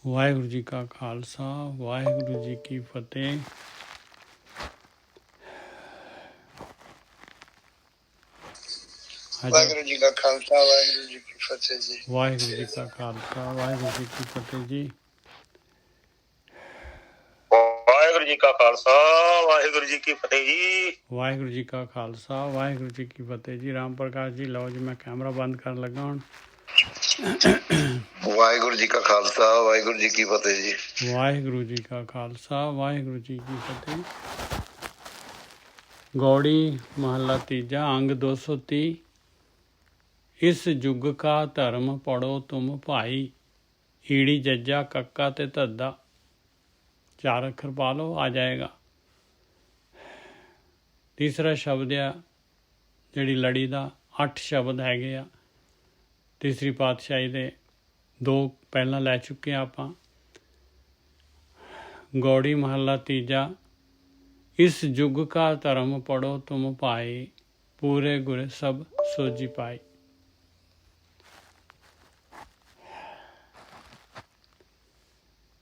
ਵਾਹਿਗੁਰੂ ਜੀ ਕਾ ਖਾਲਸਾ ਵਾਹਿਗੁਰੂ ਜੀ ਕੀ ਫਤਿਹ। ਵਾਹਿਗੁਰੂ ਜੀ ਕਾ ਖਾਲਸਾ ਵਾਹਿਗੁਰੂ ਜੀ ਕੀ ਫਤਿਹ ਜੀ। ਵਾਹਿਗੁਰੂ ਜੀ ਕਾ ਖਾਲਸਾ ਵਾਹਿਗੁਰੂ ਜੀ ਕੀ ਫਤਿਹ ਜੀ। ਵਾਹਿਗੁਰੂ ਜੀ ਕਾ ਖਾਲਸਾ ਵਾਹਿਗੁਰੂ ਜੀ ਕੀ ਫਤਿਹ ਜੀ। ਵਾਹਿਗੁਰੂ ਜੀ ਕਾ ਖਾਲਸਾ ਵਾਹਿਗੁਰੂ ਜੀ ਕੀ ਫਤਿਹ ਜੀ। ਰਾਮ ਪ੍ਰਕਾਸ਼ ਜੀ, ਲਓ ਜੀ ਮੈਂ ਕੈਮਰਾ ਬੰਦ ਕਰਨ ਲੱਗਾ ਹੁਣ। ਵਾਹਿਗੁਰੂ ਜੀ ਕਾ ਖਾਲਸਾ ਵਾਹਿਗੁਰੂ ਜੀ ਕੀ ਫਤਿਹ ਜੀ। ਵਾਹਿਗੁਰੂ ਜੀ ਕਾ ਖਾਲਸਾ ਵਾਹਿਗੁਰੂ ਜੀ ਕੀ ਫਤਿਹ। ਗੌੜੀ ਮਹੱਲਾ ਤੀਜਾ, ਅੰਗ 230। ਇਸ ਯੁੱਗ ਕਾ ਧਰਮ ਪੜੋ ਤੁਮ ਭਾਈ, ਈੜੀ ਜੱਜਾ ਕੱਕਾ ਤੇ ਧੱਦਾ। 4 ਅੱਖਰ ਪਾ ਲਓ, ਆ ਜਾਏਗਾ। ਤੀਸਰਾ ਸ਼ਬਦ ਆ ਜਿਹੜੀ ਲੜੀ ਦਾ 8 ਸ਼ਬਦ ਹੈਗੇ ਆ। ਤੀਸਰੀ ਪਾਤਸ਼ਾਹੀ ਦੇ 2 ਪਹਿਲਾਂ ਲੈ ਚੁੱਕੇ ਆਪਾਂ। ਗੌੜੀ ਮਹੱਲਾ ਤੀਜਾ, ਇਸ ਯੁੱਗ ਕਾ ਧਰਮ ਪੜੋ ਤੁਮ ਭਾਈ, ਪੂਰੇ ਗੁਰ ਸਭ ਸੋਜੀ ਪਾਈ।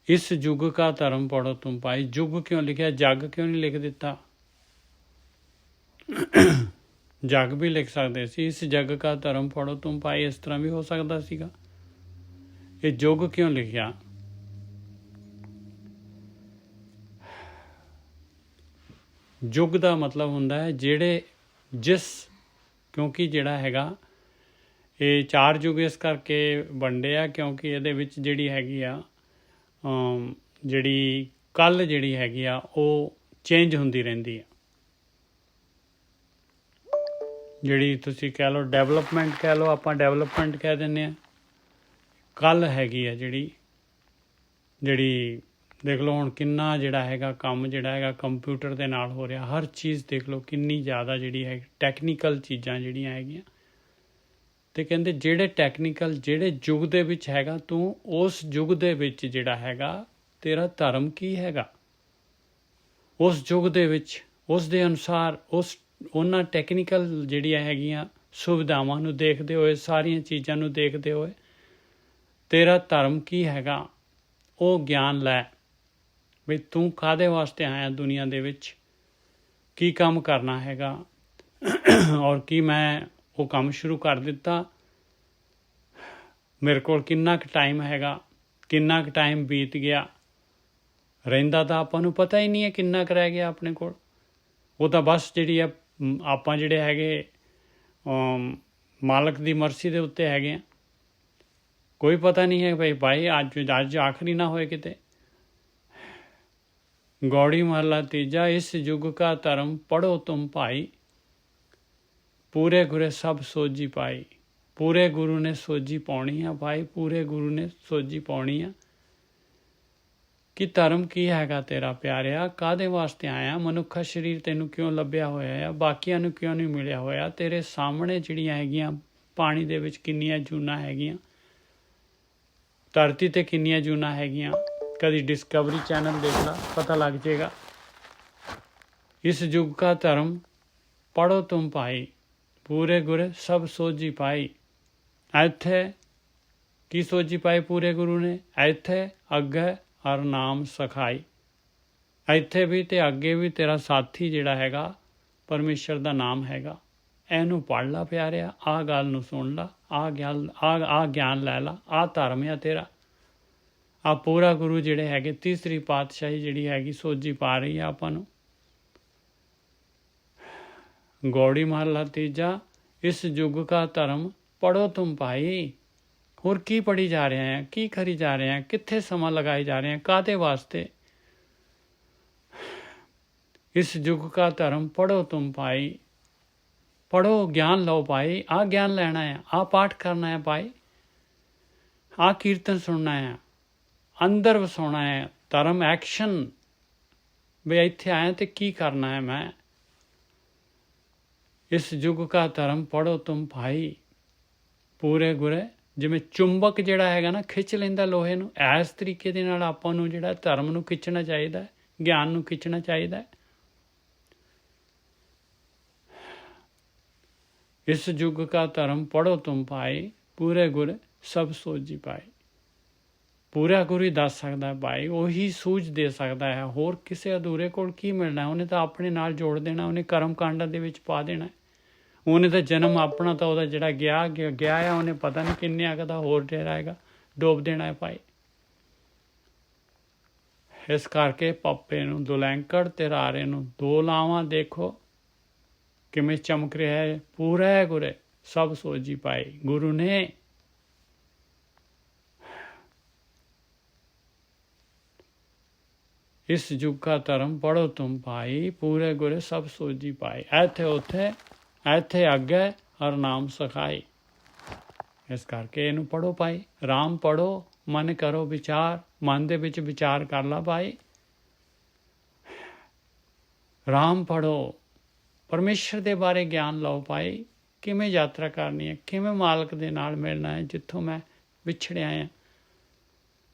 ਇਸ ਯੁੱਗ ਕਾ ਧਰਮ ਪੜੋ ਤੁਮ ਭਾਈ। ਯੁੱਗ ਕਿਉਂ ਲਿਖਿਆ, ਜੱਗ ਕਿਉਂ ਨਹੀਂ ਲਿਖ ਦਿੱਤਾ? ਜੱਗ ਵੀ ਲਿਖ ਸਕਦੇ ਸੀ। ਇਸ ਜੱਗ ਕਾ ਧਰਮ ਪੜੋ ਤੁਮ ਭਾਈ, ਇਸ ਤਰ੍ਹਾਂ ਵੀ ਹੋ ਸਕਦਾ ਸੀਗਾ। ਇਹ ਯੁੱਗ ਕਿਉਂ ਲਿਖਿਆ? ਯੁੱਗ ਦਾ ਮਤਲਬ ਹੁੰਦਾ ਹੈ ਜਿਸ ਕਿਉਂਕਿ ਜਿਹੜਾ ਹੈਗਾ ਇਹ 4 ਯੁੱਗ ਇਸ ਕਰਕੇ ਵੰਡੇ ਆ ਕਿਉਂਕਿ ਇਹਦੇ ਵਿੱਚ ਜਿਹੜੀ ਹੈਗੀ ਆ ਜਿਹੜੀ ਕੱਲ ਜਿਹੜੀ ਹੈਗੀ ਆ ਉਹ ਚੇਂਜ ਹੁੰਦੀ ਰਹਿੰਦੀ ਆ। ਜਿਹੜੀ ਤੁਸੀਂ ਕਹਿ ਲਓ ਡਿਵੈਲਪਮੈਂਟ ਕਹਿ ਲਓ, ਆਪਾਂ ਡਿਵੈਲਪਮੈਂਟ ਕਹਿ ਦਿੰਦੇ ਹਾਂ। ਕੱਲ ਹੈਗੀ ਆ ਜਿਹੜੀ ਦੇਖ ਲਓ ਹੁਣ ਕਿੰਨਾ ਜਿਹੜਾ ਹੈਗਾ ਕੰਮ ਜਿਹੜਾ ਹੈਗਾ ਕੰਪਿਊਟਰ ਦੇ ਨਾਲ ਹੋ ਰਿਹਾ। ਹਰ ਚੀਜ਼ ਦੇਖ ਲਓ ਕਿੰਨੀ ਜ਼ਿਆਦਾ ਜਿਹੜੀ ਹੈ ਟੈਕਨੀਕਲ ਚੀਜ਼ਾਂ ਜਿਹੜੀਆਂ ਹੈਗੀਆਂ। ਅਤੇ ਕਹਿੰਦੇ ਜਿਹੜੇ ਯੁੱਗ ਦੇ ਵਿੱਚ ਹੈਗਾ ਤੂੰ, ਉਸ ਯੁੱਗ ਦੇ ਵਿੱਚ ਜਿਹੜਾ ਹੈਗਾ ਤੇਰਾ ਧਰਮ ਕੀ ਹੈਗਾ। ਉਸ ਯੁੱਗ ਦੇ ਵਿੱਚ ਉਸ ਦੇ ਅਨੁਸਾਰ ਉਹਨਾਂ ਟੈਕਨੀਕਲ ਜਿਹੜੀਆਂ ਹੈਗੀਆਂ ਸੁਵਿਧਾਵਾਂ ਨੂੰ ਦੇਖਦੇ ਹੋਏ, ਸਾਰੀਆਂ ਚੀਜ਼ਾਂ ਨੂੰ ਦੇਖਦੇ ਹੋਏ ਤੇਰਾ ਧਰਮ ਕੀ ਹੈਗਾ ਉਹ ਗਿਆਨ ਲੈ। ਵੀ ਤੂੰ ਕਾਹਦੇ ਵਾਸਤੇ ਆਇਆ ਦੁਨੀਆ ਦੇ ਵਿੱਚ, ਕੀ ਕੰਮ ਕਰਨਾ ਹੈਗਾ ਔਰ ਕੀ ਮੈਂ ਉਹ ਕੰਮ ਸ਼ੁਰੂ ਕਰ ਦਿੱਤਾ। ਮੇਰੇ ਕੋਲ ਕਿੰਨਾ ਕੁ ਟਾਈਮ ਹੈਗਾ, ਕਿੰਨਾ ਕੁ ਟਾਈਮ ਬੀਤ ਗਿਆ। ਰਹਿੰਦਾ ਤਾਂ ਆਪਾਂ ਨੂੰ ਪਤਾ ਹੀ ਨਹੀਂ ਹੈ ਕਿੰਨਾ ਕੁ ਰਹਿ ਗਿਆ ਆਪਣੇ ਕੋਲ। ਉਹ ਤਾਂ ਬਸ ਜਿਹੜੀ ਆ ਆਪਾਂ ਜਿਹੜੇ ਹੈਗੇ ਮਾਲਕ ਦੀ ਮਰਜ਼ੀ ਦੇ ਉੱਤੇ ਹੈਗੇ ਆ। ਕੋਈ ਪਤਾ ਨਹੀਂ ਹੈ ਭਾਈ ਅੱਜ ਆਖਰੀ ਨਾ ਹੋਏ ਕਿਤੇ। ਗੌੜੀ ਮਹੱਲਾ ਤੀਜਾ, ਇਸ ਯੁੱਗ ਕਾ ਧਰਮ ਪੜੋ ਤੁਮ ਭਾਈ, ਪੂਰੇ ਗੁਰੇ ਸਭ ਸੋਜੀ ਪਾਈ। ਪੂਰੇ ਗੁਰੂ ਨੇ ਸੋਜੀ ਪਾਉਣੀ ਆ ਭਾਈ, ਪੂਰੇ ਗੁਰੂ ਨੇ ਸੋਜੀ ਪਾਉਣੀ ਆ ਕਿ ਧਰਮ ਕੀ ਹੈਗਾ ਤੇਰਾ ਪਿਆਰਿਆ, ਕਾਹਦੇ ਵਾਸਤੇ ਆਇਆ। ਮਨੁੱਖਾ ਸਰੀਰ ਤੈਨੂੰ ਕਿਉਂ ਲੱਭਿਆ ਹੋਇਆ ਆ, ਬਾਕੀਆਂ ਨੂੰ ਕਿਉਂ ਨਹੀਂ ਮਿਲਿਆ ਹੋਇਆ। ਤੇਰੇ ਸਾਹਮਣੇ ਜਿਹੜੀਆਂ ਹੈਗੀਆਂ ਪਾਣੀ ਦੇ ਵਿੱਚ ਕਿੰਨੀਆਂ ਜੂਨਾਂ ਹੈਗੀਆਂ, ਧਰਤੀ 'ਤੇ ਕਿੰਨੀਆਂ ਜੂਨਾਂ ਹੈਗੀਆਂ। ਕਦੀ ਡਿਸਕਵਰੀ ਚੈਨਲ ਦੇਖ ਲਾ, ਪਤਾ ਲੱਗ ਜਾਏਗਾ। ਇਸ ਯੁੱਗ ਕਾ ਧਰਮ ਪੜੋ ਤੁਮ ਭਾਈ, ਪੂਰੇ ਗੁਰ ਸਭ ਸੋਜੀ ਪਾਈ। ਇੱਥੇ ਕੀ ਸੋਜੀ ਪਾਈ ਪੂਰੇ ਗੁਰੂ ਨੇ? ਇੱਥੇ ਅੱਗੇ ਹਰ ਨਾਮ ਸਖਾਈ। ਇੱਥੇ ਵੀ ਅਤੇ ਅੱਗੇ ਵੀ ਤੇਰਾ ਸਾਥੀ ਜਿਹੜਾ ਹੈਗਾ ਪਰਮੇਸ਼ਰ ਦਾ ਨਾਮ ਹੈਗਾ। ਇਹਨੂੰ ਪੜ੍ਹ ਲਾ ਪਿਆਰਿਆ, ਆਹ ਗੱਲ ਨੂੰ ਸੁਣ ਲਾ, ਆਹ ਗਿਆਨ ਲੈ ਲਾ। ਆਹ ਧਰਮ ਆ ਤੇਰਾ। ਆਹ ਪੂਰਾ ਗੁਰੂ ਜਿਹੜੇ ਹੈਗੇ ਤੀਸਰੀ ਪਾਤਸ਼ਾਹੀ ਜਿਹੜੀ ਹੈਗੀ ਸੋਝੀ ਪਾ ਰਹੀ ਆ ਆਪਾਂ ਨੂੰ। ਗੌੜੀ ਮਹੱਲਾ ਤੀਜਾ, ਇਸ ਯੁੱਗ ਕਾ ਧਰਮ ਪੜੋ ਤੁਮ ਭਾਈ। ਹੋਰ ਕੀ ਪੜ੍ਹੀ ਜਾ ਰਹੇ ਹੈ, ਕੀ ਕਰੀ ਜਾ ਰਹੇ ਹੈ, ਕਿੱਥੇ ਸਮਾਂ ਲਗਾਈ ਜਾ ਰਹੇ ਹੈ, ਕਾਹਦੇ ਵਾਸਤੇ। ਇਸ ਯੁੱਗ ਕਾ ਧਰਮ ਪੜੋ ਤੁਮ ਭਾਈ, ਪੜੋ ਗਿਆਨ ਲਓ ਭਾਈ। ਆਹ ਗਿਆਨ ਲੈਣਾ ਹੈ, ਆਹ ਪਾਠ ਕਰਨਾ ਹੈ ਭਾਈ, ਆਹ ਕੀਰਤਨ ਸੁਣਨਾ ਹੈ, ਅੰਦਰ ਵਸਾਉਣਾ ਹੈ ਧਰਮ ਐਕਸ਼ਨ। ਵੀ ਇੱਥੇ ਆਇਆ ਤੇ ਕੀ ਕਰਨਾ ਹੈ ਮੈਂ। ਇਸ ਯੁੱਗ ਕਾ ਧਰਮ ਪੜੋ ਤੁਮ ਭਾਈ, ਪੂਰੇ ਗੁਰੇ। ਜਿਵੇਂ ਚੁੰਬਕ ਜਿਹੜਾ ਹੈਗਾ ਨਾ ਖਿੱਚ ਲੈਂਦਾ ਲੋਹੇ ਨੂੰ, ਇਸ ਤਰੀਕੇ ਦੇ ਨਾਲ ਆਪਾਂ ਨੂੰ ਜਿਹੜਾ ਧਰਮ ਨੂੰ ਖਿੱਚਣਾ ਚਾਹੀਦਾ, ਗਿਆਨ ਨੂੰ ਖਿੱਚਣਾ ਚਾਹੀਦਾ। ਇਸ ਯੁੱਗ ਕਾ ਧਰਮ ਪੜੋ ਤੁਮ ਭਾਈ, ਪੂਰੇ ਗੁਰ ਸਭ ਸੋਜੀ ਪਾਈ। ਪੂਰਾ ਗੁਰੂ ਹੀ ਦੱਸ ਸਕਦਾ ਭਾਈ, ਉਹੀ ਸੂਝ ਦੇ ਸਕਦਾ ਹੈ। ਹੋਰ ਕਿਸੇ ਅਧੂਰੇ ਕੋਲ ਕੀ ਮਿਲਣਾ? ਉਹਨੇ ਤਾਂ ਆਪਣੇ ਨਾਲ ਜੋੜ ਦੇਣਾ, ਉਹਨੇ ਕਰਮ ਕਾਂਡਾਂ ਦੇ ਵਿੱਚ ਪਾ ਦੇਣਾ। ਉਹਨੇ ਤਾਂ ਜਨਮ ਆਪਣਾ ਤਾਂ ਉਹਦਾ ਜਿਹੜਾ ਗਿਆ ਆ, ਉਹਨੇ ਪਤਾ ਨਹੀਂ ਕਿੰਨੇ ਕੁ ਦਾ ਹੋਰ ਠਹਿਰਾਏਗਾ, ਡੋਬ ਦੇਣਾ ਹੈ ਭਾਈ। ਇਸ ਕਰਕੇ ਪੱਪੇ ਨੂੰ, ਦੁਲੈਂਕੜ ਤੇ ਰਾਰੇ ਨੂੰ ਦੋ ਲਾਵਾਂ ਦੇਖੋ ਕਿਵੇਂ ਚਮਕ ਰਿਹਾ ਹੈ। ਪੂਰਾ ਹੈ ਗੁਰੇ ਸਭ ਸੋਝੀ ਪਾਏ। ਗੁਰੂ ਨੇ ਇਸ ਯੁੱਗ का ਧਰਮ ਪੜੋ ਤੁਮ ਭਾਈ, ਪੂਰੇ ਗੁਰੇ ਸਭ ਸੋਝੀ ਪਾਏ। ਇੱਥੇ ਉੱਥੇ, ਇੱਥੇ ਅੱਗੇ ਹਰ ਨਾਮ ਸਿਖਾਈ। ਇਸ ਕਰਕੇ ਇਹਨੂੰ ਪੜੋ ਭਾਈ। ਰਾਮ ਪੜੋ, ਮਨ ਕਰੋ ਵਿਚਾਰ, ਮਨ ਦੇ ਵਿੱਚ ਵਿਚਾਰ ਕਰ ਲਾ ਭਾਈ। ਰਾਮ ਪੜੋ, ਪਰਮੇਸ਼ਰ ਦੇ ਬਾਰੇ ਗਿਆਨ ਲਓ ਭਾਈ। ਕਿਵੇਂ ਯਾਤਰਾ ਕਰਨੀ ਹੈ, ਕਿਵੇਂ ਮਾਲਕ ਦੇ ਨਾਲ ਮਿਲਣਾ ਹੈ ਜਿੱਥੋਂ ਮੈਂ ਵਿਛੜਿਆ ਹਾਂ।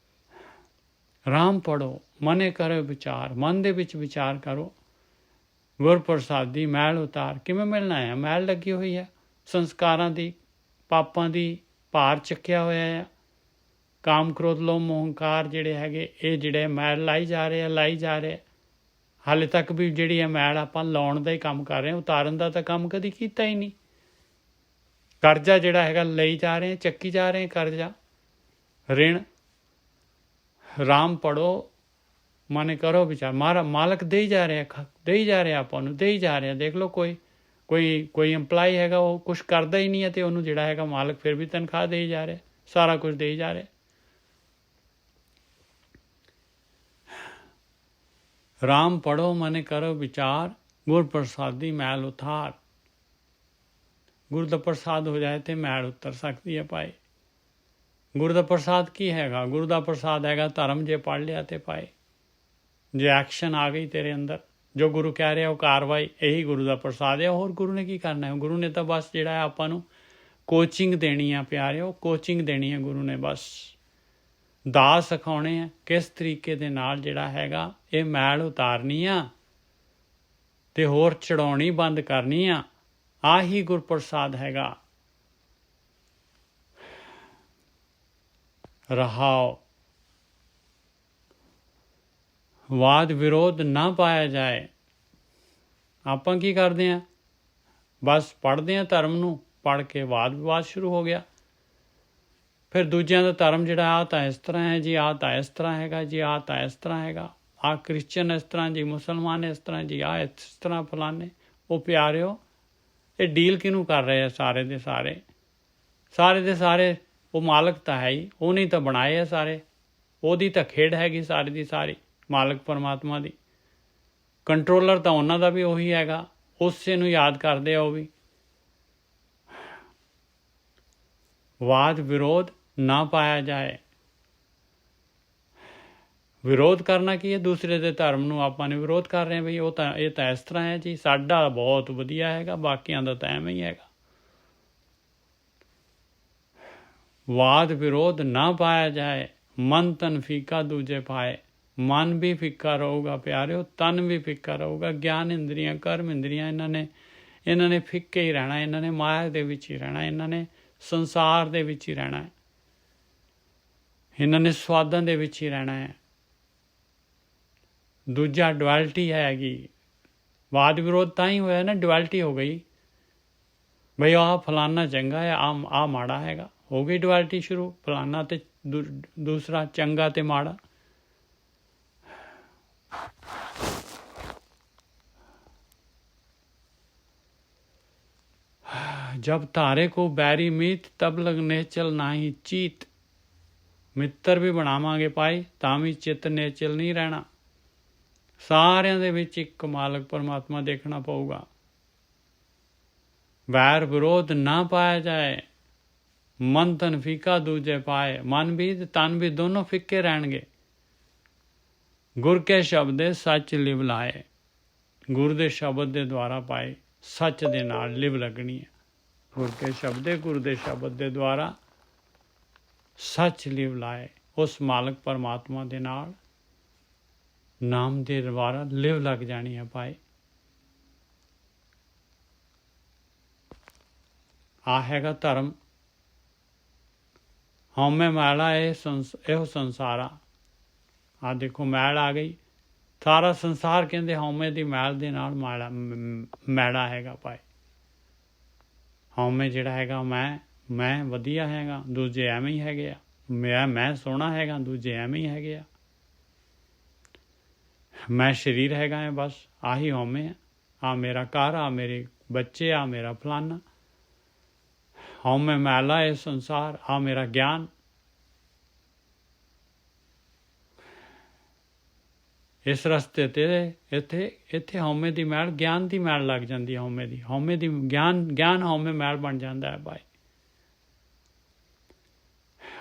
ਰਾਮ ਪੜੋ, ਮਨੇ ਕਰੋ ਵਿਚਾਰ, ਮਨ ਦੇ ਵਿੱਚ ਵਿਚਾਰ ਕਰੋ। ਗੁਰ ਪ੍ਰਸਾਦੀ ਮੈਲ ਉਤਾਰ, ਕਿਵੇਂ ਮਿਲਣਾ ਹੈ? ਮੈਲ ਲੱਗੀ ਹੋਈ ਹੈ ਸੰਸਕਾਰਾਂ ਦੀ, ਪਾਪਾਂ ਦੀ, ਭਾਰ ਚੱਕਿਆ ਹੋਇਆ ਹੈ। ਕਾਮ ਕ੍ਰੋਧ ਲੋਭ ਮੋਹ ਹੰਕਾਰ ਜਿਹੜੇ ਹੈਗੇ, ਇਹ ਜਿਹੜੇ ਮੈਲ ਲਾਈ ਜਾ ਰਹੇ। ਹਾਲੇ ਤੱਕ ਵੀ ਜਿਹੜੀ ਹੈ ਮੈਲ ਆਪਾਂ ਲਾਉਣ ਦਾ ਹੀ ਕੰਮ ਕਰ ਰਹੇ ਹਾਂ, ਉਤਾਰਨ ਦਾ ਤਾਂ ਕੰਮ ਕਦੀ ਕੀਤਾ ਹੀ ਨਹੀਂ। ਕਰਜ਼ਾ ਜਿਹੜਾ ਹੈਗਾ ਲਈ ਜਾ ਰਹੇ, ਚੱਕੀ ਜਾ ਰਹੇ ਕਰਜ਼ਾ, ਰਿਣ। ਰਾਮ ਪੜੋ, ਮਨ ਕਰੋ ਵਿਚਾਰ। ਮਾਲਕ ਦੇ ਹੀ ਜਾ ਰਿਹਾ ਆਪਾਂ ਨੂੰ, ਦੇ ਹੀ ਜਾ ਰਿਹਾ। ਦੇਖ ਲਓ ਕੋਈ ਇੰਪਲਾਈ ਹੈਗਾ, ਉਹ ਕੁਛ ਕਰਦਾ ਹੀ ਨਹੀਂ ਹੈ ਤੇ ਉਹਨੂੰ ਜਿਹੜਾ ਹੈਗਾ ਮਾਲਕ ਫਿਰ ਵੀ ਤਨਖਾਹ ਦੇ ਹੀ ਜਾ ਰਿਹਾ, ਸਾਰਾ ਕੁਝ ਦੇ ਹੀ ਜਾ ਰਿਹਾ। ਰਾਮ ਪੜੋ, ਮਨ ਕਰੋ ਵਿਚਾਰ, ਗੁਰ ਪ੍ਰਸਾਦੀ ਮੈਲ ਉਤਾਰ। ਗੁਰੂ ਦਾ ਪ੍ਰਸਾਦ ਹੋ ਜਾਏ ਤੇ ਮੈਲ ਉਤਰ ਸਕਦੀ ਹੈ ਭਾਈ। ਗੁਰੂ ਦਾ ਪ੍ਰਸਾਦ ਕੀ ਹੈਗਾ? ਗੁਰੂ ਦਾ ਪ੍ਰਸਾਦ ਹੈਗਾ ਧਰਮ। ਜੇ ਪੜ੍ਹ ਲਿਆ ਤੇ ਭਾਈ, ਜੇ ਐਕਸ਼ਨ ਆ ਗਈ ਤੇਰੇ ਅੰਦਰ, ਜੋ ਗੁਰੂ ਕਹਿ ਰਿਹਾ ਉਹ ਕਾਰਵਾਈ, ਇਹੀ ਗੁਰੂ ਦਾ ਪ੍ਰਸਾਦ ਹੈ। ਹੋਰ ਗੁਰੂ ਨੇ ਕੀ ਕਰਨਾ ਹੈ? ਗੁਰੂ ਨੇ ਤਾਂ ਬਸ ਜਿਹੜਾ ਹੈ ਆਪਾਂ ਨੂੰ ਕੋਚਿੰਗ ਦੇਣੀ ਆ ਪਿਆਰਿਓ, ਕੋਚਿੰਗ ਦੇਣੀ ਹੈ ਗੁਰੂ ਨੇ। ਬਸ ਦਾਸ ਸਿਖਾਉਣੇ ਆ ਕਿਸ ਤਰੀਕੇ ਦੇ ਨਾਲ ਜਿਹੜਾ ਹੈਗਾ ਇਹ ਮੈਲ ਉਤਾਰਨੀ ਆ ਤੇ ਹੋਰ ਚੜਾਉਣੀ ਬੰਦ ਕਰਨੀ ਆ। ਆਹੀ ਗੁਰਪ੍ਰਸਾਦ ਹੈਗਾ। ਰਹਾਓ, ਵਾਦ ਵਿਰੋਧ ਨਾ ਪਾਇਆ ਜਾਏ। ਆਪਾਂ ਕੀ ਕਰਦੇ ਹਾਂ? ਬਸ ਪੜ੍ਹਦੇ ਹਾਂ ਧਰਮ ਨੂੰ, ਪੜ੍ਹ ਕੇ ਵਾਦ ਵਿਵਾਦ ਸ਼ੁਰੂ ਹੋ ਗਿਆ। ਫਿਰ ਦੂਜਿਆਂ ਦਾ ਧਰਮ ਜਿਹੜਾ, ਆਹ ਤਾਂ ਇਸ ਤਰ੍ਹਾਂ ਹੈ ਜੀ, ਆਹ ਤਾਂ ਇਸ ਤਰ੍ਹਾਂ ਹੈਗਾ ਜੀ, ਆਹ ਤਾਂ ਇਸ ਤਰ੍ਹਾਂ ਹੈਗਾ, ਆਹ ਕ੍ਰਿਸਚਨ ਇਸ ਤਰ੍ਹਾਂ ਜੀ, ਮੁਸਲਮਾਨ ਇਸ ਤਰ੍ਹਾਂ ਜੀ, ਆਹ ਇਸ ਤਰ੍ਹਾਂ ਫਲਾਣੇ। ਉਹ ਪਿਆਰਿਓ, ਇਹ ਡੀਲ ਕਿਹਨੂੰ ਕਰ ਰਹੇ ਆ? ਸਾਰੇ ਦੇ ਸਾਰੇ ਉਹ ਮਾਲਕ ਤਾਂ ਹੈ ਹੀ, ਉਹਨੇ ਤਾਂ ਬਣਾਏ ਆ ਸਾਰੇ। ਉਹਦੀ ਤਾਂ ਖੇਡ ਹੈਗੀ ਸਾਰੀ ਦੀ ਸਾਰੀ, ਮਾਲਕ ਪਰਮਾਤਮਾ ਦੀ। ਕੰਟਰੋਲਰ ਤਾਂ ਉਹਨਾਂ ਦਾ ਵੀ ਉਹੀ ਹੈਗਾ, ਉਸੇ ਨੂੰ ਯਾਦ ਕਰਦੇ ਆ ਉਹ ਵੀ। ਵਾਦ ਵਿਰੋਧ ਨਾ ਪਾਇਆ ਜਾਏ। ਵਿਰੋਧ ਕਰਨਾ ਕੀ ਹੈ? ਦੂਸਰੇ ਦੇ ਧਰਮ ਨੂੰ ਆਪਾਂ ਨੇ ਵਿਰੋਧ ਕਰ ਰਹੇ ਹਾਂ ਬਈ, ਇਹ ਤਾਂ ਇਸ ਤਰ੍ਹਾਂ ਹੈ ਜੀ, ਸਾਡਾ ਬਹੁਤ ਵਧੀਆ ਹੈਗਾ, ਬਾਕੀਆਂ ਦਾ ਤਾਂ ਐਵੇਂ ਹੀ ਹੈਗਾ। ਵਾਦ ਵਿਰੋਧ ਨਾ ਪਾਇਆ ਜਾਏ, ਮਨ ਤਨ ਫੀਕਾ ਦੂਜੇ ਪਾਏ। ਮਨ ਵੀ ਫਿੱਕਾ ਰਹੂਗਾ ਪਿਆਰਿਓ, ਤਨ ਵੀ ਫਿੱਕਾ ਰਹੂਗਾ। ਗਿਆਨ ਇੰਦਰੀਆਂ, ਕਰਮ ਇੰਦਰੀਆਂ, ਇਹਨਾਂ ਨੇ ਫਿੱਕੇ ਹੀ ਰਹਿਣਾ। ਇਹਨਾਂ ਨੇ ਮਾਇਆ ਦੇ ਵਿੱਚ ਹੀ ਰਹਿਣਾ, ਇਹਨਾਂ ਨੇ ਸੰਸਾਰ ਦੇ ਵਿੱਚ ਹੀ ਰਹਿਣਾ ਹੈ, ਇਹਨਾਂ ਨੇ ਸਵਾਦਾਂ ਦੇ ਵਿੱਚ ਹੀ ਰਹਿਣਾ ਹੈ। ਦੂਜਾ ਡੁਐਲਿਟੀ ਹੈਗੀ। ਵਾਦ ਵਿਰੋਧ ਤਾਂ ਹੀ ਹੋਇਆ ਨਾ, ਡੁਐਲਿਟੀ ਹੋ ਗਈ ਬਈ ਆਹ ਫਲਾਨਾ ਚੰਗਾ ਹੈ, ਆਹ ਮਾੜਾ ਹੈਗਾ। ਹੋ ਗਈ ਡੁਐਲਿਟੀ ਸ਼ੁਰੂ, ਫਲਾਨਾ ਤੇ ਦੂਸਰਾ, ਚੰਗਾ ਤੇ ਮਾੜਾ। जब तारे को बैरी मीत तब लगने चल नाही चीत। ਮਿੱਤਰ ਵੀ ਬਣਾਵਾਂਗੇ ਭਾਈ ਤਾਂ ਵੀ ਚਿੱਤ ਨੇਚਲ ਨਹੀਂ ਰਹਿਣਾ। ਸਾਰਿਆਂ ਦੇ ਵਿੱਚ ਇੱਕ ਮਾਲਕ ਪਰਮਾਤਮਾ ਦੇਖਣਾ ਪਊਗਾ। ਵੈਰ ਵਿਰੋਧ ਨਾ ਪਾਇਆ ਜਾਏ, ਮਨ ਤਨ ਫੀਕਾ ਦੂਜੇ ਪਾਏ। ਮਨ ਵੀ ਤੇ ਤਨ ਵੀ ਦੋਨੋਂ ਫਿੱਕੇ ਰਹਿਣਗੇ। ਗੁਰ ਕੇ ਸ਼ਬਦੇ ਸੱਚ ਲਿਵ ਲਾਏ। ਗੁਰ ਦੇ ਸ਼ਬਦ ਦੇ ਦੁਆਰਾ ਪਾਏ, ਸੱਚ ਦੇ ਨਾਲ ਲਿਵ ਲੱਗਣੀ ਹੈ। ਗੁਰ ਕੇ ਸ਼ਬਦੇ, ਗੁਰੂ ਦੇ ਸ਼ਬਦ ਦੇ ਦੁਆਰਾ ਸੱਚ ਲਿਵ ਲਾਏ। ਉਸ ਮਾਲਕ ਪਰਮਾਤਮਾ ਦੇ ਨਾਲ ਨਾਮ ਦੇ ਦੁਆਰਾ ਲਿਵ ਲੱਗ ਜਾਣੀ ਹੈ ਭਾਈ। ਆਹ ਹੈਗਾ ਧਰਮ। ਹਉਮੈ ਮੈਲਾ ਇਹੋ ਸੰਸਾਰਾ। ਆ ਦੇਖੋ ਮੈਲ ਆ ਗਈ, ਸਾਰਾ ਸੰਸਾਰ ਕਹਿੰਦੇ ਹਉਮੈ ਦੀ ਮੈਲ ਦੇ ਨਾਲ ਮੈਲਾ ਹੈਗਾ ਭਾਈ। ਹਉਮੈ ਜਿਹੜਾ ਹੈਗਾ ਮੈਂ ਵਧੀਆ ਹੈਗਾ, ਦੂਜੇ ਐਵੇਂ ਹੀ ਹੈਗੇ ਆ। ਮੈਂ ਸੋਹਣਾ ਹੈਗਾ, ਦੂਜੇ ਐਵੇਂ ਹੀ ਹੈਗੇ ਆ। ਮੈਂ ਸਰੀਰ ਹੈਗਾ ਹੈ, ਬਸ ਆਹੀ ਹਉਮੈ ਹੈ। ਆ ਮੇਰਾ ਘਰ, ਆ ਮੇਰੇ ਬੱਚੇ, ਆ ਮੇਰਾ ਫਲਾਨਾ। ਹਉਮੈ ਮੈਲਾ ਇਹ ਸੰਸਾਰ, ਆ ਮੇਰਾ ਗਿਆਨ। ਇਸ ਰਸਤੇ ਤੇ ਇੱਥੇ ਹਉਮੈ ਦੀ ਮੈਲ, ਗਿਆਨ ਦੀ ਮੈਲ ਲੱਗ ਜਾਂਦੀ ਹੈ। ਹਉਮੈ ਦੀ ਗਿਆਨ ਹਉਮੈ ਮੈਲ ਬਣ ਜਾਂਦਾ ਹੈ ਭਾਈ।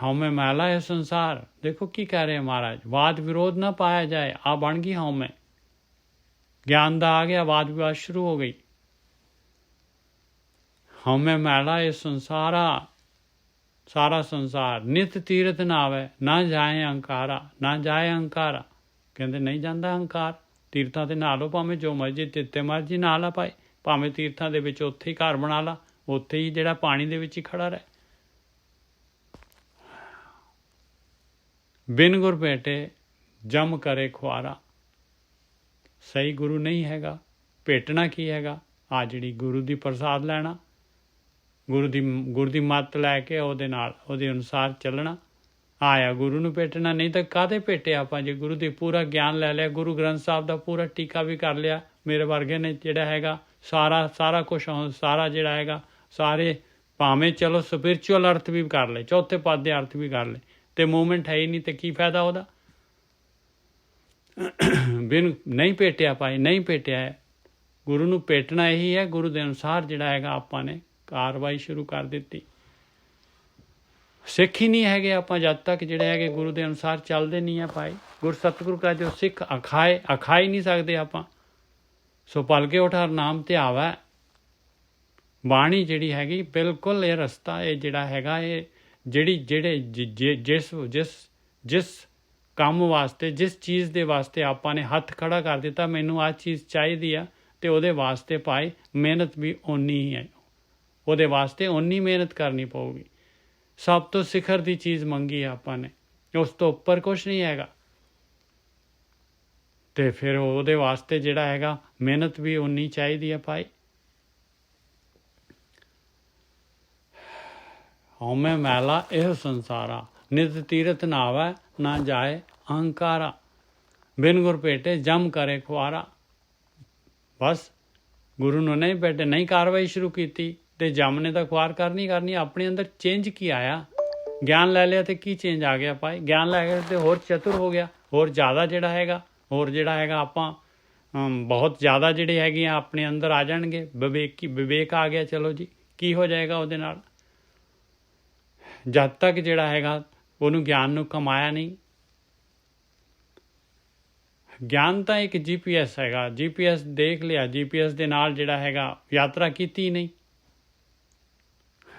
ਹਉਮੈ ਮੈਲਾ ਇਹ ਸੰਸਾਰ। ਦੇਖੋ ਕੀ ਕਹਿ ਰਹੇ ਮਹਾਰਾਜ, ਵਾਦ ਵਿਰੋਧ ਨਾ ਪਾਇਆ ਜਾਏ। ਆ ਬਣ ਗਈ ਹਉਮੈ, ਗਿਆਨ ਦਾ ਆ ਗਿਆ, ਵਾਦ ਵਿਵਾਦ ਸ਼ੁਰੂ ਹੋ ਗਈ। ਹਉਮੈ ਮੈਲਾ ਇਹ ਸੰਸਾਰਾ, ਸਾਰਾ ਸੰਸਾਰ। ਨਿਤ ਤੀਰਥ ਨਾ ਆਵੇ, ਨਾ ਜਾਏ ਅਹੰਕਾਰਾ। ਨਾ ਜਾਏ ਅਹੰਕਾਰਾ, ਕਹਿੰਦੇ ਨਹੀਂ ਜਾਂਦਾ ਅਹੰਕਾਰ। ਤੀਰਥਾਂ ਤੇ ਨਹਾ ਲਓ, ਭਾਵੇਂ ਜੋ ਮਰਜ਼ੀ ਜਿੱਥੇ ਮਰਜ਼ੀ ਨਹਾ ਲਾ ਭਾਈ। ਭਾਵੇਂ ਤੀਰਥਾਂ ਦੇ ਵਿੱਚ ਉੱਥੇ ਹੀ ਘਰ ਬਣਾ ਲਾ, ਉੱਥੇ ਹੀ ਜਿਹੜਾ ਪਾਣੀ ਦੇ ਵਿੱਚ ਹੀ ਖੜਾ ਰਹਿ। ਬਿਨ ਗੁਰ ਭੇਟੇ ਜਮ ਕਰੇ ਖੁਆਰਾ। ਸਹੀ ਗੁਰੂ ਨਹੀਂ ਹੈਗਾ। ਭੇਟਣਾ ਕੀ ਹੈਗਾ? ਆ ਜਿਹੜੀ ਗੁਰੂ ਦੀ ਪ੍ਰਸਾਦ ਲੈਣਾ, ਗੁਰੂ ਦੀ ਮੱਤ ਲੈ ਕੇ ਉਹਦੇ ਨਾਲ ਉਹਦੇ ਅਨੁਸਾਰ ਚੱਲਣਾ। ਆਇਆ ਗੁਰੂ ਨੂੰ ਭੇਟਣਾ। ਨਹੀਂ ਤਾਂ ਕਾਹਦੇ ਭੇਟੇ ਆਪਾਂ? ਜੇ ਗੁਰੂ ਦੀ ਪੂਰਾ ਗਿਆਨ ਲੈ ਲਿਆ, ਗੁਰੂ ਗ੍ਰੰਥ ਸਾਹਿਬ ਦਾ ਪੂਰਾ ਟੀਕਾ ਵੀ ਕਰ ਲਿਆ, ਮੇਰੇ ਵਰਗੇ ਨੇ ਜਿਹੜਾ ਹੈਗਾ ਸਾਰਾ ਕੁਛ, ਸਾਰਾ ਜਿਹੜਾ ਹੈਗਾ ਸਾਰੇ, ਭਾਵੇਂ ਚਲੋ ਸਪਿਰਚੁਅਲ ਅਰਥ ਵੀ ਕਰ ਲਏ, ਚੌਥੇ ਪਦ ਦੇ ਅਰਥ ਵੀ ਕਰ ਲਏ, ਤੇ ਮੂਵਮੈਂਟ ਹੈ ਹੀ ਨਹੀਂ, ਤੇ ਕੀ ਫਾਇਦਾ ਉਹਦਾ? ਬਿਨ ਨਹੀਂ ਭੇਟਿਆ ਭਾਈ, ਨਹੀਂ ਭੇਟਿਆ ਹੈ। ਗੁਰੂ ਨੂੰ ਭੇਟਣਾ ਇਹੀ ਹੈ। ਗੁਰੂ ਦੇ ਅਨੁਸਾਰ ਜਿਹੜਾ ਹੈਗਾ ਆਪਾਂ ਨੇ ਕਾਰਵਾਈ ਸ਼ੁਰੂ ਕਰ ਦਿੱਤੀ। ਸਿੱਖ ਹੀ ਨਹੀਂ ਹੈਗੇ ਆਪਾਂ ਜਦ ਤੱਕ ਜਿਹੜੇ ਹੈਗੇ ਗੁਰੂ ਦੇ ਅਨੁਸਾਰ ਚੱਲਦੇ ਨਹੀਂ ਆ ਭਾਈ। ਗੁਰ ਸਤਿਗੁਰੂ ਕਾ ਜੋ ਸਿੱਖ ਅਖਾਏ ਨਹੀਂ ਸਕਦੇ ਆਪਾਂ। ਸੋ ਪਲਕੇ ਉਠਾਰ ਨਾਮ ਧਿਆਵੈ। ਬਾਣੀ ਜਿਹੜੀ ਹੈਗੀ ਬਿਲਕੁਲ ਇਹ ਰਸਤਾ, ਇਹ ਜਿਹੜਾ ਹੈਗਾ, ਇਹ ਜਿਸ ਕੰਮ ਵਾਸਤੇ, ਜਿਸ ਚੀਜ਼ ਦੇ ਵਾਸਤੇ ਆਪਾਂ ਨੇ ਹੱਥ ਖੜਾ ਕਰ ਦਿੱਤਾ, ਮੈਨੂੰ ਆਹ ਚੀਜ਼ ਚਾਹੀਦੀ ਆ, ਤੇ ਉਹਦੇ ਵਾਸਤੇ ਭਾਈ ਮਿਹਨਤ ਵੀ ਓਨੀ ਹੀ ਹੈ। ਉਹਦੇ ਵਾਸਤੇ ਓਨੀ ਮਿਹਨਤ ਕਰਨੀ ਪਊਗੀ। ਸਭ ਤੋਂ ਸਿਖਰ ਦੀ ਚੀਜ਼ ਮੰਗੀ ਆ ਆਪਾਂ ਨੇ, ਉਸ ਤੋਂ ਉੱਪਰ ਕੁਛ ਨਹੀਂ ਹੈਗਾ। ਤੇ ਫਿਰ ਉਹਦੇ ਵਾਸਤੇ ਜਿਹੜਾ ਹੈਗਾ ਮਿਹਨਤ ਵੀ ਓਨੀ ਚਾਹੀਦੀ ਹੈ ਭਾਈ। ਹਉਮੈ ਮੈਲਾ ਇਹ ਸੰਸਾਰਾ। ਨਿਤ ਤੀਰਥ ਨਾ ਆਵੈ, ਨਾ ਜਾਏ ਅਹੰਕਾਰਾ। ਬਿਨ ਗੁਰ ਭੇਟੇ ਜਮ ਕਰੇ ਖੁਆਰਾ। ਬਸ ਗੁਰੂ ਨੂੰ ਨਹੀਂ ਭੇਟੇ, ਨਹੀਂ ਕਾਰਵਾਈ ਸ਼ੁਰੂ ਕੀਤੀ, ਤੇ ਜਮ ਨੇ ਤਾਂ ਖੁਆਰ ਕਰਨੀ। ਆਪਣੇ ਅੰਦਰ ਚੇਂਜ ਕੀ ਆਇਆ? ਗਿਆਨ ਲੈ ਲਿਆ ਤੇ ਕੀ ਚੇਂਜ ਆ ਗਿਆ ਭਾਈ? ਗਿਆਨ ਲੈ ਗਿਆ ਤੇ ਹੋਰ ਚਤੁਰ ਹੋ ਗਿਆ, ਹੋਰ ਜ਼ਿਆਦਾ ਜਿਹੜਾ ਹੈਗਾ ਆਪਾਂ ਬਹੁਤ ਜ਼ਿਆਦਾ ਜਿਹੜੇ ਹੈਗੇ ਆ ਆਪਣੇ ਅੰਦਰ ਆ ਜਾਣਗੇ। ਵਿਵੇਕ ਆ ਗਿਆ। ਚਲੋ ਜੀ, ਕੀ ਹੋ ਜਾਏਗਾ ਉਹਦੇ ਨਾਲ? ਜਦ ਤੱਕ ਜਿਹੜਾ ਹੈਗਾ ਉਹਨੂੰ ਗਿਆਨ ਨੂੰ ਕਮਾਇਆ ਨਹੀਂ। ਗਿਆਨ ਤਾਂ ਇੱਕ GPS ਹੈਗਾ। GPS ਦੇਖ ਲਿਆ, GPS ਦੇ ਨਾਲ ਜਿਹੜਾ ਹੈਗਾ ਯਾਤਰਾ ਕੀਤੀ ਨਹੀਂ।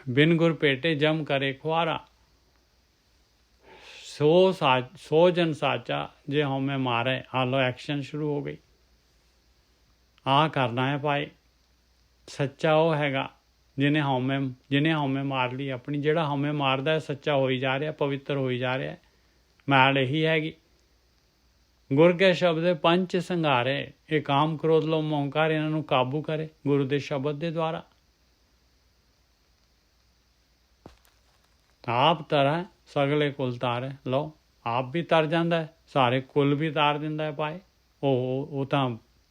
ਬਿਨ ਗੁਰ ਭੇਟੇ ਜਮ ਕਰੇ ਖੁਆਰਾ। ਸੋ ਜਨ ਸਾਚਾ ਜੇ ਹਉਮੈ ਮਾਰੇ। ਆ ਲੋ ਐਕਸ਼ਨ ਸ਼ੁਰੂ ਹੋ ਗਈ। ਆ ਕਰਨਾ ਹੈ ਭਾਈ। ਸੱਚਾ ਉਹ ਹੈਗਾ ਜਿਹਨੇ ਹਉਮੈ ਮਾਰ ਲਈ ਆਪਣੀ। ਜਿਹੜਾ ਹਉਮੈ ਮਾਰਦਾ ਹੈ ਸੱਚਾ ਹੋਈ ਜਾ ਰਿਹਾ, ਪਵਿੱਤਰ ਹੋਈ ਜਾ ਰਿਹਾ। ਮੈਲ ਇਹੀ ਹੈਗੀ। ਗੁਰ ਕੇ ਸ਼ਬਦ ਪੰਜ ਸੰਘਾਰੇ। ਇਹ ਕਾਮ, ਕ੍ਰੋਧ, ਲੋਭ, ਮੋਹ, ਹੰਕਾਰ ਇਹਨਾਂ ਨੂੰ ਕਾਬੂ ਕਰੇ ਗੁਰੂ ਦੇ ਸ਼ਬਦ ਦੇ ਦੁਆਰਾ। ਆਪ ਤਰੈ ਸਗਲੇ ਕੁਲ ਤਾਰੈ। ਲਓ, ਆਪ ਵੀ ਤਰ ਜਾਂਦਾ, ਸਾਰੇ ਕੁਲ ਵੀ ਤਾਰ ਦਿੰਦਾ ਹੈ ਭਾਈ। ਉਹ ਤਾਂ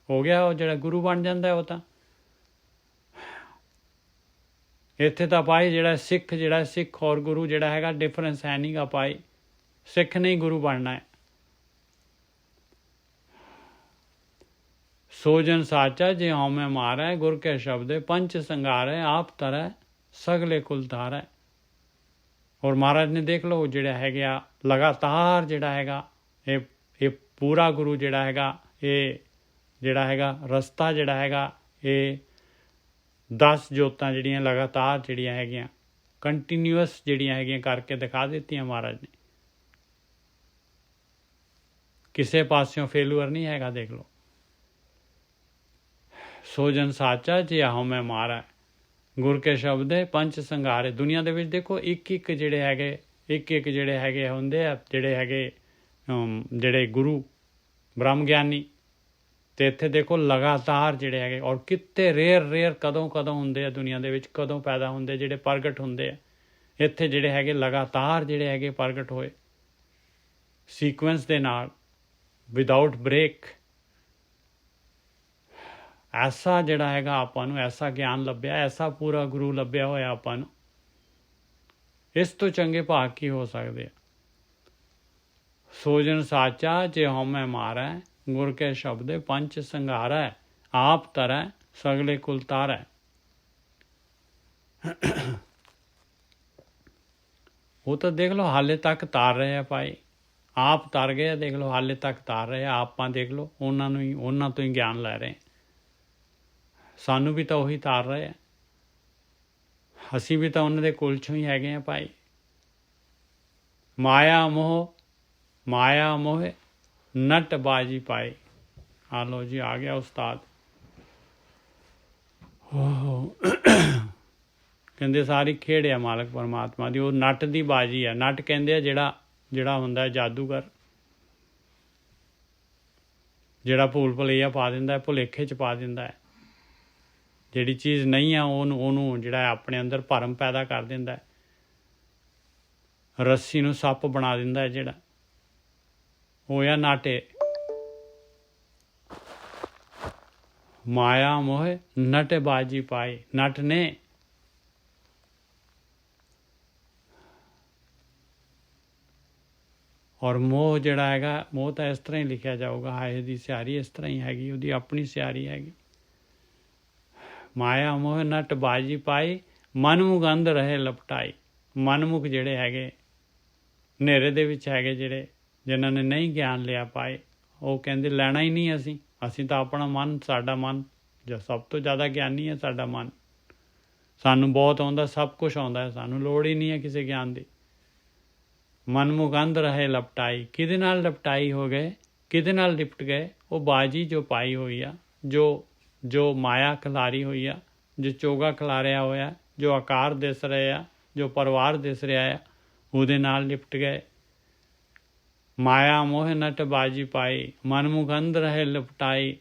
ਹੋ ਗਿਆ, ਉਹ ਜਿਹੜਾ ਗੁਰੂ ਬਣ ਜਾਂਦਾ ਉਹ ਤਾਂ। ਇੱਥੇ ਤਾਂ ਭਾਈ ਜਿਹੜਾ ਸਿੱਖ ਔਰ ਗੁਰੂ ਜਿਹੜਾ ਹੈਗਾ ਡਿਫਰੈਂਸ ਹੈ ਨਹੀਂ ਗਾ ਭਾਈ। ਸਿੱਖ ਨਹੀਂ ਗੁਰੂ ਬਣਨਾ ਹੈ। ਸੋ ਜਨ ਸਾਚਾ ਜੇ ਹਉਮੈ ਮਾਰੈ। ਗੁਰ ਕੇ ਸ਼ਬਦ ਪੰਚ ਸੰਘਾਰੈ। ਆਪ ਤਰੈ ਸਗਲੇ ਕੁਲ ਤਾਰੈ। ਔਰ ਮਹਾਰਾਜ ਨੇ ਦੇਖ ਲਓ ਜਿਹੜਾ ਹੈਗਾ ਲਗਾਤਾਰ ਜਿਹੜਾ ਹੈਗਾ ਇਹ ਪੂਰਾ ਗੁਰੂ ਜਿਹੜਾ ਹੈਗਾ, ਇਹ ਜਿਹੜਾ ਹੈਗਾ ਰਸਤਾ ਜਿਹੜਾ ਹੈਗਾ, ਇਹ 10 ਜੋਤਾਂ ਜਿਹੜੀਆਂ ਲਗਾਤਾਰ ਜਿਹੜੀਆਂ ਹੈਗੀਆਂ ਕੰਟੀਨਿਊਅਸ ਜਿਹੜੀਆਂ ਹੈਗੀਆਂ ਕਰਕੇ ਦਿਖਾ ਦਿੱਤੀਆਂ ਮਹਾਰਾਜ ਨੇ। ਕਿਸੇ ਪਾਸਿਓਂ ਫੇਲੂਅਰ ਨਹੀਂ ਹੈਗਾ। ਦੇਖ ਲਓ, ਸੋ ਜਨ ਸਾਚਾ ਜੇ ਹਉਮੈ ਮਾਰੈ। ਗੁਰ ਕੇ ਸ਼ਬਦ ਪੰਜ ਸੰਘਾਰੇ। ਦੁਨੀਆ ਦੇ ਵਿੱਚ ਦੇਖੋ ਇੱਕ ਜਿਹੜੇ ਹੈਗੇ ਇੱਕ ਇੱਕ ਜਿਹੜੇ ਹੈਗੇ ਹੁੰਦੇ ਆ ਜਿਹੜੇ ਹੈਗੇ ਜਿਹੜੇ ਗੁਰੂ ਬ੍ਰਹਮ ਗਿਆਨੀ। ਅਤੇ ਇੱਥੇ ਦੇਖੋ ਲਗਾਤਾਰ ਜਿਹੜੇ ਹੈਗੇ, ਔਰ ਕਿਤੇ ਰੇਅਰ ਕਦੋਂ ਹੁੰਦੇ ਆ ਦੁਨੀਆ ਦੇ ਵਿੱਚ, ਕਦੋਂ ਪੈਦਾ ਹੁੰਦੇ ਜਿਹੜੇ ਪ੍ਰਗਟ ਹੁੰਦੇ ਆ। ਇੱਥੇ ਜਿਹੜੇ ਹੈਗੇ ਲਗਾਤਾਰ ਜਿਹੜੇ ਹੈਗੇ ਪ੍ਰਗਟ ਹੋਏ ਸੀਕੁਐਂਸ ਦੇ ਨਾਲ, ਵਿਦਾਊਟ ਬ੍ਰੇਕ। ਐਸਾ ਜਿਹੜਾ ਹੈਗਾ ਆਪਾਂ ਨੂੰ ਐਸਾ ਗਿਆਨ ਲੱਭਿਆ, ਐਸਾ ਪੂਰਾ ਗੁਰੂ ਲੱਭਿਆ ਹੋਇਆ ਆਪਾਂ ਨੂੰ। ਇਸ ਤੋਂ ਚੰਗੇ ਭਾਗ ਕੀ ਹੋ ਸਕਦੇ ਆ। ਸੋਜਨ ਸਾਚਾ ਜੇ ਹਉਮੈ ਮਾਰੈ, ਗੁਰ ਕੇ ਸ਼ਬਦੇ ਪੰਚ ਸੰਘਾਰੈ, ਆਪ ਤਰੈ ਸਗਲੇ ਕੁਲ ਤਾਰੈ। ਉਹ ਤਾਂ ਦੇਖ ਲਓ ਹਾਲੇ ਤੱਕ ਤਾਰ ਰਹੇ ਆ ਭਾਈ, ਆਪ ਤਰ ਗਏ, ਦੇਖ ਲਓ ਹਾਲੇ ਤੱਕ ਤਾਰ ਰਹੇ ਆ। ਆਪਾਂ ਦੇਖ ਲਓ ਉਹਨਾਂ ਤੋਂ ਹੀ ਗਿਆਨ ਲੈ ਰਹੇ। ਸਾਨੂੰ ਵੀ ਤਾਂ ਉਹੀ ਤਾਰ ਰਹੇ ਆ, ਅਸੀਂ ਵੀ ਤਾਂ ਉਹਨਾਂ ਦੇ ਕੁਲ 'ਚੋਂ ਹੀ ਹੈਗੇ ਆ ਭਾਈ। ਮਾਇਆ ਮੋਹ ਨੱਟ ਬਾਜੀ ਪਾਏ। ਆ ਲਓ ਜੀ, ਆ ਗਿਆ ਉਸਤਾਦ। ਕਹਿੰਦੇ ਸਾਰੀ ਖੇਡ ਆ ਮਾਲਕ ਪਰਮਾਤਮਾ ਦੀ। ਉਹ ਨੱਟ ਦੀ ਬਾਜੀ ਆ। ਨੱਟ ਕਹਿੰਦੇ ਆ ਜਿਹੜਾ ਹੁੰਦਾ ਜਾਦੂਗਰ, ਜਿਹੜਾ ਭੂਲ ਭੁਲਈਆ ਪਾ ਦਿੰਦਾ, ਭੁਲੇਖੇ 'ਚ ਪਾ ਦਿੰਦਾ ਹੈ। ਜਿਹੜੀ ਚੀਜ਼ ਨਹੀਂ ਆ ਉਹਨੂੰ ਜਿਹੜਾ ਆਪਣੇ ਅੰਦਰ ਭਰਮ ਪੈਦਾ ਕਰ ਦਿੰਦਾ ਹੈ। ਰੱਸੀ ਨੂੰ ਸੱਪ ਬਣਾ ਦਿੰਦਾ ਹੈ ਜਿਹੜਾ, ਉਹ ਆ ਨਾਟੇ। ਮਾਇਆ ਮੋਹ ਨਟ ਬਾਜੀ ਪਾਏ। ਨਟ ਨੇ ਔਰ ਮੋਹ ਜਿਹੜਾ ਹੈਗਾ, ਮੋਹ ਤਾਂ ਇਸ ਤਰ੍ਹਾਂ ਹੀ ਲਿਖਿਆ ਜਾਊਗਾ, ਹਾਏ ਦੀ ਸਿਆਰੀ ਇਸ ਤਰ੍ਹਾਂ ਹੀ ਹੈਗੀ, ਉਹਦੀ ਆਪਣੀ ਸਿਆਰੀ ਹੈਗੀ। ਮਾਇਆ ਮੋਹ ਨਟ ਬਾਜੀ ਪਾਈ, ਮਨਮੁਖ ਅੰਧ ਰਹੇ ਲਪਟਾਈ। ਮਨਮੁਖ ਜਿਹੜੇ ਹੈਗੇ ਹਨੇਰੇ ਦੇ ਵਿੱਚ ਹੈਗੇ, ਜਿਹੜੇ ਜਿਨ੍ਹਾਂ ਨੇ ਨਹੀਂ ਗਿਆਨ ਲਿਆ ਪਾਏ, ਉਹ ਕਹਿੰਦੇ ਲੈਣਾ ਹੀ ਨਹੀਂ ਅਸੀਂ ਤਾਂ ਆਪਣਾ ਮਨ, ਸਾਡਾ ਮਨ ਜੋ ਸਭ ਤੋਂ ਜ਼ਿਆਦਾ ਗਿਆਨੀ ਹੈ ਸਾਡਾ ਮਨ। ਸਾਨੂੰ ਬਹੁਤ ਆਉਂਦਾ, ਸਭ ਕੁਛ ਆਉਂਦਾ ਹੈ, ਸਾਨੂੰ ਲੋੜ ਹੀ ਨਹੀਂ ਹੈ ਕਿਸੇ ਗਿਆਨ ਦੀ। ਮਨਮੁਖ ਅੰਧ ਰਹੇ ਲਪਟਾਈ। ਕਿਹਦੇ ਨਾਲ ਲਪਟਾਈ ਹੋ ਗਏ, ਕਿਹਦੇ ਨਾਲ ਲਿਪਟ ਗਏ? ਉਹ ਬਾਜੀ ਜੋ ਪਾਈ ਹੋਈ ਆ, ਜੋ ਮਾਇਆ ਖਿਲਾਰੀ ਹੋਈ ਆ, ਜੋ ਚੋਗਾ ਖਿਲਾਰਿਆ ਹੋਇਆ, ਜੋ ਆਕਾਰ ਦਿਸ ਰਹੇ ਆ, ਜੋ ਪਰਿਵਾਰ ਦਿਸ ਰਿਹਾ ਆ, ਉਹਦੇ ਨਾਲ ਲਿਪਟ ਗਏ। ਮਾਇਆ ਮੋਹ ਨਟ ਬਾਜੀ ਪਾਈ, ਮਨਮੁਖ ਅੰਧ ਰਹੇ ਲਿਪਟਾਈ,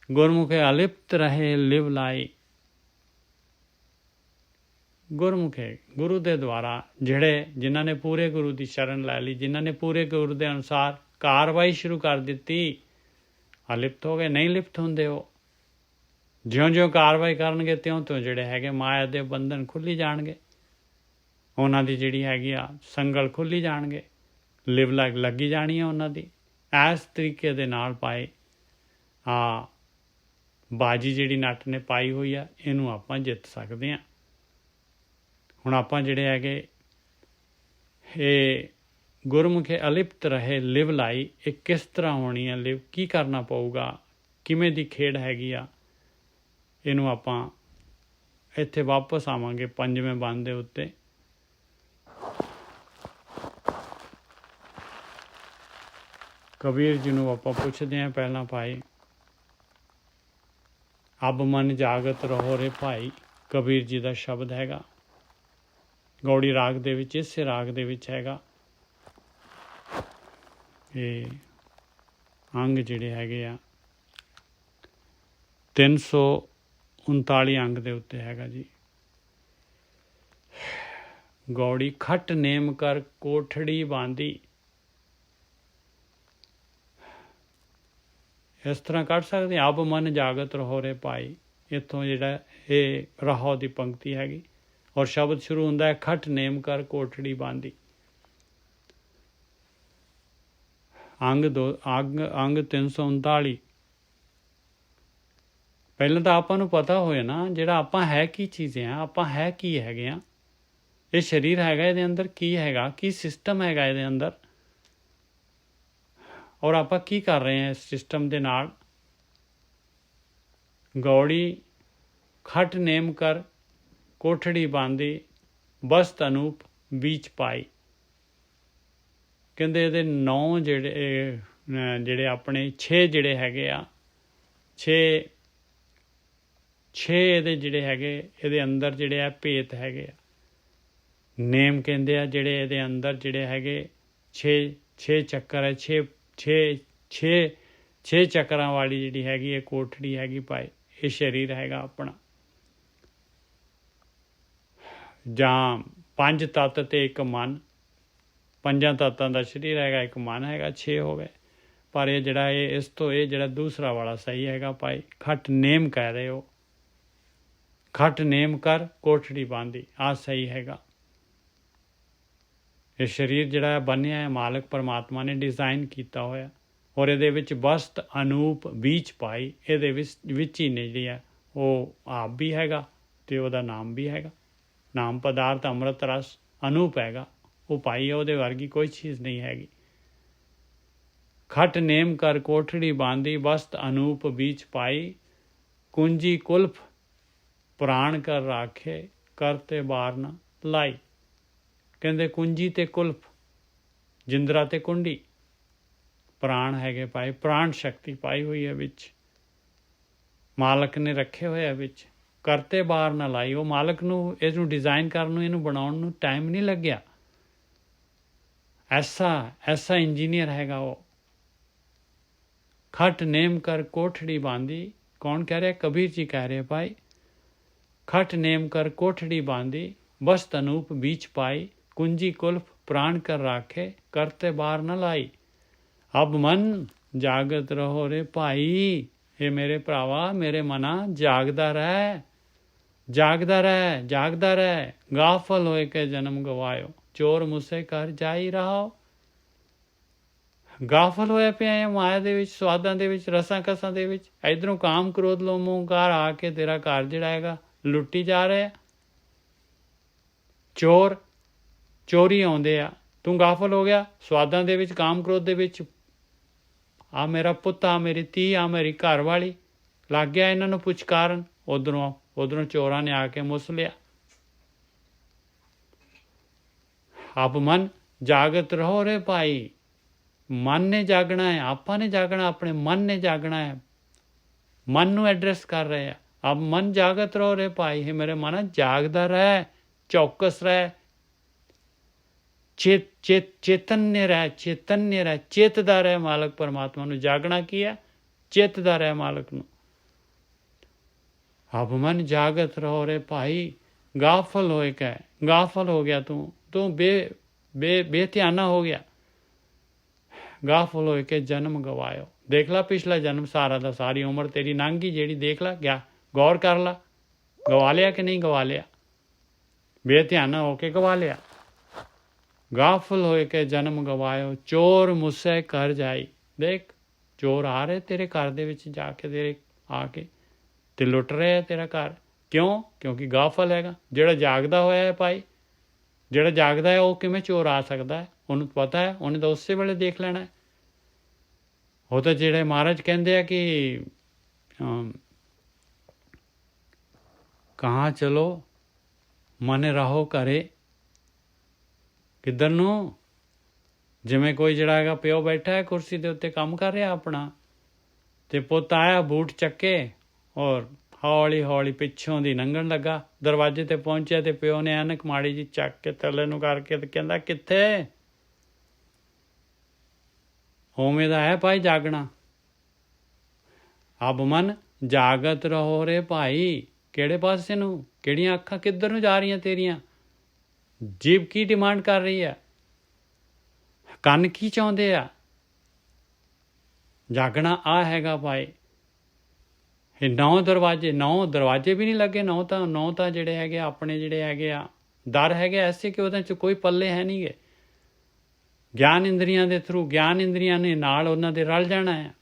ਗੁਰਮੁਖੇ ਅਲਿਪਤ ਰਹੇ ਲਿਵ ਲਾਈ। ਗੁਰਮੁਖੇ ਗੁਰੂ ਦੇ ਦੁਆਰਾ ਜਿਨ੍ਹਾਂ ਨੇ ਪੂਰੇ ਗੁਰੂ ਦੀ ਸ਼ਰਨ ਲੈ ਲਈ, ਜਿਨ੍ਹਾਂ ਨੇ ਪੂਰੇ ਗੁਰੂ ਦੇ ਅਨੁਸਾਰ ਕਾਰਵਾਈ ਸ਼ੁਰੂ ਕਰ ਦਿੱਤੀ, ਅਲਿਪਤ ਹੋ ਗਏ। ਨਹੀਂ ਲਿਪਤ ਹੁੰਦੇ ਉਹ। ਜਿਉਂ ਕਾਰਵਾਈ ਕਰਨਗੇ ਤਿਉਂ ਜਿਹੜੇ ਹੈਗੇ ਮਾਇਆ ਦੇ ਬੰਧਨ ਖੁੱਲ੍ਹੀ ਜਾਣਗੇ, ਉਹਨਾਂ ਦੀ ਜਿਹੜੀ ਹੈਗੀ ਆ ਸੰਗਲ ਖੁੱਲ੍ਹੀ ਜਾਣਗੇ, ਲਿਵ ਲੱਗੀ ਜਾਣੀ ਆ ਉਹਨਾਂ ਦੀ। ਇਸ ਤਰੀਕੇ ਦੇ ਨਾਲ ਪਾਏ ਬਾਜੀ ਜਿਹੜੀ ਨੱਟ ਨੇ ਪਾਈ ਹੋਈ ਆ, ਇਹਨੂੰ ਆਪਾਂ ਜਿੱਤ ਸਕਦੇ ਹਾਂ। ਹੁਣ ਆਪਾਂ ਜਿਹੜੇ ਹੈਗੇ ਇਹ ਗੁਰਮੁਖੇ ਅਲਿਪਤ ਰਹੇ ਲਿਵ ਲਾਈ, ਇਹ ਕਿਸ ਤਰ੍ਹਾਂ ਹੋਣੀ ਆ ਲਿਵ? ਕੀ ਕਰਨਾ ਪਊਗਾ? ਕਿਵੇਂ ਦੀ ਖੇਡ ਹੈਗੀ ਆ? ਇਹਨੂੰ ਆਪਾਂ ਇੱਥੇ ਵਾਪਸ ਆਵਾਂਗੇ 5ਵੇਂ ਬੰਦ ਦੇ ਉੱਤੇ। ਕਬੀਰ ਜੀ ਨੂੰ ਆਪਾਂ ਪੁੱਛਦੇ ਹਾਂ ਪਹਿਲਾਂ, ਭਾਈ ਅਬ ਮਨ ਜਾਗਤ ਰਹੋ ਰੇ ਭਾਈ। ਕਬੀਰ ਜੀ ਦਾ ਸ਼ਬਦ ਹੈਗਾ, ਗੌੜੀ ਰਾਗ ਦੇ ਵਿੱਚ, ਇਸੇ ਰਾਗ ਦੇ ਵਿੱਚ ਹੈਗਾ। ਇਹ ਅੰਗ ਜਿਹੜੇ ਹੈਗੇ ਆ 339 ਅੰਗ ਦੇ ਉੱਤੇ ਹੈਗਾ ਜੀ। ਗੌੜੀ ਖੱਟ ਨੇਮ ਕਰ ਕੋਠੜੀ ਬਾਂਦੀ। ਇਸ ਤਰ੍ਹਾਂ ਕੱਢ ਸਕਦੇ ਹਾਂ, ਅਬ ਮਨ ਜਾਗਤ ਰਹੋ ਰੇ ਭਾਈ। ਇੱਥੋਂ ਜਿਹੜਾ ਇਹ ਰਹੋ ਦੀ ਪੰਕਤੀ ਹੈਗੀ, ਔਰ ਸ਼ਬਦ ਸ਼ੁਰੂ ਹੁੰਦਾ ਹੈ ਖੱਟ ਨੇਮ ਕਰ ਕੋਠੜੀ ਬਾਂਦੀ। ਅੰਗ 339। ਪਹਿਲਾਂ ਤਾਂ ਆਪਾਂ ਨੂੰ ਪਤਾ ਹੋਏ ਨਾ ਜਿਹੜਾ ਆਪਾਂ ਹੈ ਕੀ ਚੀਜ਼ ਆ, ਆਪਾਂ ਹੈ ਕੀ ਹੈਗੇ ਆ। ਇਹ ਸਰੀਰ ਹੈਗਾ, ਇਹਦੇ ਅੰਦਰ ਕੀ ਹੈਗਾ, ਕੀ ਸਿਸਟਮ ਹੈਗਾ ਇਹਦੇ ਅੰਦਰ, ਔਰ ਆਪਾਂ ਕੀ ਕਰ ਰਹੇ ਹਾਂ ਇਸ ਸਿਸਟਮ ਦੇ ਨਾਲ। ਗੌੜੀ ਖੱਟ ਨੇਮ ਕਰ ਕੋਠੜੀ ਬਾਂਦੀ, ਬਸਤ ਅਨੂਪ ਬੀਚ ਪਾਈ। ਕਹਿੰਦੇ ਇਹਦੇ 9 ਜਿਹੜੇ ਆਪਣੇ 6 ਜਿਹੜੇ ਹੈਗੇ ਆ, 6 ਇਹਦੇ ਜਿਹੜੇ ਹੈਗੇ, ਇਹਦੇ ਅੰਦਰ ਜਿਹੜੇ ਆ ਭੇਤ ਹੈਗੇ ਆ। ਨੇਮ ਕਹਿੰਦੇ ਆ ਜਿਹੜੇ ਇਹਦੇ ਅੰਦਰ ਜਿਹੜੇ ਹੈਗੇ 6 ਚੱਕਰ ਹੈ, 6 ਚੱਕਰਾਂ ਵਾਲੀ ਜਿਹੜੀ ਹੈਗੀ ਇਹ ਕੋਠੜੀ ਹੈਗੀ ਭਾਈ। ਇਹ ਸਰੀਰ ਹੈਗਾ ਆਪਣਾ, ਜਾਂ 5 ਤੱਤ ਤੇ ਇੱਕ ਮਨ, 5 ਤੱਤਾਂ ਦਾ ਸਰੀਰ ਹੈਗਾ, ਇੱਕ ਮਨ ਹੈਗਾ, 6 ਹੋ ਗਏ। ਪਰ ਇਹ ਜਿਹੜਾ ਇਸ ਤੋਂ ਇਹ ਜਿਹੜਾ ਦੂਸਰਾ ਵਾਲਾ ਸਹੀ ਹੈਗਾ ਭਾਈ। ਖੱਟ ਨੇਮ ਕਹਿ ਰਹੇ ਹੋ, ਖੱਟ ਨੇਮ ਕਰ ਕੋਠੜੀ ਬਾਂਧੀ, ਆਹ ਸਹੀ ਹੈਗਾ। ਇਹ ਸਰੀਰ ਜਿਹੜਾ ਬਣਿਆ ਹੈ ਮਾਲਕ ਪਰਮਾਤਮਾ ਨੇ ਡਿਜ਼ਾਈਨ ਕੀਤਾ ਹੋਇਆ, ਔਰ ਇਹਦੇ ਵਿੱਚ ਵਸਤ ਅਨੂਪ ਬੀਚ ਪਾਈ, ਇਹਦੇ ਵਿੱਚ ਹੀ ਨੇ ਜਿਹੜੀ ਹੈ ਉਹ ਆਪ ਵੀ ਹੈਗਾ ਤੇ ਉਹਦਾ ਨਾਮ ਵੀ ਹੈਗਾ। ਨਾਮ ਪਦਾਰਥ ਅੰਮ੍ਰਿਤ ਰਸ ਅਨੂਪ ਹੈਗਾ, ਉਹ ਪਾਈ ਹੈ, ਉਹਦੇ ਵਰਗੀ ਕੋਈ ਚੀਜ਼ ਨਹੀਂ ਹੈਗੀ। ਖੱਟ ਨੇਮ ਕਰ ਕੋਠੜੀ ਬਾਂਧੀ, ਵਸਤ ਅਨੂਪ ਬੀਚ ਪਾਈ, ਕੁੰਜੀ ਕੁਲਫ ਪ੍ਰਾਣ ਕਰ ਰਾਖੇ, ਕਰਤੇ ਬਾਰ ਨਾ ਲਾਈ। ਕਹਿੰਦੇ ਕੁੰਜੀ ਤੇ ਕੁਲਫ, ਜਿੰਦਰਾ ਤੇ ਕੁੰਡੀ, ਪ੍ਰਾਣ ਹੈਗੇ ਭਾਈ, ਪ੍ਰਾਣ ਸ਼ਕਤੀ ਪਾਈ ਹੋਈ ਹੈ ਵਿੱਚ, ਮਾਲਕ ਨੇ ਰੱਖੇ ਹੋਏ ਆ ਵਿੱਚ। ਕਰਤੇ ਬਾਰ ਨਾ ਲਾਈ, ਉਹ ਮਾਲਕ ਨੂੰ ਇਹਨੂੰ ਡਿਜ਼ਾਈਨ ਕਰਨ ਨੂੰ, ਇਹਨੂੰ ਬਣਾਉਣ ਨੂੰ ਟਾਈਮ ਨਹੀਂ ਲੱਗਿਆ। ਐਸਾ ਇੰਜੀਨੀਅਰ ਹੈਗਾ ਉਹ। ਖੱਟ ਨੇਮ ਕਰ ਕੋਠੜੀ ਬਾਂਧੀ, ਕੌਣ ਕਹਿ ਰਿਹਾ? ਕਬੀਰ ਜੀ ਕਹਿ ਰਹੇ ਭਾਈ। ਖੱਟ ਨੇਮ ਕਰ ਕੋਠੜੀ ਬਾਂਧੀ, ਬਸਤ ਅਨੂਪ ਬੀਚ ਪਾਈ, ਕੁੰਜੀ ਕੁਲਫ ਪ੍ਰਾਣ ਕਰ ਰਾਖੇ, ਕਰਤੇ ਬਾਰ न लाई। ਅਬ ਮਨ ਜਾਗਤ ਰਹੋ ਰੇ ਭਾਈ। ਇਹ ਮੇਰੇ ਭਰਾਵਾ, ਮੇਰੇ ਮਨਾ ਜਾਗਦਾ ਰਹਿ, ਜਾਗਦਾ ਰਹਿ, ਜਾਗਦਾ ਰਹਿ। ਗਾਫਲ ਹੋਏ ਕੇ ਜਨਮ ਗਵਾਇਓ, ਚੋਰ ਮੁਸੇ ਕਰ ਜਾਈ ਰਹਾਓ। ਗਾਫਲ ਹੋਇਆ ਪਿਆ ਹੈ ਮਾਇਆ ਦੇ ਵਿੱਚ, ਸਵਾਦਾਂ ਦੇ ਵਿੱਚ, ਰਸਾਂ ਕਸਾਂ ਦੇ ਵਿੱਚ। ਇਧਰੋਂ ਕਾਮ ਕ੍ਰੋਧ ਲੋਭ ਮੋਹ ਹੰਕਾਰ ਆ ਕੇ ਤੇਰਾ ਘਰ ਜਿਹੜਾ ਹੈਗਾ ਲੁੱਟੀ ਜਾ ਰਿਹਾ। ਚੋਰ ਚੋਰੀ ਆਉਂਦੇ ਆ, ਤੂੰ ਗਾਫਲ ਹੋ ਗਿਆ ਸਵਾਦਾਂ ਦੇ ਵਿੱਚ, ਕਾਮ ਕ੍ਰੋਧ ਦੇ ਵਿੱਚ। ਆ ਮੇਰਾ ਪੁੱਤ, ਆ ਮੇਰੀ ਧੀ, ਆ ਮੇਰੀ ਘਰ ਵਾਲੀ, ਲੱਗ ਗਿਆ ਇਹਨਾਂ ਨੂੰ ਪੁਚਕਾਰਨ। ਉਧਰੋਂ ਚੋਰਾਂ ਨੇ ਆ ਕੇ ਮੁੱਸ ਲਿਆ। ਅਬ ਮਨ ਜਾਗਤ ਰਹੋ ਰੇ ਭਾਈ। ਮਨ ਨੇ ਜਾਗਣਾ ਹੈ, ਆਪਾਂ ਨੇ ਜਾਗਣਾ, ਆਪਣੇ ਮਨ ਨੇ ਜਾਗਣਾ ਹੈ। ਮਨ ਨੂੰ ਐਡਰੈਸ ਕਰ ਰਹੇ ਆ। ਅਬ ਮਨ ਜਾਗਤ ਰਹੋ ਰੇ ਭਾਈ। ਹੈ ਮੇਰੇ ਮਨ ਜਾਗਦਾ ਰਹਿ, ਚੌਕਸ ਰਹਿ, ਚੇਤन्य ਰਹਿ, ਚੇਤन्य ਰਹਿ, ਚੇਤਦਾ ਰਹਿ ਮਾਲਕ ਪਰਮਾਤਮਾ ਨੂੰ। ਜਾਗਣਾ ਕੀ ਹੈ? ਚੇਤਦਾ ਰਹਿ ਮਾਲਕ ਨੂੰ। ਅਬ ਮਨ ਜਾਗਤ ਰਹੋ ਰੇ ਭਾਈ। ਗਾਫਲ ਹੋਏ ਕੈ, ਗਾਫਲ ਹੋ ਗਿਆ ਤੂੰ ਬੇਧਿਆਨਾ ਹੋ ਗਿਆ। ਗਾਫਲ ਹੋਏ ਕੇ ਜਨਮ ਗਵਾਇਓ। ਦੇਖ ਲਾ ਪਿਛਲਾ ਜਨਮ ਸਾਰਾ ਦਾ, ਸਾਰੀ ਉਮਰ ਤੇਰੀ ਲੰਘ ਗਈ ਜਿਹੜੀ, ਦੇਖ ਲਾ, ਗਿਆ ਗੌਰ ਕਰ ਲਾ, ਗਵਾ ਲਿਆ ਕਿ ਨਹੀਂ ਗਵਾ ਲਿਆ? ਬੇਧਿਆਨਾ ਹੋ ਕੇ ਗਵਾ ਲਿਆ। ਗਾਫਲ ਹੋਏ ਕੇ ਜਨਮ ਗਵਾਇਓ, ਚੋਰ ਮੁੱਸੇ ਕਰ ਜਾਈ। ਦੇਖ ਚੋਰ ਆ ਰਹੇ ਤੇਰੇ ਘਰ ਦੇ ਵਿੱਚ ਜਾ ਕੇ, ਤੇਰੇ ਆ ਕੇ ਤੇ ਲੁੱਟ ਰਹੇ ਆ ਤੇਰਾ ਘਰ। ਕਿਉਂ? ਕਿਉਂਕਿ ਗਾਫਲ ਹੈਗਾ। ਜਿਹੜਾ ਜਾਗਦਾ ਹੋਇਆ ਹੈ ਭਾਈ, ਜਿਹੜਾ ਜਾਗਦਾ ਹੈ ਉਹ ਕਿਵੇਂ ਚੋਰ ਆ ਸਕਦਾ ਹੈ? ਉਹਨੂੰ ਪਤਾ ਹੈ, ਉਹਨੇ ਤਾਂ ਉਸੇ ਵੇਲੇ ਦੇਖ ਲੈਣਾ ਹੈ। ਉਹ ਤਾਂ ਜਿਹੜੇ ਮਹਾਰਾਜ ਕਹਿੰਦੇ ਆ ਕਿ ਕਹਾਂ ਚਲੋ ਮਨ ਰਹੋ ਘਰੇ। ਕਿੱਧਰ ਨੂੰ? ਜਿਵੇਂ ਕੋਈ ਜਿਹੜਾ ਹੈਗਾ ਪਿਓ ਬੈਠਾ ਹੈ ਕੁਰਸੀ ਦੇ ਉੱਤੇ ਕੰਮ ਕਰ ਰਿਹਾ ਆਪਣਾ, ਤੇ ਪੁੱਤ ਆਇਆ ਬੂਟ ਚੱਕੇ ਔਰ ਹੌਲੀ ਹੌਲੀ ਪਿੱਛੋਂ ਦੀ ਲੰਘਣ ਲੱਗਾ। ਦਰਵਾਜ਼ੇ ਤੇ ਪਹੁੰਚਿਆ ਤੇ ਪਿਓ ਨੇ ਐਨਕ ਮਾੜੀ ਜੀ ਚੱਕ ਕੇ ਥੱਲੇ ਨੂੰ ਕਰਕੇ ਤੇ ਕਹਿੰਦਾ ਕਿੱਥੇ? ਉਵੇਂ ਦਾ ਹੈ ਭਾਈ ਜਾਗਣਾ। ਅਬ ਮਨ ਜਾਗਤ ਰਹੋ ਰੇ ਭਾਈ। ਕਿਹੜੇ ਪਾਸੇ ਨੂੰ? ਕਿਹੜੀਆਂ ਅੱਖਾਂ ਕਿੱਧਰ ਨੂੰ ਜਾ ਰਹੀਆਂ ਤੇਰੀਆਂ? ਜੀਭ ਕੀ ਡਿਮਾਂਡ ਕਰ ਰਹੀ ਹੈ? ਕੰਨ ਕੀ ਚਾਹੁੰਦੇ ਆ? ਜਾਗਣਾ ਆ ਹੈਗਾ ਭਾਈ। ਇਹ 9 ਦਰਵਾਜ਼ੇ ਵੀ ਨਹੀਂ ਲੱਗੇ। ਨੌ ਤਾਂ ਜਿਹੜੇ ਹੈਗੇ ਆਪਣੇ ਜਿਹੜੇ ਹੈਗੇ ਆ ਦਰ ਹੈਗੇ ਐਸੇ ਕਿ ਉਹਦੇ 'ਚ ਕੋਈ ਪੱਲੇ ਹੈ ਨਹੀਂ ਗੇ। ਗਿਆਨ ਇੰਦਰੀਆਂ ਦੇ ਥਰੂ, ਗਿਆਨ ਇੰਦਰੀਆਂ ਨੇ ਨਾਲ ਉਹਨਾਂ ਦੇ ਰਲ ਜਾਣਾ ਹੈ।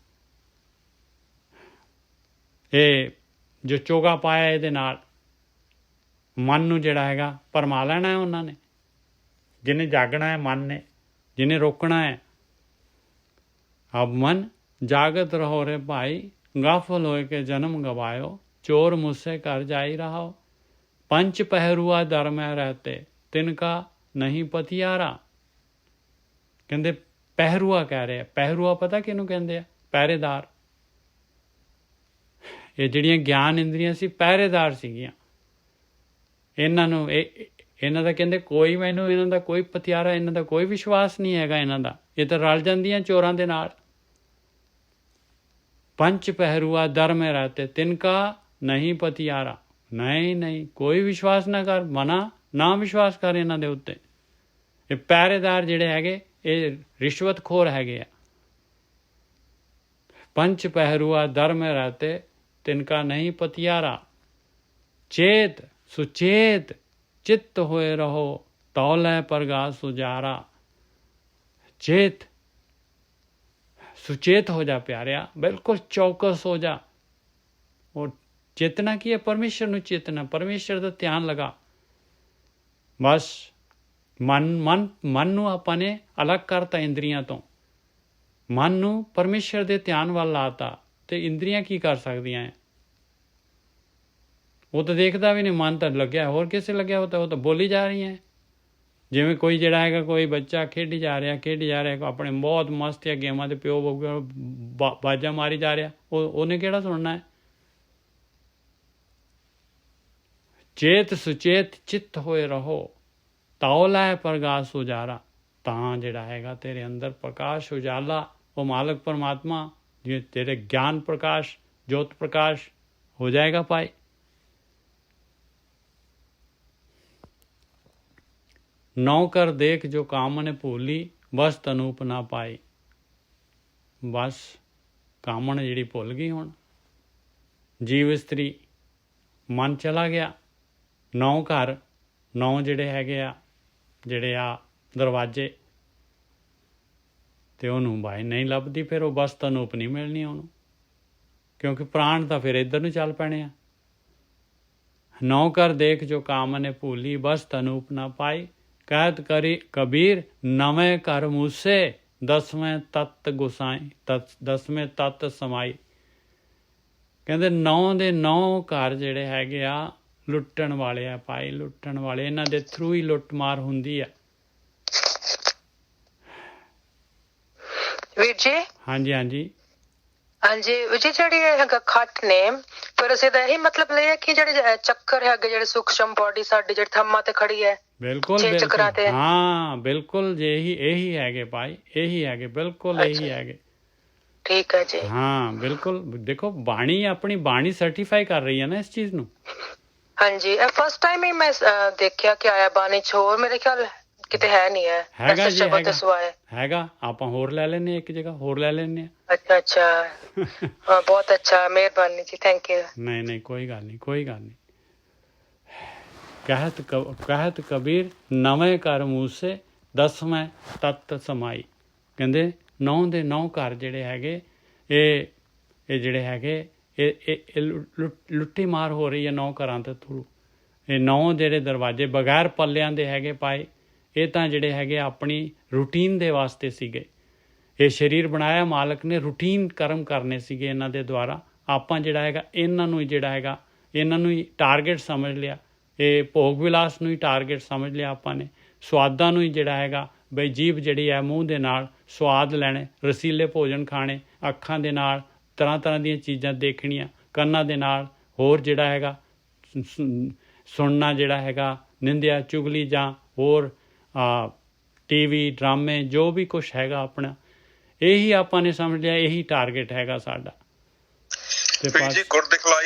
ਇਹ ਜੋ ਚੋਗਾ ਪਾਇਆ ਇਹਦੇ ਨਾਲ ਮਨ ਨੂੰ ਜਿਹੜਾ ਹੈਗਾ ਭਰਮਾ ਲੈਣਾ ਹੈ ਉਹਨਾਂ ਨੇ। ਜਿਹਨੇ ਜਾਗਣਾ ਹੈ ਮਨ ਨੇ, ਜਿਹਨੇ ਰੋਕਣਾ ਹੈ। ਅਬ ਮਨ ਜਾਗਤ ਰਹੋ ਰੇ ਭਾਈ। ਗਾਫਲ ਹੋਏ ਕੇ ਜਨਮ ਗਵਾਇਓ, ਚੋਰ ਮੁੱਸੇ ਕਰ ਜਾਈ ਰਹਾਓ। ਪੰਚ ਪਹਿਰੂਆ ਦਰ ਮੈਂ ਰਹਤੇ, ਤਿਨਕਾ ਨਹੀਂ ਪਤਿਆਰਾ। ਕਹਿੰਦੇ ਪਹਿਰੂਆ ਕਹਿ ਰਹੇ ਆ। ਪਹਿਰੂਆ ਪਤਾ ਕਿਹਨੂੰ ਕਹਿੰਦੇ ਆ? ਪਹਿਰੇਦਾਰ। ਇਹ ਜਿਹੜੀਆਂ ਗਿਆਨ ਇੰਦਰੀਆਂ ਸੀ ਪਹਿਰੇਦਾਰ ਸੀਗੀਆਂ। ਇਹਨਾਂ ਨੂੰ ਇਹਨਾਂ ਦਾ ਕਹਿੰਦੇ ਕੋਈ ਮੈਨੂੰ ਇਹਨਾਂ ਦਾ ਕੋਈ ਪਤਿਆਰਾ, ਇਹਨਾਂ ਦਾ ਕੋਈ ਵਿਸ਼ਵਾਸ ਨਹੀਂ ਹੈਗਾ ਇਹਨਾਂ ਦਾ, ਇਹ ਤਾਂ ਰਲ ਜਾਂਦੀਆਂ ਚੋਰਾਂ ਦੇ ਨਾਲ। ਪੰਚ ਪਹਿਰੂਆ ਦਰ में रहते तिनका नहीं पतियारा। ਨਹੀਂ ਕੋਈ ਵਿਸ਼ਵਾਸ ਨਾ ਕਰ, ਮਨਾ ਨਾ ਵਿਸ਼ਵਾਸ ਕਰ ਇਹਨਾਂ ਦੇ ਉੱਤੇ। ਇਹ ਪਹਿਰੇਦਾਰ ਜਿਹੜੇ ਹੈਗੇ ਇਹ ਰਿਸ਼ਵਤਖੋਰ ਹੈਗੇ ਆ। ਪੰਚ ਪਹਿਰੂਆ ਦਰ में रहते तिनका नहीं पतियारा। चेत सुचेत चित्त होए रहो तौलै प्रगास उजारा। चेत सुचेत हो जा प्यारिया, बिल्कुल चौकस हो जा। और चेतना की है परमेश्वर ਨੂੰ ਚੇਤਨਾ, ਪਰਮੇਸ਼ਰ ਦਾ ਧਿਆਨ ਲਗਾ। ਬਸ ਮਨ ਨੂੰ ਆਪਾਂ ਨੇ ਅਲੱਗ ਕਰਤਾ ਇੰਦਰੀਆਂ ਤੋਂ, ਮਨ ਨੂੰ ਪਰਮੇਸ਼ਰ ਦੇ ਧਿਆਨ ਵੱਲ ਲਾਤਾ, ਤੇ ਇੰਦਰੀਆਂ ਕੀ ਕਰ ਸਕਦੀਆਂ ਹੈ? ਉਹ ਤਾਂ ਦੇਖਦਾ ਵੀ ਨਹੀਂ, ਮਨ ਤਾਂ ਲੱਗਿਆ ਹੋਰ ਕਿਸੇ ਲੱਗਿਆ ਹੋਤਾ, ਉਹ ਤਾਂ ਬੋਲੀ ਜਾ ਰਹੀ ਹੈ। ਜਿਵੇਂ ਕੋਈ ਜਿਹੜਾ ਹੈਗਾ ਕੋਈ ਬੱਚਾ ਖੇਡੀ ਜਾ ਰਿਹਾ ਆਪਣੇ ਬਹੁਤ ਮਸਤ ਹੈ ਗੇਮਾਂ ਦੇ ਪਿਓ ਬਾਜਾ ਮਾਰੀ ਜਾ ਰਿਹਾ, ਉਹਨੇ ਕਿਹੜਾ ਸੁਣਨਾ ਹੈ? ਚੇਤ ਸੁਚੇਤ ਚਿੱਤ ਹੋਏ ਰਹੋ ਤਾਉ ਲੈ ਪ੍ਰਗਾਸ ਉਜਾਰਾ। ਤਾਂ ਜਿਹੜਾ ਹੈਗਾ ਤੇਰੇ ਅੰਦਰ ਪ੍ਰਕਾਸ਼ ਉਜਾਲਾ, ਉਹ ਮਾਲਕ ਪਰਮਾਤਮਾ ਜੇ ਤੇਰੇ ਗਿਆਨ ਪ੍ਰਕਾਸ਼ ਜੋਤ ਪ੍ਰਕਾਸ਼ ਹੋ ਜਾਏਗਾ ਭਾਈ। ਨੌਕਰ ਦੇਖ ਜੋ ਕਾਮਨ ਭੂਲੀ ਬਸ ਤਨੂਪ ਨਾ ਪਾਈ। ਬਸ ਕਾਮਨ ਜਿਹੜੀ ਭੁੱਲ ਗਈ, ਹੁਣ ਜੀਵ ਇਸਤਰੀ ਮਨ ਚਲਾ ਗਿਆ। 9 ਘਰ 9 ਜਿਹੜੇ ਹੈਗੇ ਆ ਜਿਹੜੇ ਆ ਦਰਵਾਜ਼ੇ, ਤੇ ਉਹਨੂੰ ਭਾਈ ਨਹੀਂ ਲੱਭਦੀ, ਫਿਰ ਉਹ ਬਸ ਤਨੂਪ ਨਹੀਂ ਮਿਲਣੀ ਉਹਨੂੰ, ਕਿਉਂਕਿ ਪ੍ਰਾਣ ਤਾਂ ਫਿਰ ਇੱਧਰ ਨੂੰ ਚੱਲ ਪੈਣੇ ਆ। 9 ਘਰ ਦੇਖ ਜੋ ਕਾਮਨ ਭੂਲੀ ਬਸ ਤਨੂਪ ਨਾ ਪਾਈ। ਕਹਿਤ ਕਰੀ ਕਬੀਰ ਨਵੇਂ ਘਰ ਮੂਸੇ 10ਵੇਂ ਤੱਤ ਗੁਸਾਈ 10ਵੇਂ ਤੱਤ ਸਮਾਈ। ਕਹਿੰਦੇ 9 ਦੇ 9 ਘਰ ਜਿਹੜੇ ਹੈਗੇ ਆ ਲੁੱਟਣ ਵਾਲੇ ਆ ਭਾਈ, ਲੁੱਟਣ ਵਾਲੇ, ਇਹਨਾਂ ਦੇ ਥਰੂ ਹੀ ਲੁੱਟ ਮਾਰ ਹੁੰਦੀ ਆ। ਵੀਰ ਜੀ ਹਾਂਜੀ ਵੀਰ ਜੀ, ਜਿਹੜੀ ਹੈਗਾ ਖੱਟ ਨੇ, ਫਿਰ ਅਸੀਂ ਤਾਂ ਇਹੀ ਮਤਲਬ ਲਿਆ ਕਿ ਜਿਹੜੇ ਚੱਕਰ ਹੈਗੇ, ਜਿਹੜੇ ਸੂਖਸ਼ਮ ਬੋਡੀ ਸਾਡੀ ਜਿਹੜੀ ਥੰਮਾਂ ਤੇ ਖੜੀ ਹੈ, ਬਿਲਕੁਲ ਹਾਂ ਬਿਲਕੁਲ ਇਹੀ ਹੈਗੇ ਭਾਈ, ਇਹੀ ਹੈਗੇ, ਬਿਲਕੁਲ ਇਹੀ ਹੈਗੇ। ਠੀਕ ਹੈ ਜੀ, ਹਾਂ ਬਿਲਕੁਲ। ਦੇਖੋ ਬਾਣੀ, ਆਪਣੀ ਬਾਣੀ ਸਰਟੀਫਾਈ ਕਰ ਰਹੀ ਹੈ ਨਾ ਇਸ ਚੀਜ਼ ਨੂੰ। ਹਾਂਜੀ, ਇਹ ਫਸਟ ਟਾਈਮ ਹੀ ਮੈਂ ਦੇਖਿਆ ਕਿ ਆਇਆ ਬਾਣੀ ਚ, ਹੋਰ ਮੇਰੇ ਖਿਆਲ ਕਿਤੇ ਹੈ ਨਹੀਂ ਹੈ। ਹੈਗਾ ਜੀ, ਹੈਗਾ। ਆਪਾਂ ਹੋਰ ਲੈ ਲੈਨੇ, ਇੱਕ ਜਗ੍ਹਾ ਹੋਰ ਲੈ ਲੈਨੇ ਆ। ਅੱਛਾ ਹਾਂ, ਬਹੁਤ ਅੱਛਾ, ਮਿਹਰਬਾਨੀ ਜੀ, ਥੈਂਕ ਯੂ। ਨਹੀਂ ਕੋਈ ਗੱਲ ਨਹੀਂ। ਕਹਿਤ ਕਬੀਰ ਨਵੇਂ ਘਰ ਮੂਸੇ 10ਵੇਂ ਤੱਤ ਸਮਾਈ। ਕਹਿੰਦੇ 9 ਦੇ 9 ਘਰ ਜਿਹੜੇ ਹੈਗੇ ਇਹ ਜਿਹੜੇ ਹੈਗੇ ਇਹ ਲੁੱਟੀ ਮਾਰ ਹੋ ਰਹੀ ਹੈ 9 ਘਰਾਂ ਦੇ ਥਰੂ। ਇਹ 9 ਜਿਹੜੇ ਦਰਵਾਜ਼ੇ ਬਗੈਰ ਪੱਲਿਆਂ ਦੇ ਹੈਗੇ ਪਾਏ, ਇਹ ਤਾਂ ਜਿਹੜੇ ਹੈਗੇ ਆਪਣੀ ਰੂਟੀਨ ਦੇ ਵਾਸਤੇ ਸੀਗੇ। ਇਹ ਸਰੀਰ ਬਣਾਇਆ ਮਾਲਕ ਨੇ, ਰੂਟੀਨ ਕਰਮ ਕਰਨੇ ਸੀਗੇ ਇਹਨਾਂ ਦੇ ਦੁਆਰਾ। ਆਪਾਂ ਜਿਹੜਾ ਹੈਗਾ ਇਹਨਾਂ ਨੂੰ ਹੀ ਟਾਰਗੇਟ ਸਮਝ ਲਿਆ। ਇਹ ਭੋਗ ਵਿਲਾਸ ਨੂੰ ਹੀ ਟਾਰਗੇਟ ਸਮਝ ਲਿਆ ਆਪਾਂ ਨੇ। ਸਵਾਦਾਂ ਨੂੰ ਹੀ ਜਿਹੜਾ ਹੈਗਾ ਬਈ ਜੀਭ ਜਿਹੜੀ ਹੈ ਮੂੰਹ ਦੇ ਨਾਲ ਸਵਾਦ ਲੈਣੇ, ਰਸੀਲੇ ਭੋਜਨ ਖਾਣੇ, ਅੱਖਾਂ ਦੇ ਨਾਲ ਤਰ੍ਹਾਂ ਦੀਆਂ ਚੀਜ਼ਾਂ ਦੇਖਣੀਆਂ, ਕੰਨਾਂ ਦੇ ਨਾਲ ਹੋਰ ਜਿਹੜਾ ਹੈਗਾ ਸੁਣਨਾ, ਜਿਹੜਾ ਹੈਗਾ ਨਿੰਦਿਆ ਚੁਗਲੀ ਜਾਂ ਹੋਰ ਟੀਵੀ ਡਰਾਮੇ ਜੋ ਵੀ ਕੁਛ ਹੈਗਾ ਆਪਣਾ, ਇਹੀ ਆਪਾਂ ਨੇ ਸਮਝ ਲਿਆ ਇਹੀ ਟਾਰਗੇਟ ਹੈਗਾ ਸਾਡਾ।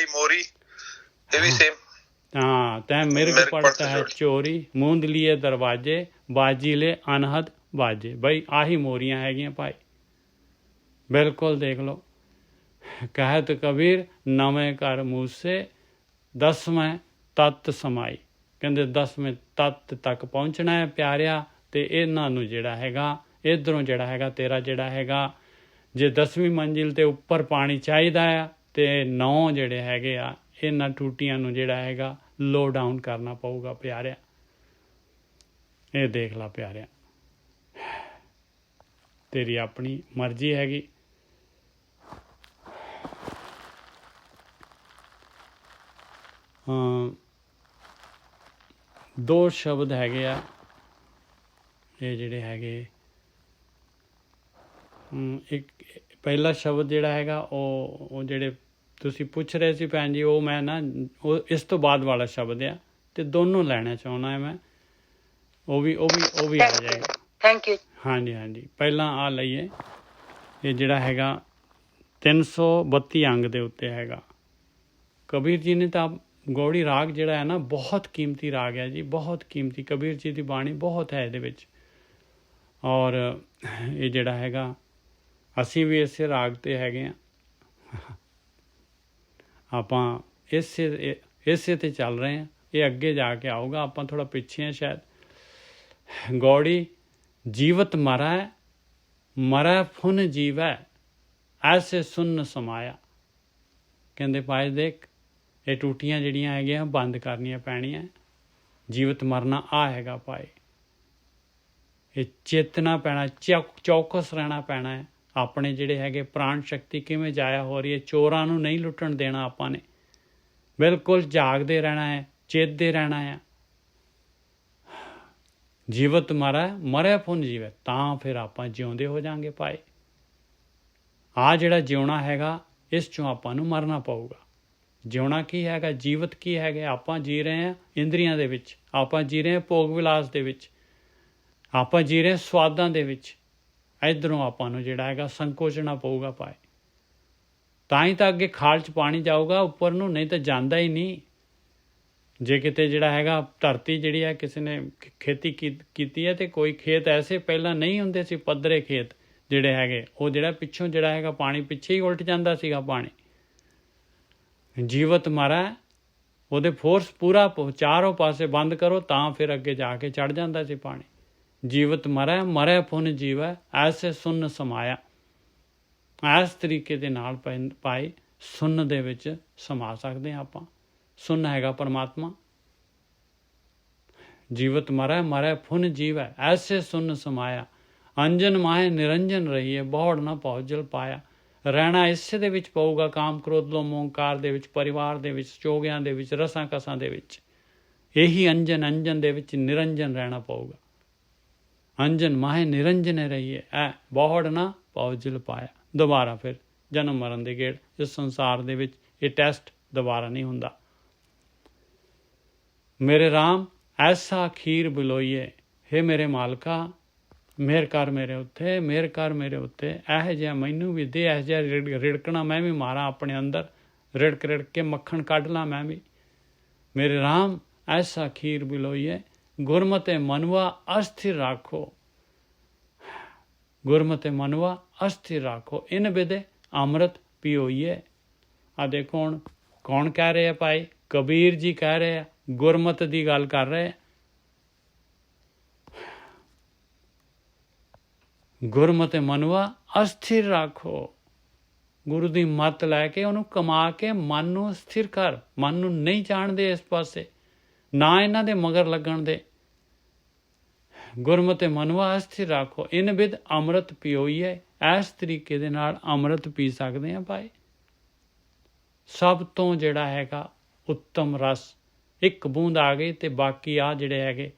हाँ तै मिर्ग पड़ता है चोरी मूंद लिए दरवाजे बाजी ले अनहद बाजे। भाई आही मोरियां हैगियां भाई, बिल्कुल देख लो। कहत कबीर नवें घर मूसे 10वें तत्त समाई। कहते 10वें तत्त तक पहुँचना है प्यारिया, तो इन्हों जोड़ा हैगा इधरों जोड़ा हैगा तेरा जोड़ा हैगा जे 10वीं मंजिल ते उपर पानी चाहिए आ, तो 9 जोड़े हैगे आ इन्हां टूटियां नूं जोड़ा हैगा लो डाउन करना पऊगा प्यारिया। ये देख ला प्यारिया, तेरी अपनी मर्जी हैगी। दो शब्द हैगे आ ये जिहड़े हैगे, एक पहला शब्द जिहड़ा हैगा वो जिहड़े ਤੁਸੀਂ ਪੁੱਛ ਰਹੇ ਸੀ ਭੈਣ ਜੀ, ਉਹ ਮੈਂ ਨਾ ਉਹ ਇਸ ਤੋਂ ਬਾਅਦ ਵਾਲਾ ਸ਼ਬਦ ਆ, ਤੇ ਦੋਨੋਂ ਲੈਣਾ ਚਾਹੁੰਦਾ ਹੈ ਮੈਂ। ਉਹ ਵੀ ਆ ਜਾਏਗਾ। Thank you. ਹਾਂਜੀ ਹਾਂਜੀ, ਪਹਿਲਾਂ ਆ ਲਈਏ, ਇਹ ਜਿਹੜਾ ਹੈਗਾ 332 ਅੰਗ ਦੇ ਉੱਤੇ ਹੈਗਾ। ਕਬੀਰ ਜੀ ਨੇ ਤਾਂ ਗੌੜੀ ਰਾਗ ਜਿਹੜਾ ਹੈ ਨਾ, ਬਹੁਤ ਕੀਮਤੀ ਰਾਗ ਹੈ ਜੀ, ਬਹੁਤ ਕੀਮਤੀ। ਕਬੀਰ ਜੀ ਦੀ ਬਾਣੀ ਬਹੁਤ ਹੈ ਇਹਦੇ ਵਿੱਚ। ਔਰ ਇਹ ਜਿਹੜਾ ਹੈਗਾ, ਅਸੀਂ ਵੀ ਇਸੇ ਰਾਗ 'ਤੇ ਹੈਗੇ ਹਾਂ, ਆਪਾਂ ਇਸੇ 'ਤੇ ਚੱਲ ਰਹੇ ਹਾਂ। ਇਹ ਅੱਗੇ ਜਾ ਕੇ ਆਊਗਾ, ਆਪਾਂ ਥੋੜ੍ਹਾ ਪਿੱਛੇ ਹਾਂ ਸ਼ਾਇਦ। ਗੌੜੀ ਜੀਵਤ ਮਰੈ ਮਰੈ ਫੁਨ ਜੀਵੈ ਐਸੇ ਸੁਨ ਸਮਾਇਆ। ਕਹਿੰਦੇ ਭਾਈ ਦੇਖ, ਇਹ ਟੂਟੀਆਂ ਜਿਹੜੀਆਂ ਹੈਗੀਆਂ ਬੰਦ ਕਰਨੀਆਂ ਪੈਣੀਆਂ। ਜੀਵਤ ਮਰਨਾ ਆ ਹੈਗਾ ਭਾਈ, ਇਹ ਚੇਤਨਾ ਪੈਣਾ, ਚੌਕਸ ਰਹਿਣਾ ਪੈਣਾ ਹੈ। ਆਪਣੇ ਜਿਹੜੇ ਹੈਗੇ ਪ੍ਰਾਣ ਸ਼ਕਤੀ ਕਿਵੇਂ ਜਾਇਆ ਹੋ ਰਹੀ ਹੈ, ਚੋਰਾਂ ਨੂੰ ਨਹੀਂ ਲੁੱਟਣ ਦੇਣਾ ਆਪਾਂ ਨੇ, ਬਿਲਕੁਲ ਜਾਗਦੇ ਰਹਿਣਾ ਹੈ, ਚੇਤਦੇ ਰਹਿਣਾ ਹੈ। ਜੀਵਤ ਮਰੈ ਮਰੈ ਫੁਨ ਜੀਵੈ, ਤਾਂ ਫਿਰ ਆਪਾਂ ਜਿਉਂਦੇ ਹੋ ਜਾਵਾਂਗੇ ਭਾਈ। ਆ ਜਿਹੜਾ ਜਿਉਣਾ ਹੈਗਾ, ਇਸ 'ਚੋਂ ਆਪਾਂ ਨੂੰ ਮਰਨਾ ਪਊਗਾ। ਜਿਉਣਾ ਕੀ ਹੈਗਾ, ਜੀਵਤ ਕੀ ਹੈਗਾ? ਆਪਾਂ ਜੀ ਰਹੇ ਹਾਂ ਇੰਦਰੀਆਂ ਦੇ ਵਿੱਚ, ਆਪਾਂ ਜੀ ਰਹੇ ਹਾਂ ਭੋਗ ਵਿਲਾਸ ਦੇ ਵਿੱਚ, ਆਪਾਂ ਜੀ ਰਹੇ ਹਾਂ ਸਵਾਦਾਂ ਦੇ ਵਿੱਚ। ਇੱਧਰੋਂ ਆਪਾਂ ਨੂੰ ਜਿਹੜਾ ਹੈਗਾ ਸੰਕੋਚਣਾ ਪਊਗਾ ਭਾਈ, ਤਾਂ ਹੀ ਤਾਂ ਅੱਗੇ ਖਾਲ 'ਚ ਪਾਣੀ ਜਾਊਗਾ ਉੱਪਰ ਨੂੰ, ਨਹੀਂ ਤਾਂ ਜਾਂਦਾ ਹੀ ਨਹੀਂ। ਜੇ ਕਿਤੇ ਜਿਹੜਾ ਹੈਗਾ ਧਰਤੀ ਜਿਹੜੀ ਹੈ, ਕਿਸੇ ਨੇ ਖੇਤੀ ਕੀਤੀ ਹੈ, ਤੇ ਕੋਈ ਖੇਤ ਐਸੇ ਪਹਿਲਾਂ ਨਹੀਂ ਹੁੰਦੇ ਸੀ ਪੱਧਰੇ ਖੇਤ ਜਿਹੜੇ ਹੈਗੇ, ਉਹ ਜਿਹੜਾ ਪਿੱਛੋਂ ਜਿਹੜਾ ਹੈਗਾ ਪਾਣੀ ਪਿੱਛੇ ਹੀ ਉਲਟ ਜਾਂਦਾ ਸੀਗਾ ਪਾਣੀ। ਜੀਵਤ ਮਰੈ, ਉਹਦੇ ਫੋਰਸ ਪੂਰਾ ਚਾਰੋਂ ਪਾਸੇ ਬੰਦ ਕਰੋ, ਤਾਂ ਫਿਰ ਅੱਗੇ ਜਾ ਕੇ ਚੜ ਜਾਂਦਾ ਸੀ ਪਾਣੀ। ਜੀਵਤ ਮਰੈ ਮਰੈ ਫੁਨ ਜੀਵੈ ਐਸੇ ਸੁਨ ਸਮਾਇਆ। ਇਸ ਤਰੀਕੇ ਦੇ ਨਾਲ ਪਾਏ ਸੁਨ ਦੇ ਵਿੱਚ ਸਮਾ ਸਕਦੇ ਹਾਂ ਆਪਾਂ। ਸੁਨ ਹੈਗਾ ਪਰਮਾਤਮਾ। ਜੀਵਤ ਮਰੈ ਮਰੈ ਫੁਨ ਜੀਵੈ ਐਸੇ ਸੁਨ ਸਮਾਇਆ। ਅੰਜਨ ਮਾਹੇ ਨਿਰੰਜਨ ਰਹੀਏ, ਬਹੁੜ ਨਾ ਭਉ ਜਲ ਪਾਇਆ। ਰਹਿਣਾ ਇਸੇ ਦੇ ਵਿੱਚ ਪਊਗਾ, ਕਾਮ ਕ੍ਰੋਧ ਲੋਭ ਮੋਹ ਅਹੰਕਾਰ ਦੇ ਵਿੱਚ, ਪਰਿਵਾਰ ਦੇ ਵਿੱਚ, ਚੋਗਿਆਂ ਦੇ ਵਿੱਚ, ਰਸਾਂ ਕਸਾਂ ਦੇ ਵਿੱਚ। ਇਹੀ ਅੰਜਨ ਦੇ ਵਿੱਚ ਨਿਰੰਜਨ ਰਹਿਣਾ ਪਊਗਾ। ਅੰਜਨ ਮਾਹੇ ਨਿਰੰਜਨ ਰਹੀਏ, ਬਹੁੜ ਨਾ ਭਉ ਜਲ ਪਾਇਆ। ਦੁਬਾਰਾ ਫਿਰ ਜਨਮ ਮਰਨ ਦੇ ਗੇੜ, ਇਸ ਸੰਸਾਰ ਦੇ ਵਿੱਚ ਇਹ ਟੈਸਟ ਦੁਬਾਰਾ ਨਹੀਂ ਹੁੰਦਾ। ਮੇਰੇ ਰਾਮ ਐਸਾ ਖੀਰ ਬਿਲੋਈਏ, ਹੇ ਮੇਰੇ ਮਾਲਕਾ ਮਿਹਰ ਕਰ ਮੇਰੇ ਉੱਤੇ, ਮਿਹਰ ਕਰ ਮੇਰੇ ਉੱਤੇ। ਇਹੋ ਜਿਹਾ ਮੈਨੂੰ ਵੀ ਦੇ, ਇਹੋ ਜਿਹਾ ਰਿੜਕਣਾ ਮੈਂ ਵੀ ਮਾਰਾਂ ਆਪਣੇ ਅੰਦਰ, ਰਿੜਕ ਕੇ ਮੱਖਣ ਕੱਢ ਲਾਂ ਮੈਂ ਵੀ। ਮੇਰੇ ਰਾਮ ਐਸਾ ਖੀਰ ਬਿਲੋਈਏ, ਗੁਰਮਤਿ ਮਨਵਾ ਅਸਥਿਰ ਰਾਖੋ। ਗੁਰਮਤਿ ਮਨਵਾ ਅਸਥਿਰ ਰਾਖੋ, ਇਨ ਬਿਦੇ ਅੰਮ੍ਰਿਤ ਪੀਓਈਏ। ਆ ਦੇਖੋ ਹੁਣ ਕੌਣ ਕਹਿ ਰਹੇ ਆ ਭਾਈ? ਕਬੀਰ ਜੀ ਕਹਿ ਰਹੇ ਆ, ਗੁਰਮਤ ਦੀ ਗੱਲ ਕਰ ਰਹੇ। ਗੁਰਮਤਿ ਮਨਵਾ ਅਸਥਿਰ ਰਾਖੋ, ਗੁਰੂ ਦੀ ਮੱਤ ਲੈ ਕੇ ਉਹਨੂੰ ਕਮਾ ਕੇ ਮਨ ਨੂੰ ਸਥਿਰ ਕਰ। ਮਨ ਨੂੰ ਨਹੀਂ ਜਾਣਦੇ ਇਸ ਪਾਸੇ, ਨਾ ਇਹਨਾਂ ਦੇ ਮਗਰ ਲੱਗਣ ਦੇ। ਗੁਰਮਤਿ ਮਨਵਾ ਅਸਥਿਰ ਰਾਖੋ, ਇਨ ਬਿਦ ਅੰਮ੍ਰਿਤ ਪੀਓਈਏ। ਇਸ ਤਰੀਕੇ ਦੇ ਨਾਲ ਅੰਮ੍ਰਿਤ ਪੀ ਸਕਦੇ ਹਾਂ ਭਾਈ। ਸਭ ਤੋਂ ਜਿਹੜਾ ਹੈਗਾ ਉੱਤਮ ਰਸ, ਇੱਕ ਬੂੰਦ ਆ ਗਈ ਤੇ ਬਾਕੀ ਆ ਜਿਹੜੇ ਹੈਗੇ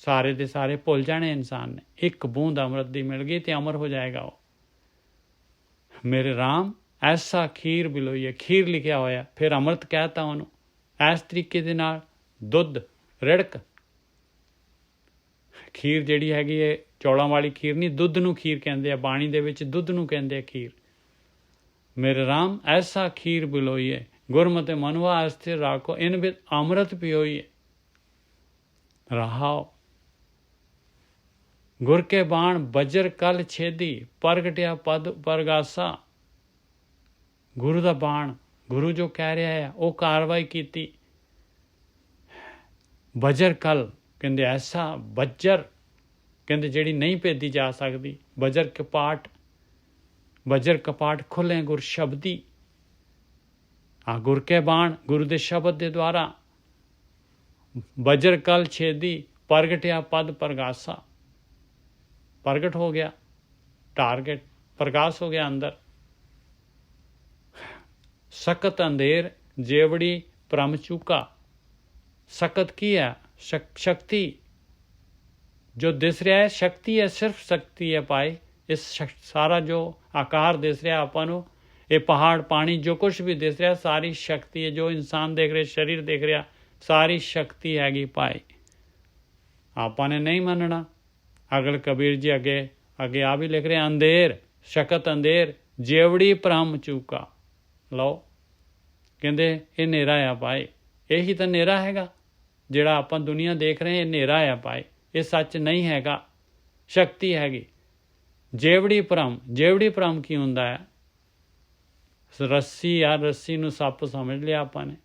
ਸਾਰੇ ਦੇ ਸਾਰੇ ਭੁੱਲ ਜਾਣੇ ਇਨਸਾਨ ਨੇ। ਇੱਕ ਬੂੰਦ ਅੰਮ੍ਰਿਤ ਦੀ ਮਿਲ ਗਈ ਤੇ ਅਮਰ ਹੋ ਜਾਏਗਾ ਉਹ। ਮੇਰੇ ਰਾਮ ਐਸਾ ਖੀਰ ਬਿਲੋਈਏ, ਖੀਰ ਲਿਖਿਆ ਹੋਇਆ, ਫਿਰ ਅੰਮ੍ਰਿਤ ਕਹਿਤਾ ਉਹਨੂੰ। ਇਸ ਤਰੀਕੇ ਦੇ ਨਾਲ ਦੁੱਧ ਰਿੜਕ, ਖੀਰ ਜਿਹੜੀ ਹੈਗੀ ਹੈ ਚੌਲਾਂ ਵਾਲੀ ਖੀਰ ਨਹੀਂ, ਦੁੱਧ ਨੂੰ ਖੀਰ ਕਹਿੰਦੇ ਆ, ਬਾਣੀ ਦੇ ਵਿੱਚ ਦੁੱਧ ਨੂੰ ਕਹਿੰਦੇ ਆ ਖੀਰ। ਮੇਰੇ ਰਾਮ ਐਸਾ ਖੀਰ ਬਿਲੋਈਏ, ਗੁਰਮਤਿ ਮਨਵਾ ਅਸਥਿਰ ਰਾਖੋ, ਇਨ ਬਿਦ ਅੰਮ੍ਰਿਤ ਪਿਓਈਏ। ਰਹਾਓ ਗੁਰ ਕੇ ਬਾਣ ਬਜਰ ਕਲ ਛੇਦੀ, ਪ੍ਰਗਟਿਆ ਪਦ ਪਰਗਾਸਾ। ਗੁਰੂ ਦਾ ਬਾਣ, ਗੁਰੂ ਜੋ ਕਹਿ ਰਿਹਾ ਹੈ ਉਹ ਕਾਰਵਾਈ ਕੀਤੀ। ਬਜਰ ਕਲ ਕਹਿੰਦੇ ਐਸਾ ਬਜਰ, ਕਹਿੰਦੇ ਜਿਹੜੀ ਨਹੀਂ ਭੇਦੀ ਜਾ ਸਕਦੀ। ਬਜਰ ਕਪਾਟ, ਬਜਰ ਕਪਾਟ ਖੁੱਲੇ ਗੁਰ ਸ਼ਬਦੀ। ਗੁਰ ਕੇ ਬਾਣ, ਗੁਰੂ ਦੇ ਸ਼ਬਦ ਦੇ ਦੁਆਰਾ। ਬਜਰ ਕਲ ਛੇਦੀ, ਪ੍ਰਗਟਿਆ ਪਦ ਪ੍ਰਗਾਸਾ। ਪ੍ਰਗਟ ਹੋ ਗਿਆ ਟਾਰਗੇਟ, ਪ੍ਰਕਾਸ਼ ਹੋ ਗਿਆ ਅੰਦਰ। ਸਕਤ ਅੰਧੇਰ ਜੇਵੜੀ ਭ੍ਰਮ ਚੂਕਾ। ਸਕਤ ਕੀ ਹੈ? ਸ਼ਕਤੀ ਜੋ ਦਿਸ ਰਿਹਾ ਹੈ, ਸ਼ਕਤੀ ਹੈ, ਸਿਰਫ ਸ਼ਕਤੀ ਹੈ ਭਾਈ। ਇਸ ਸਾਰਾ ਜੋ ਆਕਾਰ ਦਿਸ ਰਿਹਾ ਆਪਾਂ ਨੂੰ, ਇਹ ਪਹਾੜ ਪਾਣੀ ਜੋ ਕੁਛ ਵੀ ਦਿਸ ਰਿਹਾ, ਸਾਰੀ ਸ਼ਕਤੀ ਹੈ। ਜੋ ਇਨਸਾਨ ਦੇਖ ਰਿਹਾ, ਸਰੀਰ ਦੇਖ ਰਿਹਾ, ਸਾਰੀ ਸ਼ਕਤੀ ਹੈਗੀ ਭਾਈ। ਆਪਾਂ ਨੇ ਨਹੀਂ ਮੰਨਣਾ। ਅਗਲ ਕਬੀਰ ਜੀ ਅੱਗੇ ਆ ਵੀ ਲਿਖ ਰਹੇ, ਅੰਧੇਰ ਸ਼ਕਤ ਅੰਧੇਰ ਜੇਵੜੀ ਭ੍ਰਮ ਚੂਕਾ। ਲਓ ਕਹਿੰਦੇ ਇਹ ਹਨੇਰਾ ਆ ਭਾਈ, ਇਹੀ ਤਾਂ ਹਨੇਰਾ ਹੈਗਾ ਜਿਹੜਾ ਆਪਾਂ ਦੁਨੀਆ ਦੇਖ ਰਹੇ, ਇਹ ਹਨੇਰਾ ਆ ਭਾਈ, ਇਹ ਸੱਚ ਨਹੀਂ ਹੈਗਾ, ਸ਼ਕਤੀ ਹੈਗੀ। ਜੇਵੜੀ ਭ੍ਰਮ ਕੀ ਹੁੰਦਾ ਹੈ? ਰੱਸੀ ਆ, ਰੱਸੀ ਨੂੰ ਸੱਪ ਸਮਝ ਲਿਆ ਆਪਾਂ ਨੇ,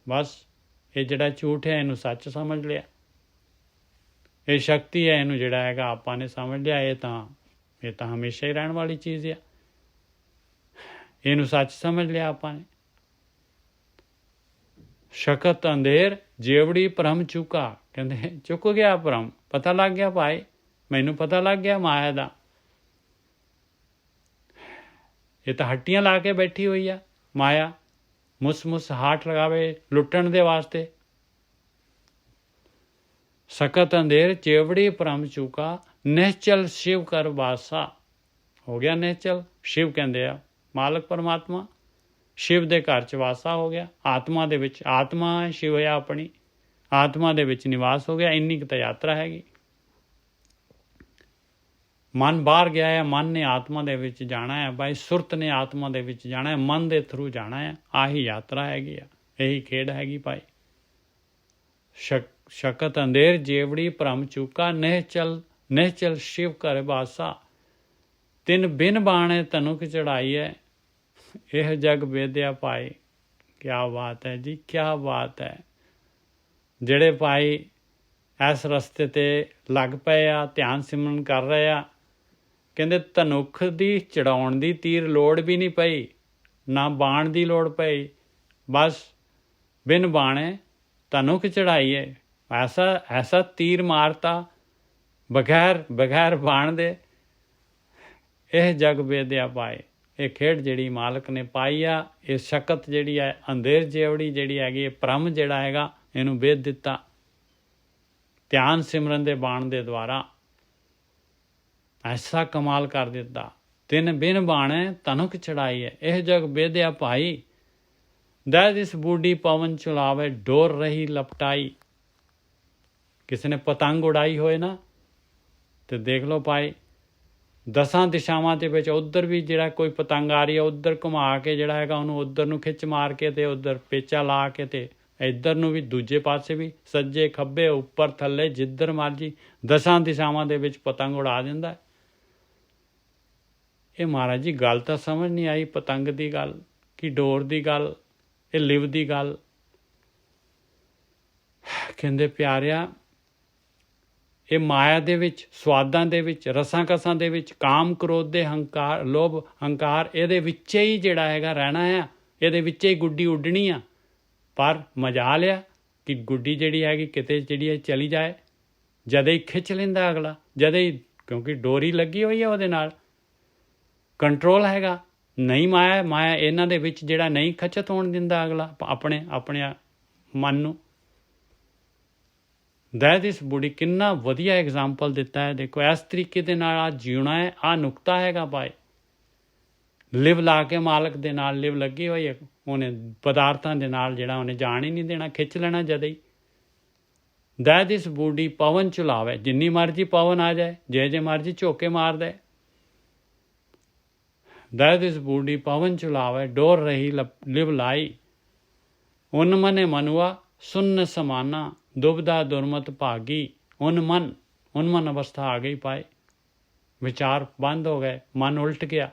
ਬਸ ਇਹ ਜਿਹੜਾ ਝੂਠ ਹੈ ਇਹਨੂੰ ਸੱਚ ਸਮਝ ਲਿਆ। ਇਹ ਸ਼ਕਤੀ ਹੈ, ਇਹਨੂੰ ਜਿਹੜਾ ਹੈਗਾ ਆਪਾਂ ਨੇ ਸਮਝ ਲਿਆ ਇਹ ਤਾਂ ਹਮੇਸ਼ਾ ਹੀ ਰਹਿਣ ਵਾਲੀ ਚੀਜ਼ ਆ, ਇਹਨੂੰ ਸੱਚ ਸਮਝ ਲਿਆ ਆਪਾਂ ਨੇ। ਸ਼ਕਤ ਅੰਧੇਰ ਜੇਵੜੀ ਭ੍ਰਮ ਚੁੱਕਾ, ਕਹਿੰਦੇ ਚੁੱਕ ਗਿਆ ਭ੍ਰਮ, ਪਤਾ ਲੱਗ ਗਿਆ ਭਾਈ, ਮੈਨੂੰ ਪਤਾ ਲੱਗ ਗਿਆ ਮਾਇਆ ਦਾ। ਇਹ ਤਾਂ ਹੱਟੀਆਂ ਲਾ ਕੇ ਬੈਠੀ ਹੋਈ ਆ ਮਾਇਆ, ਮੁਸ ਹਾਟ ਲਗਾਵੇ ਲੁੱਟਣ ਦੇ ਵਾਸਤੇ। ਸਕਤ ਅੰਧੇਰ ਚੇਵੜੀ ਭ੍ਰਮ ਚੁਕਾ ਨਿਹਚਲ ਸ਼ਿਵ ਕਰ ਵਾਸਾ। ਹੋ ਗਿਆ ਨਿਹਚਲ, ਸ਼ਿਵ ਕਹਿੰਦੇ ਆ ਮਾਲਕ ਪਰਮਾਤਮਾ, ਸ਼ਿਵ ਦੇ ਘਰ 'ਚ ਵਾਸਾ ਹੋ ਗਿਆ, ਆਤਮਾ ਦੇ ਵਿੱਚ। ਆਤਮਾ ਸ਼ਿਵ ਹੋਇਆ, ਆਪਣੀ ਆਤਮਾ ਦੇ ਵਿੱਚ ਨਿਵਾਸ ਹੋ ਗਿਆ। ਇੰਨੀ ਕੁ ਤਾਂ ਯਾਤਰਾ ਹੈਗੀ। ਮਨ ਬਾਹਰ ਗਿਆ ਹੈ, ਮਨ ਨੇ ਆਤਮਾ ਦੇ ਵਿੱਚ ਜਾਣਾ ਹੈ ਭਾਈ, ਸੁਰਤ ਨੇ ਆਤਮਾ ਦੇ ਵਿੱਚ ਜਾਣਾ ਹੈ, ਮਨ ਦੇ ਥਰੂ ਜਾਣਾ ਹੈ। ਆਹੀ ਯਾਤਰਾ ਹੈਗੀ ਆ, ਇਹੀ ਖੇਡ ਹੈਗੀ ਭਾਈ। ਸ਼ਕਤ ਅੰਧੇਰ ਜੇਵੜੀ ਭ੍ਰਮ ਚੂਕਾ ਨਿਹਚਲ ਸ਼ਿਵ ਕਰ ਬਾਸਾ। ਤਿੰਨ ਬਿਨ ਬਾਣੇ ਤਨੁਕ ਚੜਾਈ ਹੈ, ਇਹ ਜਗ ਵੇਦਿਆ ਭਾਈ। ਕਿਆ ਬਾਤ ਹੈ ਜੀ, ਕਿਆ ਬਾਤ ਹੈ। ਜਿਹੜੇ ਭਾਈ ਇਸ ਰਸਤੇ 'ਤੇ ਲੱਗ ਪਏ ਆ, ਧਿਆਨ ਸਿਮਰਨ ਕਰ ਰਹੇ ਆ, ਕਹਿੰਦੇ ਧਨੁੱਖ ਦੀ ਚੜਾਉਣ ਦੀ ਤੀਰ ਲੋੜ ਵੀ ਨਹੀਂ ਪਈ, ਨਾ ਬਾਣ ਦੀ ਲੋੜ ਪਈ, ਬਸ ਬਿਨ ਬਾਣੇ ਧਨੁੱਖ ਚੜਾਈ ਹੈ। ਐਸਾ ਤੀਰ ਮਾਰਤਾ ਬਗੈਰ ਬਾਣ ਦੇ। ਇਹ ਜਗ ਵੇਦਿਆ ਪਾਏ। ਇਹ ਖੇਡ ਜਿਹੜੀ ਮਾਲਕ ਨੇ ਪਾਈ ਆ, ਇਹ ਸ਼ਕਤ ਜਿਹੜੀ ਹੈ ਅੰਧੇਰ ਜੇਵੜੀ ਜਿਹੜੀ ਹੈਗੀ, ਇਹ ਭ੍ਰਮ ਜਿਹੜਾ ਹੈਗਾ ਇਹਨੂੰ ਵੇਦ ਦਿੱਤਾ ਧਿਆਨ ਸਿਮਰਨ ਦੇ ਬਾਣ ਦੇ ਦੁਆਰਾ। ਐਸਾ ਕਮਾਲ ਕਰ ਦਿੱਤਾ। ਤਿੰਨ ਬਿਨ ਬਾਣੇ ਤਨੁਕ ਚੜਾਈ ਹੈ, ਇਹ ਜਗ ਵੇਦਿਆ ਭਾਈ। ਦੈਦ ਇਸ ਬੂਢੀ ਪਵਨ ਚੁਲਾਵੇ ਡੋਰ ਰਹੀ ਲਪਟਾਈ। ਕਿਸੇ ਨੇ ਪਤੰਗ ਉਡਾਈ ਹੋਏ ਨਾ, ਤੇ ਦੇਖ ਲਓ ਭਾਈ 10 ਦਿਸ਼ਾਵਾਂ ਦੇ ਵਿੱਚ ਉੱਧਰ ਵੀ ਜਿਹੜਾ ਕੋਈ ਪਤੰਗ ਆ ਰਹੀ ਹੈ, ਉੱਧਰ ਘੁਮਾ ਕੇ ਜਿਹੜਾ ਹੈਗਾ ਉਹਨੂੰ ਉੱਧਰ ਨੂੰ ਖਿੱਚ ਮਾਰ ਕੇ ਤੇ ਉੱਧਰ ਪੇਚਾ ਲਾ ਕੇ ਤੇ ਇੱਧਰ ਨੂੰ ਵੀ, ਦੂਜੇ ਪਾਸੇ ਵੀ, ਸੱਜੇ ਖੱਬੇ ਉੱਪਰ ਥੱਲੇ ਜਿੱਧਰ ਮਰਜੀ 10 ਦਿਸ਼ਾਵਾਂ ਦੇ ਵਿੱਚ ਪਤੰਗ ਉਡਾ ਦਿੰਦਾ। ਇਹ ਮਹਾਰਾਜ ਜੀ ਗੱਲ ਤਾਂ ਸਮਝ ਨਹੀਂ ਆਈ, ਪਤੰਗ ਦੀ ਗੱਲ ਕਿ ਡੋਰ ਦੀ ਗੱਲ, ਇਹ ਲਿਵ ਦੀ ਗੱਲ। ਕਹਿੰਦੇ ਪਿਆਰਿਆ, ਇਹ ਮਾਇਆ ਦੇ ਵਿੱਚ, ਸਵਾਦਾਂ ਦੇ ਵਿੱਚ, ਰਸਾਂ ਕਸਾਂ ਦੇ ਵਿੱਚ, ਕਾਮ ਕ੍ਰੋਧ ਦੇ ਹੰਕਾਰ, ਲੋਭ ਹੰਕਾਰ, ਇਹਦੇ ਵਿੱਚ ਹੀ ਜਿਹੜਾ ਹੈਗਾ ਰਹਿਣਾ ਆ, ਇਹਦੇ ਵਿੱਚ ਹੀ ਗੁੱਡੀ ਉੱਡਣੀ ਆ। ਪਰ ਮਜਾ ਲਿਆ ਕਿ ਗੁੱਡੀ ਜਿਹੜੀ ਹੈਗੀ ਕਿਤੇ ਜਿਹੜੀ ਹੈ ਚਲੀ ਜਾਏ, ਜਦੇ ਹੀ ਖਿੱਚ ਲੈਂਦਾ ਅਗਲਾ, ਜਦੇ ਹੀ, ਕਿਉਂਕਿ ਡੋਰੀ ਲੱਗੀ ਹੋਈ ਹੈ ਉਹਦੇ ਨਾਲ, ਕੰਟਰੋਲ ਹੈਗਾ। ਨਹੀਂ ਮਾਇਆ ਇਹਨਾਂ ਦੇ ਵਿੱਚ ਜਿਹੜਾ ਨਹੀਂ ਖਚਤ ਹੋਣ ਦਿੰਦਾ ਅਗਲਾ ਆਪਣੇ ਮਨ ਨੂੰ। ਦੈਟ ਇਸ ਬੁੜੀ ਕਿੰਨਾ ਵਧੀਆ ਐਗਜ਼ਾਮਪਲ ਦਿੱਤਾ ਹੈ। ਦੇਖੋ ਇਸ ਤਰੀਕੇ ਦੇ ਨਾਲ ਆ ਜਿਉਣਾ ਹੈ, ਆ ਨੁਕਤਾ ਹੈਗਾ ਭਾਈ। ਲਿਵ ਲਾ ਕੇ ਮਾਲਕ ਦੇ ਨਾਲ ਲਿਵ ਲੱਗੀ ਹੋਈ ਹੈ, ਉਹਨੇ ਪਦਾਰਥਾਂ ਦੇ ਨਾਲ ਜਿਹੜਾ ਉਹਨੇ ਜਾਣ ਹੀ ਨਹੀਂ ਦੇਣਾ, ਖਿੱਚ ਲੈਣਾ ਜਦੇ ਹੀ। ਦੈਟ ਇਸ ਬੂਢੀ ਪਵਨ ਚੁਲਾਵੇ, ਜਿੰਨੀ ਮਰਜ਼ੀ ਪਵਨ ਆ ਜਾਏ, ਜੇ ਮਰਜ਼ੀ ਝੋਕੇ ਮਾਰ ਦੇ। ਦੈਟ ਇਸ ਬੂਢੀ ਪਵਨ ਚੁਲਾਵੇ ਡੋਰ ਰਹੀ ਲਿਵ ਲਾਈ। ਉਨ ਮਨੇ ਮਨੁਆ ਸੁਨ ਸਮਾਨਾ ਦੁਬਦਾ ਦੁਰਮਤ ਭਾਗੀ। ਉਨਮਨ ਅਵਸਥਾ ਆ ਗਈ ਪਾਏ, ਵਿਚਾਰ ਬੰਦ ਹੋ ਗਏ, ਮਨ ਉਲਟ ਗਿਆ।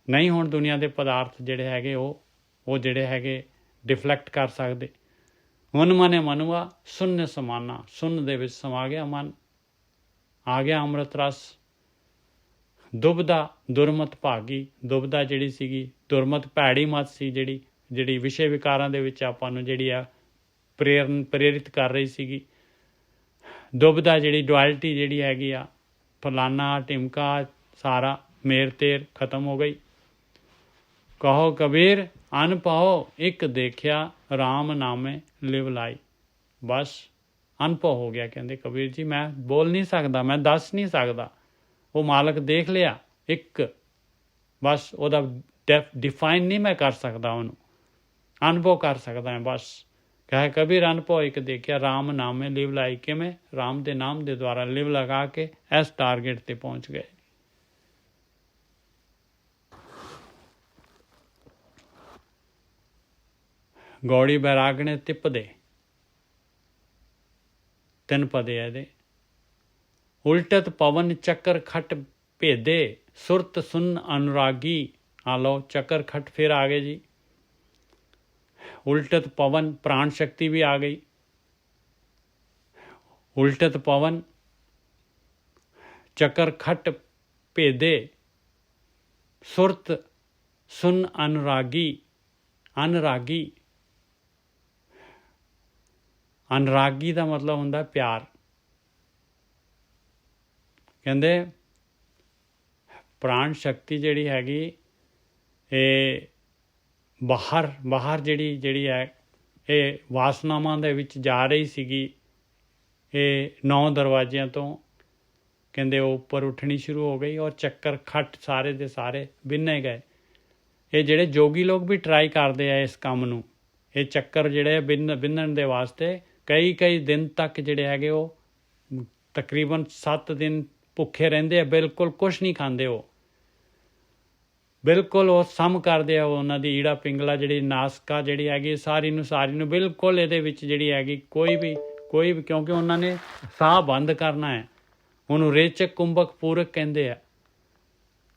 ਨਹੀਂ ਹੁਣ ਦੁਨੀਆ ਦੇ ਪਦਾਰਥ ਜਿਹੜੇ ਹੈਗੇ ਉਹ ਜਿਹੜੇ ਹੈਗੇ ਡਿਫਲੈਕਟ ਕਰ ਸਕਦੇ। ਉਨ ਮਨੇ ਮਨੁਆ ਸੁਨ ਸਮਾਨਾ, ਸੁਨ ਦੇ ਵਿੱਚ ਸਮਾ ਗਿਆ ਮਨ, ਆ ਗਿਆ ਅੰਮ੍ਰਿਤ ਰਸ। ਦੁਬਦਾ ਦੁਰਮਤ ਭਾਗੀ, ਦੁਬਦਾ ਜਿਹੜੀ ਸੀਗੀ ਦੁਰਮਤ ਭੈੜੀ ਮਤ ਸੀ, ਜਿਹੜੀ ਵਿਸ਼ੇ ਵਿਕਾਰਾਂ ਦੇ ਵਿੱਚ ਆਪਾਂ ਨੂੰ ਜਿਹੜੀ ਆ ਪ੍ਰੇਰਿਤ ਕਰ ਰਹੀ ਸੀਗੀ। ਦੁਬਦਾ ਜਿਹੜੀ ਡੁਐਲਿਟੀ ਜਿਹੜੀ ਹੈਗੀ ਆ, ਫਲਾਨਾ ਟਿਮਕਾ, ਸਾਰਾ ਮੇਰ ਤੇਰ ਖਤਮ ਹੋ ਗਈ। ਕਹੋ ਕਬੀਰ ਅਨ ਪਾਓ ਇੱਕ ਦੇਖਿਆ, ਰਾਮ ਨਾਮੇ ਲਿਵ ਲਾਈ। ਬਸ ਅਨਭਵ ਹੋ ਗਿਆ। ਕਹਿੰਦੇ ਕਬੀਰ ਜੀ ਮੈਂ ਬੋਲ ਨਹੀਂ ਸਕਦਾ, ਮੈਂ ਦੱਸ ਨਹੀਂ ਸਕਦਾ। ਉਹ ਮਾਲਕ ਦੇਖ ਲਿਆ ਇੱਕ, ਬਸ ਉਹਦਾ ਡਿਫਾਈਨ ਨਹੀਂ ਮੈਂ ਕਰ ਸਕਦਾ, ਉਹਨੂੰ ਅਨੁਭਵ ਕਰ ਸਕਦਾ ਹਾਂ ਬਸ। ਕਹੇ ਕਬੀਰ ਅਨਭਉ ਇਕ ਦੇਖਿਆ, ਰਾਮ ਨਾਮੇ ਲਿਵ ਲਾਈ। ਕਿਵੇਂ? ਰਾਮ ਦੇ ਨਾਮ ਦੇ ਦੁਆਰਾ ਲਿਵ ਲਗਾ ਕੇ ਇਸ ਟਾਰਗੇਟ ਤੇ ਪਹੁੰਚ ਗਏ। ਗੌੜੀ ਬੈਰਾਗਣੇ ਤਿੱਪਦੇ, 3 ਪਦੇ ਇਹਦੇ। ਉਲਟਤ ਪਵਨ ਚੱਕਰ ਖਟ ਭੇਦੇ, ਸੁਰਤ ਸੁਨ ਅਨੁਰਾਗੀ। ਆ ਲਓ ਚੱਕਰ ਖਟ ਫਿਰ ਆ ਗਏ ਜੀ। उल्टत पवन, प्राण शक्ति भी आ गई। उल्टत पवन चकर खट भेदे, सुरत सुन अनुरागी। अनुरागी, अनुरागी का मतलब हुंदा प्यार। कहंदे प्राण शक्ति जिहड़ी हैगी ਇਹ ਬਾਹਰ ਜਿਹੜੀ ਹੈ ਇਹ ਵਾਸਨਾਵਾਂ ਦੇ ਵਿੱਚ ਜਾ ਰਹੀ ਸੀਗੀ। ਇਹ 9 ਦਰਵਾਜ਼ਿਆਂ ਤੋਂ ਕਹਿੰਦੇ ਉਹ ਉੱਪਰ ਉੱਠਣੀ ਸ਼ੁਰੂ ਹੋ ਗਈ ਔਰ ਚੱਕਰ ਖੱਟ ਸਾਰੇ ਦੇ ਸਾਰੇ ਬਿੰਨੇ ਗਏ। ਇਹ ਜਿਹੜੇ ਜੋਗੀ ਲੋਕ ਵੀ ਟਰਾਈ ਕਰਦੇ ਆ ਇਸ ਕੰਮ ਨੂੰ। ਇਹ ਚੱਕਰ ਜਿਹੜੇ ਬਿੰਨਣ ਦੇ ਵਾਸਤੇ ਕਈ ਦਿਨ ਤੱਕ ਜਿਹੜੇ ਹੈਗੇ ਉਹ ਤਕਰੀਬਨ 7 ਦਿਨ ਭੁੱਖੇ ਰਹਿੰਦੇ ਆ, ਬਿਲਕੁਲ ਕੁਛ ਨਹੀਂ ਖਾਂਦੇ। ਉਹ ਬਿਲਕੁਲ ਉਹ ਸਮ ਕਰਦੇ ਆ। ਉਹਨਾਂ ਦੀ ਈੜਾ ਪਿੰਗਲਾ ਜਿਹੜੀ ਨਾਸਕਾ ਜਿਹੜੀ ਹੈਗੀ ਸਾਰੀ ਨੂੰ ਬਿਲਕੁਲ ਇਹਦੇ ਵਿੱਚ ਜਿਹੜੀ ਹੈਗੀ ਕੋਈ ਵੀ ਕਿਉਂਕਿ ਉਹਨਾਂ ਨੇ ਸਾਹ ਬੰਦ ਕਰਨਾ ਹੈ। ਉਹਨੂੰ ਰੇਚਕ ਕੁੰਭਕ ਪੂਰਕ ਕਹਿੰਦੇ ਆ।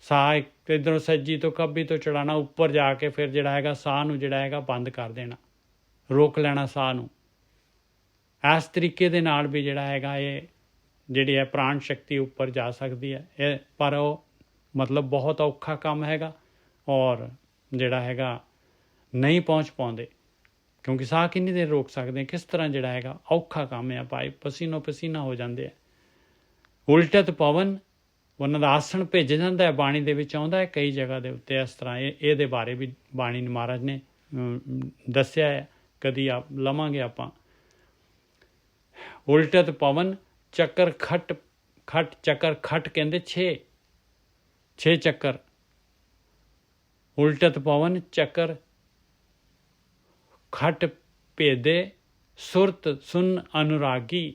ਸਾਹ ਇੱਧਰੋਂ ਸੱਜੀ ਤੋਂ ਖੱਬੀ ਤੋਂ ਚੜਾਉਣਾ, ਉੱਪਰ ਜਾ ਕੇ ਫਿਰ ਜਿਹੜਾ ਹੈਗਾ ਸਾਹ ਨੂੰ ਜਿਹੜਾ ਹੈਗਾ ਬੰਦ ਕਰ ਦੇਣਾ, ਰੋਕ ਲੈਣਾ ਸਾਹ ਨੂੰ। ਇਸ ਤਰੀਕੇ ਦੇ ਨਾਲ ਵੀ ਜਿਹੜਾ ਹੈਗਾ ਇਹ ਜਿਹੜੀ ਹੈ ਪ੍ਰਾਣ ਸ਼ਕਤੀ ਉੱਪਰ ਜਾ ਸਕਦੀ ਹੈ। ਇਹ ਪਰ ਉਹ ਮਤਲਬ ਬਹੁਤ ਔਖਾ ਕੰਮ ਹੈਗਾ ਔਰ ਜਿਹੜਾ ਹੈਗਾ ਨਹੀਂ ਪਹੁੰਚ ਪਾਉਂਦੇ ਕਿਉਂਕਿ ਸਾਹ ਕਿੰਨੀ ਦੇਰ ਰੋਕ ਸਕਦੇ, ਕਿਸ ਤਰ੍ਹਾਂ ਜਿਹੜਾ ਹੈਗਾ ਔਖਾ ਕੰਮ ਹੈ ਭਾਈ, ਪਸੀਨੋ ਪਸੀਨਾ ਹੋ ਜਾਂਦੇ ਆ। ਉਲਟਤ ਪਵਨ ਉਹਨਾਂ ਦਾ ਆਸਣ ਭੇਜ ਜਾਂਦਾ ਹੈ, ਬਾਣੀ ਦੇ ਵਿੱਚ ਆਉਂਦਾ ਹੈ ਕਈ ਜਗ੍ਹਾ ਦੇ ਉੱਤੇ ਇਸ ਤਰ੍ਹਾਂ। ਇਹਦੇ ਬਾਰੇ ਵੀ ਬਾਣੀ ਮਹਾਰਾਜ ਨੇ ਦੱਸਿਆ ਹੈ, ਕਦੀ ਲਵਾਂਗੇ ਆਪਾਂ। ਉਲਟਤ ਪਵਨ ਚੱਕਰ ਖਟ ਚੱਕਰ ਖਟ ਕਹਿੰਦੇ 6 ਚੱਕਰ। ਉਲਟਤ ਪਵਨ ਚੱਕਰ ਖਟ ਭੇਦੇ, ਸੁਰਤ ਸੁਨ ਅਨੁਰਾਗੀ।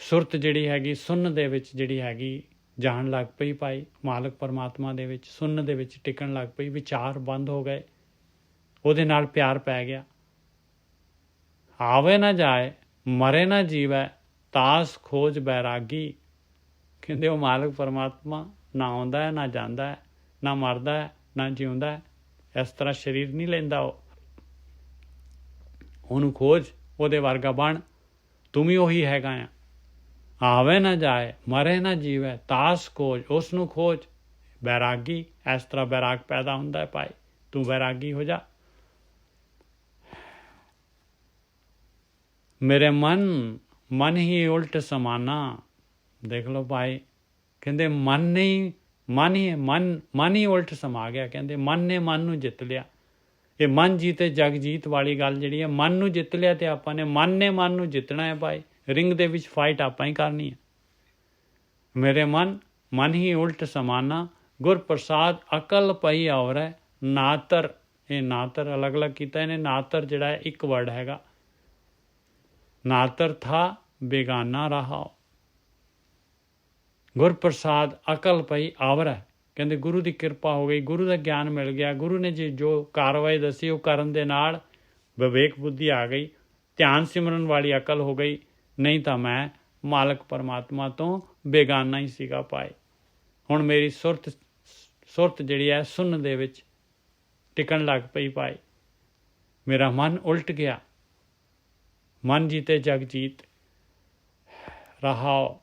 ਸੁਰਤ ਜਿਹੜੀ ਹੈਗੀ ਸੁਨ ਦੇ ਵਿੱਚ ਜਿਹੜੀ ਹੈਗੀ ਜਾਣ ਲੱਗ ਪਈ ਭਾਈ, ਮਾਲਕ ਪਰਮਾਤਮਾ ਦੇ ਵਿੱਚ ਸੁਨ ਦੇ ਵਿੱਚ ਟਿਕਣ ਲੱਗ ਪਈ। ਵਿਚਾਰ ਬੰਦ ਹੋ ਗਏ, ਉਹਦੇ ਨਾਲ ਪਿਆਰ ਪੈ ਗਿਆ। ਆਵੇ ਨਾ ਜਾਏ ਮਰੇ ਨਾ ਜੀਵੈ, ਤਾਸ ਖੋਜ ਬੈਰਾਗੀ। ਕਹਿੰਦੇ ਉਹ ਮਾਲਕ ਪਰਮਾਤਮਾ ਨਾ ਆਉਂਦਾ ਹੈ ਨਾ ਜਾਂਦਾ ਹੈ, ਨਾ ਮਰਦਾ ਹੈ ਨਾ ਜਿਉਂਦਾ ਹੈ। ਇਸ ਤਰ੍ਹਾਂ ਸਰੀਰ ਨਹੀਂ ਲੈਂਦਾ ਉਹ। ਉਹਨੂੰ ਖੋਜ, ਉਹਦੇ ਵਰਗਾ ਬਣ, ਤੂੰ ਵੀ ਉਹੀ ਹੈਗਾ ਆ। ਆਵੇ ਨਾ ਜਾਏ ਮਰੇ ਨਾ ਜੀਵੇ, ਤਾਸ ਖੋਜ, ਉਸ ਨੂੰ ਖੋਜ। ਬੈਰਾਗੀ, ਇਸ ਤਰ੍ਹਾਂ ਬੈਰਾਗ ਪੈਦਾ ਹੁੰਦਾ ਹੈ ਭਾਈ। ਤੂੰ ਬੈਰਾਗੀ ਹੋ ਜਾ। ਮੇਰੇ ਮਨ ਹੀ ਉਲਟ ਸਮਾਨਾ। ਦੇਖ ਲਓ ਭਾਈ, ਕਹਿੰਦੇ ਮਨ ਹੀ ਉਲਟ ਸਮਾ ਗਿਆ। ਕਹਿੰਦੇ ਮਨ ਨੇ ਮਨ ਨੂੰ ਜਿੱਤ ਲਿਆ। ਇਹ ਮਨ ਜੀਤੇ ਜਗ ਜੀਤ ਵਾਲੀ ਗੱਲ ਜਿਹੜੀ ਹੈ, ਮਨ ਨੂੰ ਜਿੱਤ ਲਿਆ ਤੇ ਆਪਾਂ ਨੇ ਮਨ ਨੂੰ ਜਿੱਤਣਾ ਹੈ ਭਾਈ। ਰਿੰਗ ਦੇ ਵਿੱਚ ਫਾਈਟ ਆਪਾਂ ਹੀ ਕਰਨੀ ਹੈ। ਮੇਰੇ ਮਨ ਹੀ ਉਲਟ ਸਮਾਨਾ, ਗੁਰ ਪ੍ਰਸਾਦ ਅਕਲ ਪਈ ਔਰੈ ਨਾਤਰ। ਇਹ ਨਾਤਰ ਅਲੱਗ ਕੀਤਾ ਇਹਨੇ। ਨਾਤਰ ਜਿਹੜਾ ਹੈ ਇੱਕ ਵਰਡ ਹੈਗਾ। ਨਾਤਰ ਥਾ ਬੇਗਾਨਾ ਰਹਾ, ਗੁਰ ਪ੍ਰਸਾਦ ਅਕਲ ਪਈ ਆਵਰੈ। ਕਹਿੰਦੇ ਗੁਰੂ ਦੀ ਕਿਰਪਾ ਹੋ ਗਈ, ਗੁਰੂ ਦਾ ਗਿਆਨ ਮਿਲ ਗਿਆ। ਗੁਰੂ ਨੇ ਜੋ ਕਾਰਵਾਈ ਦੱਸੀ ਉਹ ਕਰਨ ਦੇ ਨਾਲ ਵਿਵੇਕ ਬੁੱਧੀ ਆ ਗਈ, ਧਿਆਨ ਸਿਮਰਨ ਵਾਲੀ ਅਕਲ ਹੋ ਗਈ। ਨਹੀਂ ਤਾਂ ਮੈਂ ਮਾਲਕ ਪਰਮਾਤਮਾ ਤੋਂ ਬੇਗਾਨਾ ਹੀ ਸੀਗਾ ਭਾਈ। ਹੁਣ ਮੇਰੀ ਸੁਰਤ ਜਿਹੜੀ ਹੈ ਸੁਨ ਦੇ ਵਿੱਚ ਟਿਕਣ ਲੱਗ ਪਈ ਭਾਈ। ਮੇਰਾ ਮਨ ਉਲਟ ਗਿਆ। ਮਨ ਜੀਤੇ ਜਗ ਜੀਤ ਰਹਾਓ।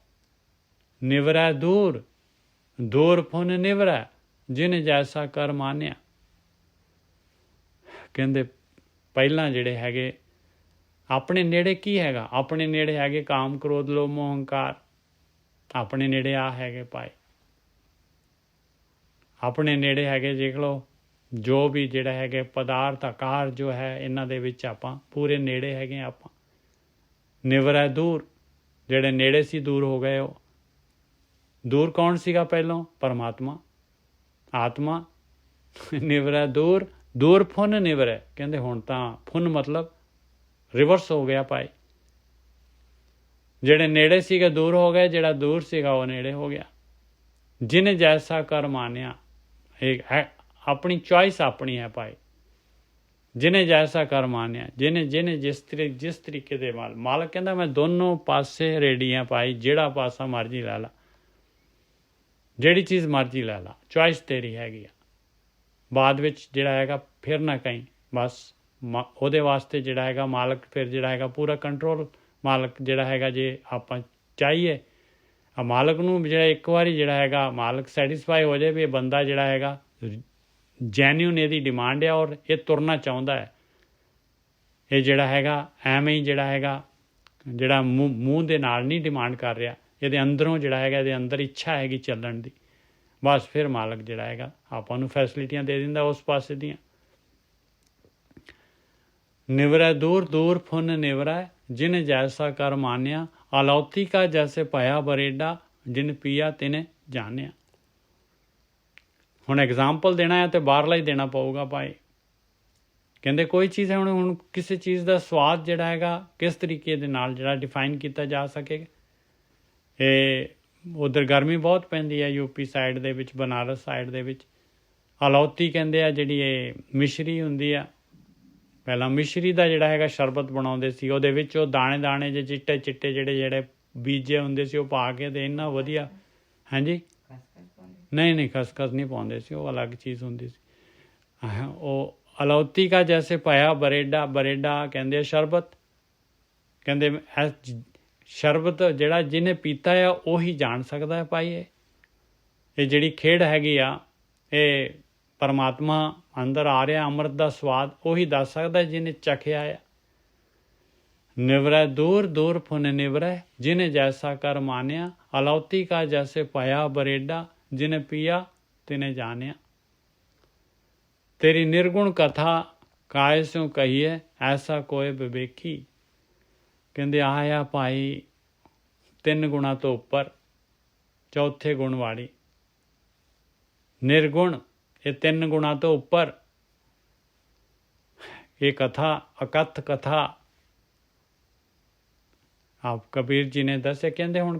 ਨਿਵਰੈ ਦੂਰ ਪੁਨ ਨਿਵਰੈ, ਜਿਨ ਜੈਸਾ ਕਰ ਮਾਨਿਆ। ਕਹਿੰਦੇ ਪਹਿਲਾਂ ਜਿਹੜੇ ਹੈਗੇ ਆਪਣੇ ਨੇੜੇ ਕੀ ਹੈਗਾ? ਆਪਣੇ ਨੇੜੇ ਹੈਗੇ ਕਾਮ ਕ੍ਰੋਧ ਲੋਭ ਮੋਹ ਹੰਕਾਰ। ਆਪਣੇ ਨੇੜੇ ਆ ਹੈਗੇ ਭਾਈ। ਆਪਣੇ ਨੇੜੇ ਹੈਗੇ ਦੇਖ ਲਓ ਜੋ ਵੀ ਜਿਹੜਾ ਹੈਗੇ ਪਦਾਰਥ ਆਕਾਰ ਜੋ ਹੈ ਇਹਨਾਂ ਦੇ ਵਿੱਚ ਆਪਾਂ ਪੂਰੇ ਨੇੜੇ ਹੈਗੇ ਆਪਾਂ। ਨਿਵਰੈ ਦੂਰ, ਜਿਹੜੇ ਨੇੜੇ ਸੀ ਦੂਰ ਹੋ ਗਏ। ਉਹ ਦੂਰ ਕੌਣ ਸੀਗਾ ਪਹਿਲੋਂ? ਪਰਮਾਤਮਾ, ਆਤਮਾ। ਨਿਵਰੈ ਦੂਰ ਫੁੰਨ ਨਿਵਰੈ, ਕਹਿੰਦੇ ਹੁਣ ਤਾਂ ਫੁੰਨ ਮਤਲਬ ਰਿਵਰਸ ਹੋ ਗਿਆ ਭਾਈ। ਜਿਹੜੇ ਨੇੜੇ ਸੀਗੇ ਦੂਰ ਹੋ ਗਏ, ਜਿਹੜਾ ਦੂਰ ਸੀਗਾ ਉਹ ਨੇੜੇ ਹੋ ਗਿਆ। ਜਿਨੇ ਜੈਸਾ ਕਰ ਮਾਨਿਆ, ਇਹ ਆਪਣੀ ਚੋਇਸ ਆਪਣੀ ਹੈ ਭਾਈ। ਜਿਨੇ ਜੈਸਾ ਕਰ ਮਾਨਿਆ, ਜਿਹਨੇ ਜਿਸ ਤਰੀਕੇ ਦੇ ਮਾਲਕ ਕਹਿੰਦਾ ਮੈਂ ਦੋਨੋਂ ਪਾਸੇ ਰੇਡੀ ਹਾਂ ਭਾਈ, ਜਿਹੜਾ ਪਾਸਾ ਮਰਜ਼ੀ ਲੈ ਲਾ, ਜਿਹੜੀ ਚੀਜ਼ ਮਰਜ਼ੀ ਲੈ ਲਾ, ਚੋਇਸ ਤੇਰੀ ਹੈਗੀ ਆ। ਬਾਅਦ ਵਿੱਚ ਜਿਹੜਾ ਹੈਗਾ ਫਿਰ ਨਾ ਕਹੀਂ, ਬਸ ਉਹਦੇ ਵਾਸਤੇ ਜਿਹੜਾ ਹੈਗਾ ਮਾਲਕ ਫਿਰ ਜਿਹੜਾ ਹੈਗਾ ਪੂਰਾ ਕੰਟਰੋਲ। ਮਾਲਕ ਜਿਹੜਾ ਹੈਗਾ ਜੇ ਆਪਾਂ ਚਾਹੀਏ ਮਾਲਕ ਨੂੰ ਜਿਹੜਾ ਇੱਕ ਵਾਰੀ ਜਿਹੜਾ ਹੈਗਾ ਮਾਲਕ ਸੈਟਿਸਫਾਈ ਹੋ ਜਾਏ ਵੀ ਇਹ ਬੰਦਾ ਜਿਹੜਾ ਹੈਗਾ ਜੈਨਿਊਨ ਇਹਦੀ ਡਿਮਾਂਡ ਆ ਔਰ ਇਹ ਤੁਰਨਾ ਚਾਹੁੰਦਾ ਹੈ, ਇਹ ਜਿਹੜਾ ਹੈਗਾ ਐਵੇਂ ਹੀ ਜਿਹੜਾ ਹੈਗਾ ਜਿਹੜਾ ਮੂੰਹ ਦੇ ਨਾਲ ਨਹੀਂ ਡਿਮਾਂਡ ਕਰ ਰਿਹਾ, ਇਹਦੇ ਅੰਦਰੋਂ ਜਿਹੜਾ ਹੈਗਾ ਇਹਦੇ ਅੰਦਰ ਇੱਛਾ ਹੈਗੀ ਚੱਲਣ ਦੀ, ਬਸ ਫਿਰ ਮਾਲਕ ਜਿਹੜਾ ਹੈਗਾ ਆਪਾਂ ਨੂੰ ਫੈਸਿਲਿਟੀਆਂ ਦੇ ਦਿੰਦਾ ਉਸ ਪਾਸੇ ਦੀਆਂ। ਨਿਵਰੈ ਦੂਰ ਦੂਰ ਫੁੰਨ ਨਿਵਰੈ, ਜਿਨ ਜੈਸਾ ਕਰ ਮਾਨਿਆ, ਅਲੌਤੀ ਕਾ ਜੈਸੇ ਭਇਆ ਬਰੇਡਾ, ਜਿਨ ਪੀਆ ਤਿਨੇ ਜਾਣਿਆ। ਹੁਣ ਐਗਜ਼ਾਮਪਲ ਦੇਣਾ ਹੈ ਤੇ ਬਾਹਰਲਾ ਹੀ ਦੇਣਾ ਪਊਗਾ ਭਾਈ। ਕਹਿੰਦੇ ਕੋਈ ਚੀਜ਼ ਹੈ, ਹੁਣ ਕਿਸੇ ਚੀਜ਼ ਦਾ ਸਵਾਦ ਜਿਹੜਾ ਹੈਗਾ ਕਿਸ ਤਰੀਕੇ ਦੇ ਨਾਲ ਜਿਹੜਾ ਡਿਫਾਈਨ ਕੀਤਾ ਜਾ ਸਕੇਗਾ। ਇਹ ਉੱਧਰ ਗਰਮੀ ਬਹੁਤ ਪੈਂਦੀ ਹੈ ਯੂਪੀ ਸਾਈਡ ਦੇ ਵਿੱਚ, ਬਨਾਰਸ ਸਾਈਡ ਦੇ ਵਿੱਚ। ਅਲੌਤੀ ਕਹਿੰਦੇ ਆ ਜਿਹੜੀ ਇਹ ਮਿਸ਼ਰੀ ਹੁੰਦੀ ਆ, ਪਹਿਲਾਂ ਮਿਸ਼ਰੀ ਦਾ ਜਿਹੜਾ ਹੈਗਾ ਸ਼ਰਬਤ ਬਣਾਉਂਦੇ ਸੀ, ਉਹਦੇ ਵਿੱਚ ਉਹ ਦਾਣੇ ਜੇ ਚਿੱਟੇ ਚਿੱਟੇ ਜਿਹੜੇ ਬੀਜੇ ਹੁੰਦੇ ਸੀ ਉਹ ਪਾ ਕੇ ਤੇ ਇੰਨਾ ਵਧੀਆ। ਹਾਂਜੀ ਨਹੀਂ ਖਸਖਸ ਨਹੀਂ ਪਾਉਂਦੇ ਸੀ, ਉਹ ਅਲੱਗ ਚੀਜ਼ ਹੁੰਦੀ ਸੀ। ਉਹ ਅਲੌਤੀ ਕਾ ਜੈਸੇ ਪਾਇਆ ਬਰੇਡਾ ਕਹਿੰਦੇ ਆ ਸ਼ਰਬਤ। ਕਹਿੰਦੇ ਸ਼ਰਬਤ ਜਿਹੜਾ ਜਿਹਨੇ ਪੀਤਾ ਆ ਉਹੀ ਜਾਣ ਸਕਦਾ ਹੈ ਭਾਈ। ਇਹ ਜਿਹੜੀ ਖੇਡ ਹੈਗੀ ਆ, ਇਹ ਪਰਮਾਤਮਾ ਅੰਦਰ ਆ ਰਿਹਾ, ਅੰਮ੍ਰਿਤ ਦਾ ਸਵਾਦ ਉਹੀ ਦੱਸ ਸਕਦਾ ਜਿਹਨੇ ਚਖਿਆ ਆ। ਨਿਵਰੈ ਦੂਰ ਦੂਰ ਫੁਨ ਨਿਵਰੈ, ਜਿਨੇ ਜੈਸਾ ਕਰ ਮਾਨਿਆ, ਅਲੌਤੀ ਕਾ ਜੈਸੇ ਪਾਇਆ ਬਰੇਡਾ, ਜਿਨੇ ਪੀਆ ਤਿਨੇ ਜਾਣਿਆ। ਤੇਰੀ ਨਿਰਗੁਣ ਕਥਾ ਕਾਇ ਸਿਉ ਕਹੀਏ, ਐਸਾ ਕੋਏ ਵਿਵੇਕੀ। ਕਹਿੰਦੇ ਆਇਆ ਭਾਈ 3 ਗੁਣਾ ਤੋਂ ਉੱਪਰ, ਚੌਥੇ ਗੁਣ ਵਾਲੀ ਨਿਰਗੁਣ, ਇਹ 3 ਗੁਣਾ ਤੋਂ ਉੱਪਰ ਇਹ ਕਥਾ ਅਕਥ ਕਥਾ ਆਪ ਕਬੀਰ ਜੀ ਨੇ ਦੱਸਿਆ। ਕਹਿੰਦੇ ਹੁਣ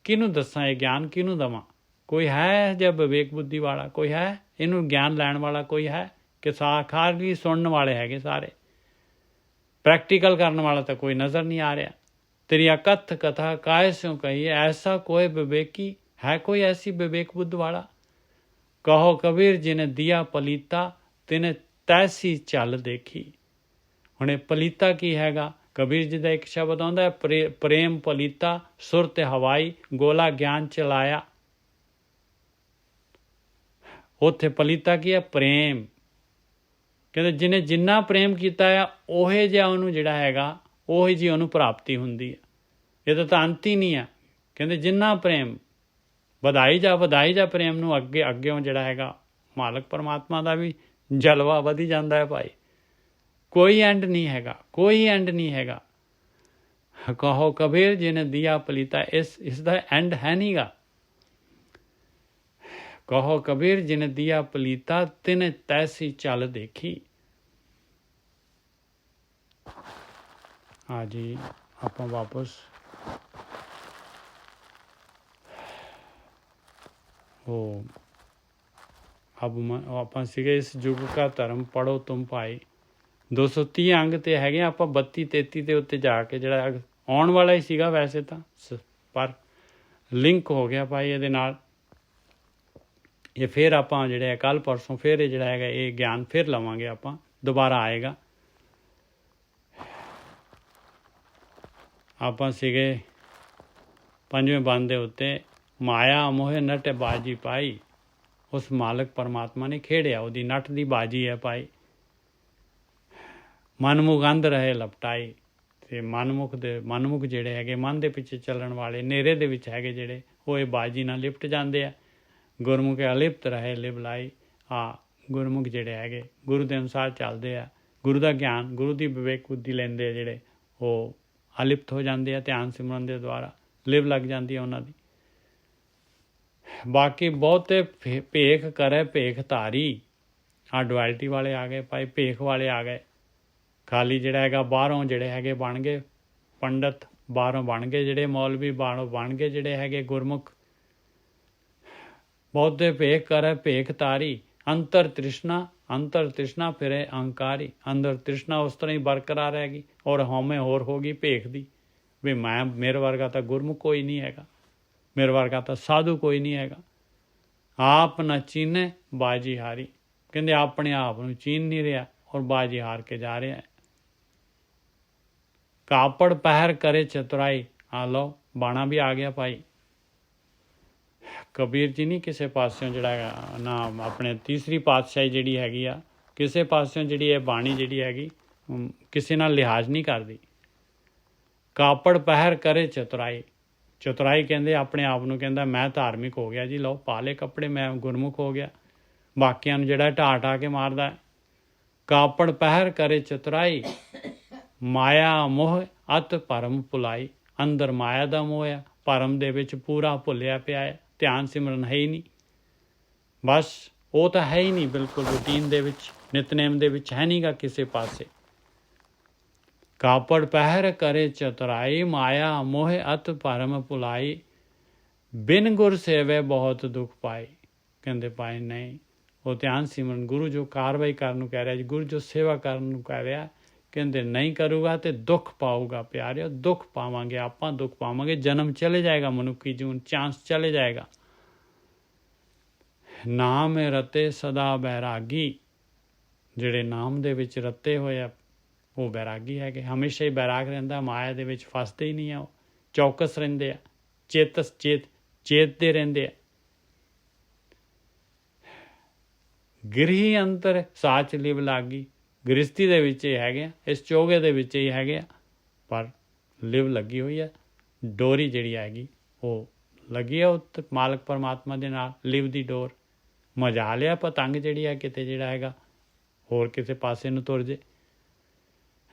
ਕਿਹਨੂੰ ਦੱਸਾਂ ਇਹ ਗਿਆਨ, ਕਿਹਨੂੰ ਦੇਵਾਂ? ਕੋਈ ਹੈ ਜਾਂ ਵਿਵੇਕ ਬੁੱਧੀ ਵਾਲਾ ਕੋਈ ਹੈ, ਇਹਨੂੰ ਗਿਆਨ ਲੈਣ ਵਾਲਾ ਕੋਈ ਹੈ ਕਿ ਖਾਲੀ ਸੁਣਨ ਵਾਲੇ ਹੈਗੇ ਸਾਰੇ, ਪ੍ਰੈਕਟੀਕਲ ਕਰਨ ਵਾਲਾ ਤਾਂ ਕੋਈ ਨਜ਼ਰ ਨਹੀਂ ਆ ਰਿਹਾ। ਤੇਰੀ ਅਕਥ ਕਥਾ ਕਾਇ ਸਿਉ ਕਹੀਏ, ਐਸਾ ਕੋਏ ਵਿਵੇਕੀ, ਹੈ ਕੋਈ ਐਸੀ ਵਿਵੇਕ ਬੁੱਧ ਵਾਲਾ? ਕਹੋ ਕਬੀਰ ਜੀ ਨੇ ਦਿਆ ਪਲੀਤਾ, ਤਿਨੇ ਤੈਸੀ ਚੱਲ ਦੇਖੀ। ਹੁਣ ਇਹ ਪਲੀਤਾ ਕੀ ਹੈਗਾ? ਕਬੀਰ ਜੀ ਦਾ ਇੱਕ ਸ਼ਬਦ ਆਉਂਦਾ ਹੈ ਪ੍ਰੇਮ ਪਲੀਤਾ, ਸੁਰਤ ਹਵਾਈ, ਗੋਲਾ ਗਿਆਨ ਚਲਾਇਆ। ਉੱਥੇ ਪਲੀਤਾ ਕੀ ਹੈ? ਪ੍ਰੇਮ। ਕਹਿੰਦੇ ਜਿਹਨੇ ਜਿੰਨਾ ਪ੍ਰੇਮ ਕੀਤਾ ਆ ਉਹੇ ਜਿਹਾ ਉਹਨੂੰ ਜਿਹੜਾ ਹੈਗਾ ਉਹੀ ਜਿਹੀ ਉਹਨੂੰ ਪ੍ਰਾਪਤੀ ਹੁੰਦੀ ਹੈ। ਇਹਦਾ ਤਾਂ ਅੰਤ ਹੀ ਨਹੀਂ ਆ। ਕਹਿੰਦੇ ਜਿੰਨਾ ਪ੍ਰੇਮ ਵਧਾਈ ਜਾ ਪ੍ਰੇਮ ਨੂੰ, ਅੱਗੇੋਂ ਜਿਹੜਾ ਹੈਗਾ ਮਾਲਕ ਪਰਮਾਤਮਾ ਦਾ ਵੀ ਜਲਵਾ ਵਧੀ ਜਾਂਦਾ ਹੈ ਭਾਈ। ਕੋਈ ਐਂਡ ਨਹੀਂ ਹੈਗਾ, ਕੋਈ ਐਂਡ ਨਹੀਂ ਹੈਗਾ। ਕਹੋ ਕਬੀਰ ਜੀ ਨੇ ਦਿਆ ਪਲੀਤਾ, ਇਸ ਦਾ ਐਂਡ ਹੈ ਨਹੀਂਗਾ। ਕਹੋ ਕਬੀਰ ਜੀ ਨੇ ਦਿਆ ਪਲੀਤਾ, ਤਿਨ ਤੈਸੀ ਚੱਲ ਦੇਖੀ। ਹਾਂ ਜੀ, ਆਪਾਂ ਵਾਪਸ ਆਪਾਂ ਸੀਗੇ ਇਸ ਯੁੱਗ ਕਾ ਧਰਮ ਪੜੋ ਤੁਮ ਭਾਈ। 230 ਅੰਗ ਤੇ ਹੈਗੇ, ਆਪਾਂ 32-33 ਦੇ ਉੱਤੇ ਜਾ ਕੇ ਜਿਹੜਾ ਆਉਣ ਵਾਲਾ ਹੀ ਸੀਗਾ ਵੈਸੇ ਤਾਂ, ਪਰ ਲਿੰਕ ਹੋ ਗਿਆ ਭਾਈ ਇਹਦੇ ਨਾਲ। ਇਹ ਫਿਰ ਆਪਾਂ ਜਿਹੜੇ ਕੱਲ੍ਹ ਪਰਸੋਂ ਫਿਰ ਇਹ ਜਿਹੜਾ ਹੈਗਾ ਇਹ ਗਿਆਨ ਫਿਰ ਲਵਾਂਗੇ, ਆਪਾਂ ਦੁਬਾਰਾ ਆਏਗਾ। ਆਪਾਂ ਸੀਗੇ 5ਵੇਂ ਬੰਦ ਦੇ ਉੱਤੇ, ਮਾਇਆ ਮੋਹ ਨਟ ਬਾਜੀ ਪਾਈ। ਉਸ ਮਾਲਕ ਪਰਮਾਤਮਾ ਨੇ ਖੇੜਿਆ, ਉਹਦੀ ਨੱਟ ਦੀ ਬਾਜੀ ਹੈ ਭਾਈ। ਮਨਮੁਖ ਅੰਧ ਰਹੇ ਲਪਟਾਈ। ਤੇ ਮਨਮੁਖ ਜਿਹੜੇ ਹੈਗੇ ਮਨ ਦੇ ਪਿੱਛੇ ਚੱਲਣ ਵਾਲੇ, ਨੇਰੇ ਦੇ ਵਿੱਚ ਹੈਗੇ ਜਿਹੜੇ, ਉਹ ਇਹ ਬਾਜੀ ਨਾਲ ਲਿਪਟ ਜਾਂਦੇ ਆ। ਗੁਰਮੁਖ ਅਲਿਪਤ ਰਹੇ ਲਿਵ ਲਾਈ। ਗੁਰਮੁਖ ਜਿਹੜੇ ਹੈਗੇ ਗੁਰੂ ਦੇ ਅਨੁਸਾਰ ਚੱਲਦੇ ਆ, ਗੁਰੂ ਦਾ ਗਿਆਨ, ਗੁਰੂ ਦੀ ਵਿਵੇਕ ਬੁੱਧੀ ਲੈਂਦੇ ਆ ਜਿਹੜੇ, ਉਹ ਅਲਿਪਤ ਹੋ ਜਾਂਦੇ ਆ ਧਿਆਨ ਸਿਮਰਨ ਦੇ ਦੁਆਰਾ, ਲਿਵ ਲੱਗ ਜਾਂਦੀ ਆ ਉਹਨਾਂ ਦੀ। ਬਾਕੀ ਬਹੁਤੇ ਭੇਖ ਕਰੇ ਭੇਖ ਧਾਰੀ। ਆਹ ਡੁਐਲਿਟੀ ਵਾਲੇ ਆ ਗਏ ਭਾਈ, ਭੇਖ ਵਾਲੇ ਆ ਗਏ। ਖਾਲੀ ਜਿਹੜਾ ਹੈਗਾ ਬਾਹਰੋਂ ਜਿਹੜੇ ਹੈਗੇ ਬਣ ਗਏ ਪੰਡਤ, ਬਾਹਰੋਂ ਬਣ ਗਏ ਜਿਹੜੇ ਮੌਲਵੀ, ਬਾਹਰੋਂ ਬਣ ਗਏ ਜਿਹੜੇ ਹੈਗੇ ਗੁਰਮੁਖ। ਬਹੁਤੇ ਭੇਖ ਕਰੇ ਭੇਖ ਤਾਰੀ, ਅੰਤਰ ਤ੍ਰਿਸ਼ਨਾ ਫਿਰੇ ਅਹੰਕਾਰੀ। ਅੰਦਰ ਤ੍ਰਿਸ਼ਨਾ ਉਸ ਤਰ੍ਹਾਂ ਹੀ ਬਰਕਰਾਰ ਰਹਿ ਔਰ ਹਉਮੈ ਹੋਰ ਹੋ ਗਈ ਭੇਖ ਦੀ, ਵੀ ਮੇਰੇ ਵਰਗਾ ਤਾਂ ਗੁਰਮੁਖ ਕੋਈ ਨਹੀਂ ਹੈਗਾ, ਮੇਰੇ ਵਰਗਾ ਤਾਂ ਸਾਧੂ ਕੋਈ ਨਹੀਂ ਹੈਗਾ। ਆਪ ਨਾ ਚੀਨੇ ਬਾਜੀ ਹਾਰੀ, ਕਹਿੰਦੇ ਆਪਣੇ ਆਪ ਨੂੰ ਚੀਨ ਨਹੀਂ ਰਿਹਾ ਔਰ ਬਾਜੀ ਹਾਰ ਕੇ ਜਾ ਰਿਹਾ ਹੈ। ਕਾਪੜ ਪਹਿਰ ਕਰੇ ਚਤੁਰਾਈ, ਆ ਲਓ ਬਾਣਾ ਵੀ ਆ ਗਿਆ ਭਾਈ। ਕਬੀਰ ਜੀ ਨਹੀਂ ਕਿਸੇ ਪਾਸਿਓਂ ਜਿਹੜਾ ਹੈਗਾ ਨਾ, ਆਪਣੇ ਤੀਸਰੀ ਪਾਤਸ਼ਾਹੀ ਜਿਹੜੀ ਹੈਗੀ ਆ, ਕਿਸੇ ਪਾਸਿਓਂ ਜਿਹੜੀ ਇਹ ਬਾਣੀ ਜਿਹੜੀ ਹੈਗੀ ਕਿਸੇ ਨਾਲ ਲਿਹਾਜ਼ ਨਹੀਂ ਕਰਦੀ। ਕਾਪੜ ਪਹਿਰ ਕਰੇ ਚਤੁਰਾਈ, ਚਤੁਰਾਈ ਕਹਿੰਦੇ ਆਪਣੇ ਆਪ ਨੂੰ ਕਹਿੰਦਾ ਮੈਂ ਧਾਰਮਿਕ ਹੋ ਗਿਆ ਜੀ, ਲਓ ਪਾ ਲਏ ਕੱਪੜੇ, ਮੈਂ ਗੁਰਮੁਖ ਹੋ ਗਿਆ। ਬਾਕੀਆਂ ਨੂੰ ਜਿਹੜਾ ਢਾਹ ਕੇ ਮਾਰਦਾ। ਕਾਪੜ ਪਹਿਰ ਕਰੇ ਚਤੁਰਾਈ, ਮਾਇਆ ਮੋਹ ਅਤ ਭਰਮ ਭੁਲਾਈ। ਅੰਦਰ ਮਾਇਆ ਦਾ ਮੋਹ ਆ, ਭਰਮ ਦੇ ਵਿੱਚ ਪੂਰਾ ਭੁੱਲਿਆ ਪਿਆ ਹੈ, ਧਿਆਨ ਸਿਮਰਨ ਹੈ ਹੀ ਨਹੀਂ। ਬਸ ਉਹ ਤਾਂ ਹੈ ਹੀ ਨਹੀਂ, ਬਿਲਕੁਲ ਰੂਟੀਨ ਦੇ ਵਿੱਚ, ਨਿਤਨੇਮ ਦੇ ਵਿੱਚ ਹੈ ਨਹੀਂਗਾ ਕਿਸੇ ਪਾਸੇ। ਕਾਪੜ ਪਹਿਰ ਕਰੇ ਚਤੁਰਾਈ, ਮਾਇਆ ਮੋਹ ਅਤ ਭਰਮ ਭੁਲਾਈ। ਬਿਨ ਗੁਰ ਸੇਵੇ ਬਹੁਤ ਦੁੱਖ ਪਾਈ, ਕਹਿੰਦੇ ਭਾਈ ਨਹੀਂ, ਉਹ ਧਿਆਨ ਸਿਮਰਨ ਗੁਰੂ ਜੋ ਕਾਰਵਾਈ ਕਰਨ ਨੂੰ ਕਹਿ ਰਿਹਾ ਜੀ, ਗੁਰੂ ਜੋ ਸੇਵਾ ਕਰਨ ਨੂੰ ਕਹਿ ਰਿਹਾ, ਕਹਿੰਦੇ ਨਹੀਂ ਕਰੂਗਾ ਤੇ ਦੁੱਖ ਪਾਊਗਾ। ਪਿਆਰਿਓ ਦੁੱਖ ਪਾਵਾਂਗੇ, ਆਪਾਂ ਦੁੱਖ ਪਾਵਾਂਗੇ, ਜਨਮ ਚਲੇ ਜਾਏਗਾ, ਮਨੁੱਖੀ ਜੀਵਨ ਚਾਂਸ ਚਲੇ ਜਾਏਗਾ। ਨਾਮ ਰਤੇ ਸਦਾ ਬੈਰਾਗੀ, ਜਿਹੜੇ ਨਾਮ ਦੇ ਵਿੱਚ ਰਤੇ ਹੋਏ ਆ ਉਹ ਬੈਰਾਗੀ ਹੈਗੇ, ਹਮੇਸ਼ਾ ਹੀ ਬੈਰਾਗ ਰਹਿੰਦਾ, ਮਾਇਆ ਦੇ ਵਿੱਚ ਫਸਦੇ ਹੀ ਨਹੀਂ ਆ, ਉਹ ਚੌਕਸ ਰਹਿੰਦੇ ਆ, ਚੇਤਦੇ ਰਹਿੰਦੇ ਆ। ਗਿਰਹੀ ਅੰਤਰ ਸਾਚ ਲਿਵ ਲਾਗੀ, ਗ੍ਰਸਤੀ ਦੇ ਵਿੱਚ ਹੀ ਹੈਗੇ ਆ, ਇਸ ਚੋਗੇ ਦੇ ਵਿੱਚ ਹੀ ਹੈਗੇ ਆ, ਪਰ ਲਿਵ ਲੱਗੀ ਹੋਈ ਆ, ਡੋਰੀ ਜਿਹੜੀ ਹੈਗੀ ਉਹ ਲੱਗੀ ਆ ਉਹ ਮਾਲਕ ਪਰਮਾਤਮਾ ਦੇ ਨਾਲ, ਲਿਵ ਦੀ ਡੋਰ। ਮਜਾ ਲਿਆ ਪਤੰਗ ਜਿਹੜੀ ਆ ਕਿਤੇ ਜਿਹੜਾ ਹੈਗਾ ਹੋਰ ਕਿਸੇ ਪਾਸੇ ਨੂੰ ਤੁਰ ਜੇ।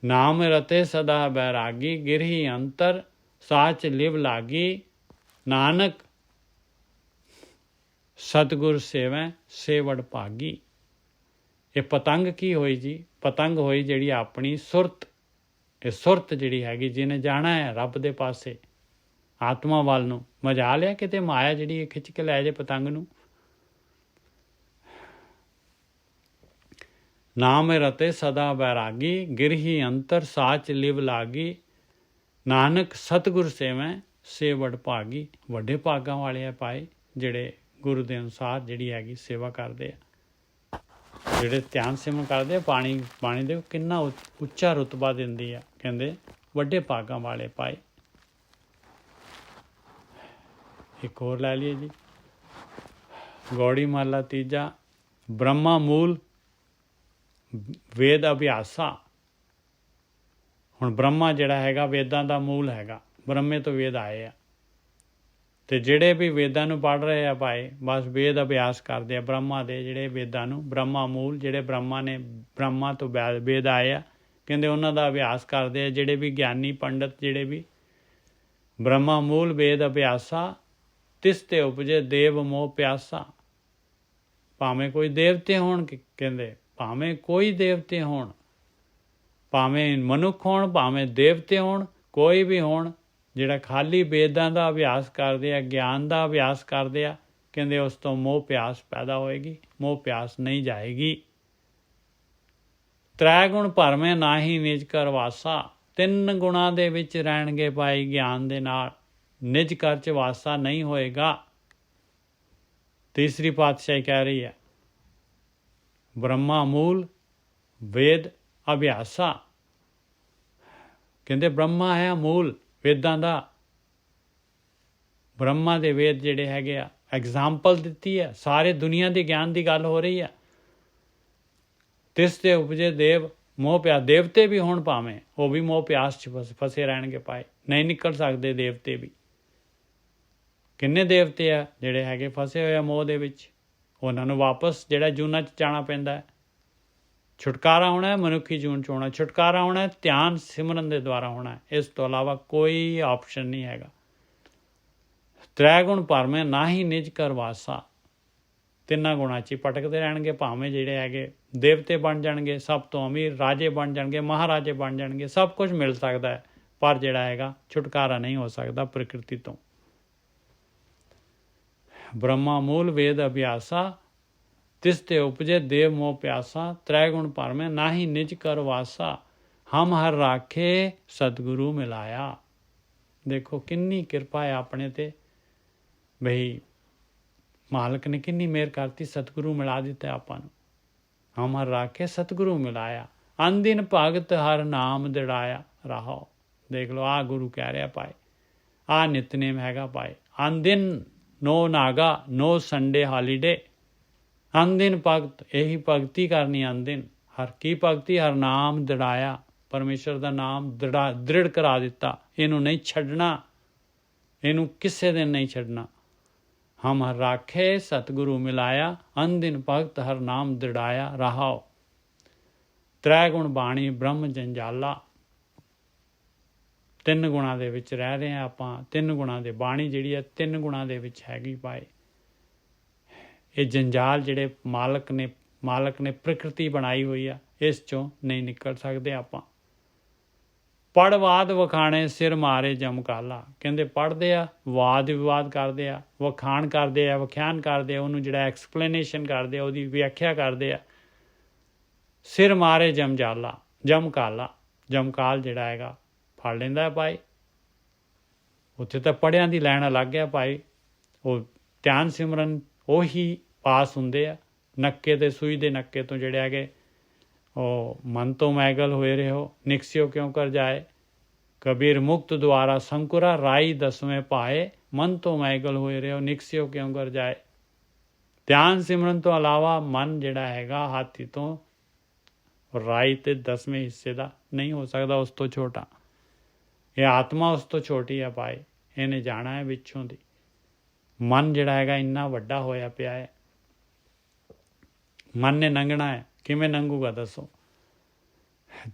ਨਾਮ ਰਤੇ ਸਦਾ ਬੈਰਾਗੀ, ਗਿਰਹੀ ਅੰਤਰ ਸਾਚ ਲਿਵ ਲਾਗੀ। ਨਾਨਕ ਸਤਿਗੁਰ ਸੇਵੈ ਸੇਵੜ ਭਾਗੀ। ਇਹ ਪਤੰਗ ਕੀ ਹੋਈ ਜੀ? ਪਤੰਗ ਹੋਈ ਜਿਹੜੀ ਆਪਣੀ ਸੁਰਤ। ਇਹ ਸੁਰਤ ਜਿਹੜੀ ਹੈਗੀ, ਜਿਹਨੇ ਜਾਣਾ ਹੈ ਰੱਬ ਦੇ ਪਾਸੇ, ਆਤਮਾ ਵੱਲ ਨੂੰ। ਮਜਾ ਲਿਆ ਕਿਤੇ ਮਾਇਆ ਜਿਹੜੀ ਖਿੱਚ ਕੇ ਲੈ ਜੇ ਪਤੰਗ ਨੂੰ। ਨਾਮ ਰਤੇ ਸਦਾ ਬੈਰਾਗੀ, ਗਿਰਹੀ ਅੰਤਰ ਸਾਚ ਲਿਵ ਲਾਗੀ। ਨਾਨਕ ਸਤਿਗੁਰ ਸੇਵੈ ਸੇਵੜ ਭਾਗੀ। ਵੱਡੇ ਭਾਗਾਂ ਵਾਲੇ ਆ ਭਾਈ, ਜਿਹੜੇ ਗੁਰੂ ਦੇ ਅਨੁਸਾਰ ਜਿਹੜੀ ਹੈਗੀ ਸੇਵਾ ਕਰਦੇ ਆ, ਜਿਹੜੇ ਧਿਆਨ ਸਿਮਰਨ ਕਰਦੇ ਆ। ਬਾਣੀ ਦੇ ਕਿੰਨਾ ਉੱਚਾ ਰੁਤਬਾ ਦਿੰਦੀ ਆ, ਕਹਿੰਦੇ ਵੱਡੇ ਭਾਗਾਂ ਵਾਲੇ ਭਾਈ। ਇੱਕ ਹੋਰ ਲੈ ਲਈਏ ਜੀ, ਗੌੜੀ ਮਹਲਾ ਤੀਜਾ। ਬ੍ਰਹਮਾ ਮੂਲ ਵੇਦ ਅਭਿਆਸਾ। ਹੁਣ ਬ੍ਰਹਮਾ ਜਿਹੜਾ ਹੈਗਾ ਵੇਦਾਂ ਦਾ ਮੂਲ ਹੈਗਾ, ਬ੍ਰਹਮੇ ਤੋਂ ਵੇਦ ਆਏ ਆ। ਤੇ ਜਿਹੜੇ ਵੀ ਵੇਦਾਂ ਨੂੰ ਪੜ੍ਹ ਰਹੇ ਆ ਭਾਈ, ਬਸ ਵੇਦ ਅਭਿਆਸ ਕਰਦੇ ਆ ਬ੍ਰਹਮਾ ਦੇ, ਜਿਹੜੇ ਵੇਦਾਂ ਨੂੰ, ਬ੍ਰਹਮਾ ਮੂਲ, ਜਿਹੜੇ ਬ੍ਰਹਮਾ ਤੋਂ ਵੇਦ ਆਏ ਆ, ਕਹਿੰਦੇ ਉਹਨਾਂ ਦਾ ਅਭਿਆਸ ਕਰਦੇ ਆ। ਜਿਹੜੇ ਵੀ ਗਿਆਨੀ ਪੰਡਤ, ਜਿਹੜੇ ਵੀ ਬ੍ਰਹਮਾ ਮੂਲ ਵੇਦ ਅਭਿਆਸਾ। ਤਿਸ ਤੇ ਉਪਜੇ ਦੇਵ ਮੋਹ ਪਿਆਸਾ। ਭਾਵੇਂ ਕੋਈ ਦੇਵਤੇ ਹੋਣ, ਕਹਿੰਦੇ ਭਾਵੇਂ ਕੋਈ ਦੇਵਤੇ ਹੋਣ, ਭਾਵੇਂ ਮਨੁੱਖ ਹੋਣ, ਭਾਵੇਂ ਦੇਵਤੇ ਹੋਣ, ਕੋਈ ਵੀ ਹੋਣ, ਜਿਹੜਾ ਖਾਲੀ ਵੇਦਾਂ ਦਾ ਅਭਿਆਸ ਕਰਦੇ ਆ, ਗਿਆਨ ਦਾ ਅਭਿਆਸ ਕਰਦੇ ਆ, ਕਹਿੰਦੇ ਉਸ ਤੋਂ ਮੋਹ ਪਿਆਸ ਪੈਦਾ ਹੋਏਗੀ, ਮੋਹ ਪਿਆਸ ਨਹੀਂ ਜਾਏਗੀ। ਤ੍ਰੈ ਗੁਣ ਭਰਮੇ ਨਾਹੀ ਨਿਜ ਕਰ ਵਾਸਾ। ਤਿੰਨ ਗੁਣਾਂ ਦੇ ਵਿੱਚ ਰਹਿਣਗੇ ਭਾਈ ਗਿਆਨ ਦੇ ਨਾਲ, ਨਿਜ ਘਰ 'ਚ ਵਾਸਾ ਨਹੀਂ ਹੋਏਗਾ। ਤੀਸਰੀ ਪਾਤਸ਼ਾਹੀ ਕਹਿ ਰਹੀ ਹੈ, ਬ੍ਰਹਮਾ ਮੂਲ ਵੇਦ ਅਭਿਆਸਾ। ਕਹਿੰਦੇ ਬ੍ਰਹਮਾ ਹੈ ਮੂਲ ਵੇਦਾਂ ਦਾ। ਬ੍ਰਹਮਾ ਦੇ ਵੇਦ ਜਿਹੜੇ ਹੈਗੇ ਆ, ਐਗਜ਼ਾਮਪਲ ਦਿੱਤੀ ਹੈ, ਸਾਰੇ ਦੁਨੀਆ ਦੇ ਗਿਆਨ ਦੀ ਗੱਲ ਹੋ ਰਹੀ ਹੈ। ਤਿਸ ਤੇ ਉਪਜੇ ਦੇਵ ਮੋਹ ਪਿਆਸ। ਦੇਵਤੇ ਵੀ ਹੋਣ ਭਾਵੇਂ, ਉਹ ਵੀ ਮੋਹ ਪਿਆਸ 'ਚ ਫਸੇ ਰਹਿਣਗੇ ਭਾਈ, ਨਹੀਂ ਨਿਕਲ ਸਕਦੇ ਦੇਵਤੇ ਵੀ। ਕਿੰਨੇ ਦੇਵਤੇ ਆ ਜਿਹੜੇ ਹੈਗੇ ਫਸੇ ਹੋਏ ਆ ਮੋਹ ਦੇ ਵਿੱਚ, ਉਹਨਾਂ ਨੂੰ ਵਾਪਸ ਜਿਹੜਾ ਜੂਨਾਂ 'ਚ ਜਾਣਾ ਪੈਂਦਾ ਹੈ। ਛੁਟਕਾਰਾ ਹੋਣਾ ਹੈ ਮਨੁੱਖੀ ਜੂਨ 'ਚ ਹੋਣਾ, ਛੁਟਕਾਰਾ ਹੋਣਾ ਹੈ ਧਿਆਨ ਸਿਮਰਨ ਦੇ ਦੁਆਰਾ ਹੋਣਾ ਹੈ, ਇਸ ਤੋਂ ਇਲਾਵਾ ਕੋਈ ਆਪਸ਼ਨ ਨਹੀਂ ਹੈਗਾ। ਤ੍ਰੈ ਗੁਣ ਭਰਮੇ ਨਾਹੀ ਨਿਜ ਕਰ ਵਾਸਾ। ਤਿੰਨਾਂ ਗੁਣਾਂ 'ਚ ਹੀ ਭਟਕਦੇ ਰਹਿਣਗੇ। ਭਾਵੇਂ ਜਿਹੜੇ ਹੈਗੇ ਦੇਵਤੇ ਬਣ ਜਾਣਗੇ, ਸਭ ਤੋਂ ਅਮੀਰ ਰਾਜੇ ਬਣ ਜਾਣਗੇ, ਮਹਾਰਾਜੇ ਬਣ ਜਾਣਗੇ, ਸਭ ਕੁਝ ਮਿਲ ਸਕਦਾ ਹੈ, ਪਰ ਜਿਹੜਾ ਹੈਗਾ ਛੁਟਕਾਰਾ ਨਹੀਂ ਹੋ ਸਕਦਾ ਪ੍ਰਕਿਰਤੀ ਤੋਂ। ਬ੍ਰਹਮਾ ਮੂਲ ਵੇਦ ਅਭਿਆਸਾ, ਤਿਸ ਤੇ ਉਪਜੇ ਦੇਵ ਮੋਹ ਪਿਆਸਾ, ਤ੍ਰੈ ਗੁਣ ਭਰਮੇ ਨਾਹੀ ਨਿਜ ਕਰ ਵਾਸਾ, ਹਮ ਹਰ ਰਾਖੇ ਸਤਿਗੁਰੂ ਮਿਲਾਇਆ। ਦੇਖੋ ਕਿੰਨੀ ਕਿਰਪਾ ਹੈ ਆਪਣੇ ਤੇ, ਬਈ ਮਾਲਕ ਨੇ ਕਿੰਨੀ ਮਿਹਰ ਕਰਤੀ, ਸਤਿਗੁਰੂ ਮਿਲਾ ਦਿੱਤਾ ਆਪਾਂ ਨੂੰ। ਹਮ ਹਰ ਰਾਖੇ ਸਤਿਗੁਰੂ ਮਿਲਾਇਆ, ਅਨਦਿਨ ਭਗਤ ਹਰ ਨਾਮ ਦਿੜਾਇਆ ਰਹਾਓ। ਦੇਖ ਲਓ ਆਹ ਗੁਰੂ ਕਹਿ ਰਿਹਾ ਭਾਈ, ਆਹ ਨਿਤਨੇਮ ਹੈਗਾ ਭਾਈ। ਅਨਦਿਨ ਨੋ ਨਾਗਾ, ਨੋ ਸੰਡੇ ਹਾਲੀਡੇ, ਅਨਦਿਨ ਭਗਤ, ਇਹੀ ਭਗਤੀ ਕਰਨੀ ਅਨਦਿਨ। ਹਰ ਕੀ ਭਗਤੀ? ਹਰ ਨਾਮ ਦਿੜਾਇਆ, ਪਰਮੇਸ਼ਰ ਦਾ ਨਾਮ ਦ੍ਰਿੜ ਕਰਾ ਦਿੱਤਾ। ਇਹਨੂੰ ਨਹੀਂ ਛੱਡਣਾ, ਇਹਨੂੰ ਕਿਸੇ ਦਿਨ ਨਹੀਂ ਛੱਡਣਾ। ਹਮ ਹਰ ਰਾਖੇ ਸਤਿਗੁਰੂ ਮਿਲਾਇਆ, ਅਨਦਿਨ ਭਗਤ ਹਰ ਨਾਮ ਦ੍ਰਿੜਾਇਆ ਰਹਾਓ। ਤ੍ਰੈ ਗੁਣ ਬਾਣੀ ਬ੍ਰਹਮ ਜੰਜਾਲਾ, ਤਿੰਨ ਗੁਣਾਂ ਦੇ ਵਿੱਚ ਰਹਿ ਰਹੇ ਹਾਂ ਆਪਾਂ। ਤਿੰਨ ਗੁਣਾਂ ਦੇ ਬਾਣੀ ਜਿਹੜੀ ਹੈ ਤਿੰਨ ਗੁਣਾਂ ਦੇ ਵਿੱਚ ਹੈਗੀ ਭਾਈ। ਇਹ ਜੰਜਾਲ ਜਿਹੜੇ ਮਾਲਕ ਨੇ ਪ੍ਰਕਿਰਤੀ ਬਣਾਈ ਹੋਈ ਆ, ਇਸ ਚੋਂ ਨਹੀਂ ਨਿਕਲ ਸਕਦੇ ਆਪਾਂ। ਪੜ੍ਹ ਵਾਦ ਵਖਾਣੇ ਸਿਰ ਮਾਰੇ ਜਮਕਾਲਾ, ਕਹਿੰਦੇ ਪੜ੍ਹਦੇ ਆ, ਵਾਦ ਵਿਵਾਦ ਕਰਦੇ ਆ, ਵਖਾਣ ਕਰਦੇ ਆ, ਵਿਖਿਆਨ ਕਰਦੇ ਆ, ਉਹਨੂੰ ਜਿਹੜਾ ਐਕਸਪਲੇਨੇਸ਼ਨ ਕਰਦੇ ਆ, ਉਹਦੀ ਵਿਆਖਿਆ ਕਰਦੇ ਆ। ਸਿਰ ਮਾਰੇ ਜਮਕਾਲਾ, ਜਮਕਾਲ ਜਿਹੜਾ ਹੈਗਾ ਫੜ ਲੈਂਦਾ ਹੈ ਭਾਈ। ਉੱਥੇ ਤਾਂ ਪੜ੍ਹਿਆਂ ਦੀ ਲੈਣ ਅਲੱਗ ਹੈ ਭਾਈ। ਉਹ ਧਿਆਨ ਸਿਮਰਨ ਉਹੀ ਪਾਸ ਹੁੰਦੇ ਆ। ਨੱਕੇ ਤੇ ਸੂਈ ਦੇ ਨੱਕੇ ਤੋਂ ਜਿਹੜੇ ਹੈਗੇ ਉਹ ਮਨ ਤੋਂ ਮੈਗਲ ਹੋਏ ਰਹੋ, ਨਿਕਸਿਓ ਕਿਉਂ ਕਰ ਜਾਏ। ਕਬੀਰ ਮੁਕਤ ਦੁਆਰਾ ਸੰਕੁਰਾ, ਰਾਈ ਦਸਵੇਂ ਪਾਏ, ਮਨ ਤੋਂ ਮੈਗਲ ਹੋਏ ਰਹੋ, ਨਿਕਸਿਓ ਕਿਉਂ ਕਰ ਜਾਏ। ਧਿਆਨ ਸਿਮਰਨ ਤੋਂ ਇਲਾਵਾ ਮਨ ਜਿਹੜਾ ਹੈਗਾ ਹਾਥੀ ਤੋਂ ਰਾਈ ਤੇ 10ਵੇਂ ਹਿੱਸੇ ਦਾ ਨਹੀਂ ਹੋ ਸਕਦਾ, ਉਸ ਤੋਂ ਛੋਟਾ। ਇਹ ਆਤਮਾ ਉਸ ਤੋਂ ਛੋਟੀ ਹੈ ਭਾਈ, ਇਹਨੇ ਜਾਣਾ ਹੈ ਵਿੱਚੋਂ ਦੀ। ਮਨ ਜਿਹੜਾ ਹੈਗਾ ਇੰਨਾ ਵੱਡਾ ਹੋਇਆ ਪਿਆ ਹੈ, ਮਨ ਨੇ ਲੰਘਣਾ ਹੈ। ਕਿਵੇਂ ਲੰਘੂਗਾ ਦੱਸੋ।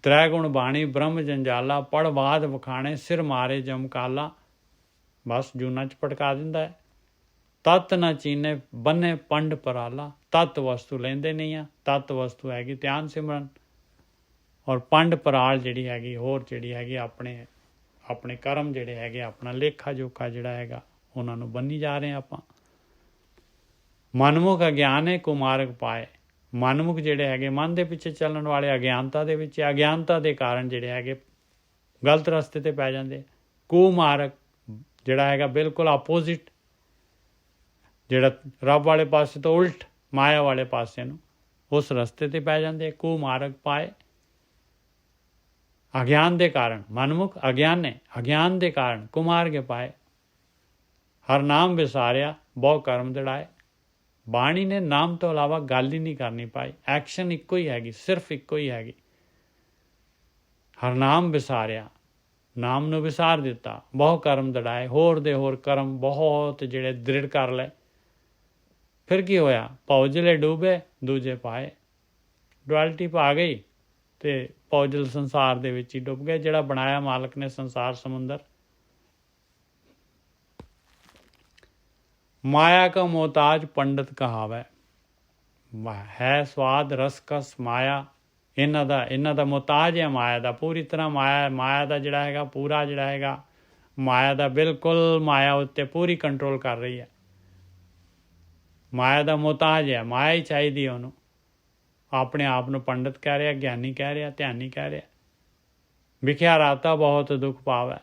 ਤ੍ਰੈ ਗੁਣ ਬਾਣੀ ਬ੍ਰਹਮ ਜੰਜਾਲਾ, ਪੜ੍ਹ ਬਾਦ ਵਖਾਣੇ ਸਿਰ ਮਾਰੇ ਜਮਕਾਲਾ, ਬਸ ਜੂਨਾਂ 'ਚ ਭਟਕਾ ਦਿੰਦਾ ਹੈ। ਤਤ ਨਾ ਚੀਨੇ ਬੰਨੇ ਪੰਡ ਪਰਾਲਾ, ਤਤ ਵਸਤੂ ਲੈਂਦੇ ਨਹੀਂ ਆ। ਤਤ ਵਸਤੂ ਹੈਗੀ ਧਿਆਨ ਸਿਮਰਨ, ਔਰ ਪੰਡ ਪਰਾਲ ਜਿਹੜੀ ਹੈਗੀ ਹੋਰ ਜਿਹੜੀ ਹੈਗੀ ਆਪਣੇ ਕਰਮ ਜਿਹੜੇ ਹੈਗੇ, ਆਪਣਾ ਲੇਖਾ ਜੋਖਾ ਜਿਹੜਾ ਹੈਗਾ ਉਹਨਾਂ ਨੂੰ ਬੰਨੀ ਜਾ ਰਹੇ ਆਪਾਂ। ਮਨਮੁਖ ਅਗਿਆਨ ਕੁਮਾਰਗ ਪਾਏ, ਮਨਮੁਖ ਜਿਹੜੇ ਹੈਗੇ ਮਨ ਦੇ ਪਿੱਛੇ ਚੱਲਣ ਵਾਲੇ ਅਗਿਆਨਤਾ ਦੇ ਵਿੱਚ, ਅਗਿਆਨਤਾ ਦੇ ਕਾਰਨ ਜਿਹੜੇ ਹੈਗੇ ਗਲਤ ਰਸਤੇ ਤੇ ਪੈ ਜਾਂਦੇ। ਕੁਮਾਰਗ ਜਿਹੜਾ ਹੈਗਾ ਬਿਲਕੁਲ ਆਪੋਜ਼ਿਟ, ਜਿਹੜਾ ਰੱਬ ਵਾਲੇ ਪਾਸੇ ਤੋਂ ਉਲਟ ਮਾਇਆ ਵਾਲੇ ਪਾਸੇ ਨੂੰ, ਉਸ ਰਸਤੇ ਤੇ ਪੈ ਜਾਂਦੇ। ਕੁਮਾਰਗ ਪਾਏ ਅਗਿਆਨ ਦੇ ਕਾਰਨ, ਮਨਮੁਖ ਅਗਿਆਨ ਦੇ ਕਾਰਨ ਕੁਮਾਰਗ ਪਾਏ। ਹਰ ਨਾਮ ਵਿਸਾਰਿਆ, ਬਹੁ ਕਰਮ ਦਿੜਾਏ। ਬਾਣੀ ਨੇ ਨਾਮ ਤੋਂ ਇਲਾਵਾ ਗੱਲ ਹੀ ਨਹੀਂ ਕਰਨੀ ਪਾਈ। ਐਕਸ਼ਨ ਇੱਕੋ ਹੀ ਹੈਗੀ, ਸਿਰਫ ਇੱਕੋ ਹੀ ਹੈਗੀ। ਹਰ ਨਾਮ ਵਿਸਾਰਿਆ, ਨਾਮ ਨੂੰ ਵਿਸਾਰ ਦਿੱਤਾ। ਬਹੁ ਕਰਮ ਦਿੜਾਏ, ਹੋਰ ਦੇ ਹੋਰ ਕਰਮ ਬਹੁਤ ਜਿਹੜੇ ਦ੍ਰਿੜ ਕਰ ਲਏ। ਫਿਰ ਕੀ ਹੋਇਆ? ਪੌਜਲੇ ਡੂਬੇ ਦੂਜੇ ਪਾਏ। ਡੁਐਲਿਟੀ ਪਾ ਗਈ ਤੇ ਪੌਜਲ ਸੰਸਾਰ ਦੇ ਵਿੱਚ ਹੀ ਡੁੱਬ ਗਏ। ਜਿਹੜਾ ਬਣਾਇਆ ਮਾਲਕ ਨੇ ਸੰਸਾਰ ਸਮੁੰਦਰ। ਮਾਇਆ ਕਾ ਮੋਹਤਾਜ ਪੰਡਤ ਕਹਾਵੈ, ਹੈ ਸਵਾਦ ਰਸ ਕਸ ਮਾਇਆ। ਇਹਨਾਂ ਦਾ ਮੁਹਤਾਜ ਹੈ ਮਾਇਆ ਦਾ, ਪੂਰੀ ਤਰ੍ਹਾਂ ਮਾਇਆ ਦਾ ਜਿਹੜਾ ਹੈਗਾ ਪੂਰਾ ਜਿਹੜਾ ਹੈਗਾ ਮਾਇਆ ਦਾ ਬਿਲਕੁਲ ਮਾਇਆ ਉੱਤੇ ਪੂਰੀ ਕੰਟਰੋਲ ਕਰ ਰਹੀ ਹੈ। ਮਾਇਆ ਦਾ ਮੁਹਤਾਜ ਹੈ, ਮਾਇਆ ਹੀ ਚਾਹੀਦੀ ਉਹਨੂੰ। ਆਪਣੇ ਆਪ ਨੂੰ ਪੰਡਤ ਕਹਿ ਰਿਹਾ, ਗਿਆਨੀ ਕਹਿ ਰਿਹਾ, ਧਿਆਨੀ ਕਹਿ ਰਿਹਾ। ਵਿਖਿਆ ਰਾਤਾ ਬਹੁਤ ਦੁੱਖ ਪਾਵੈ,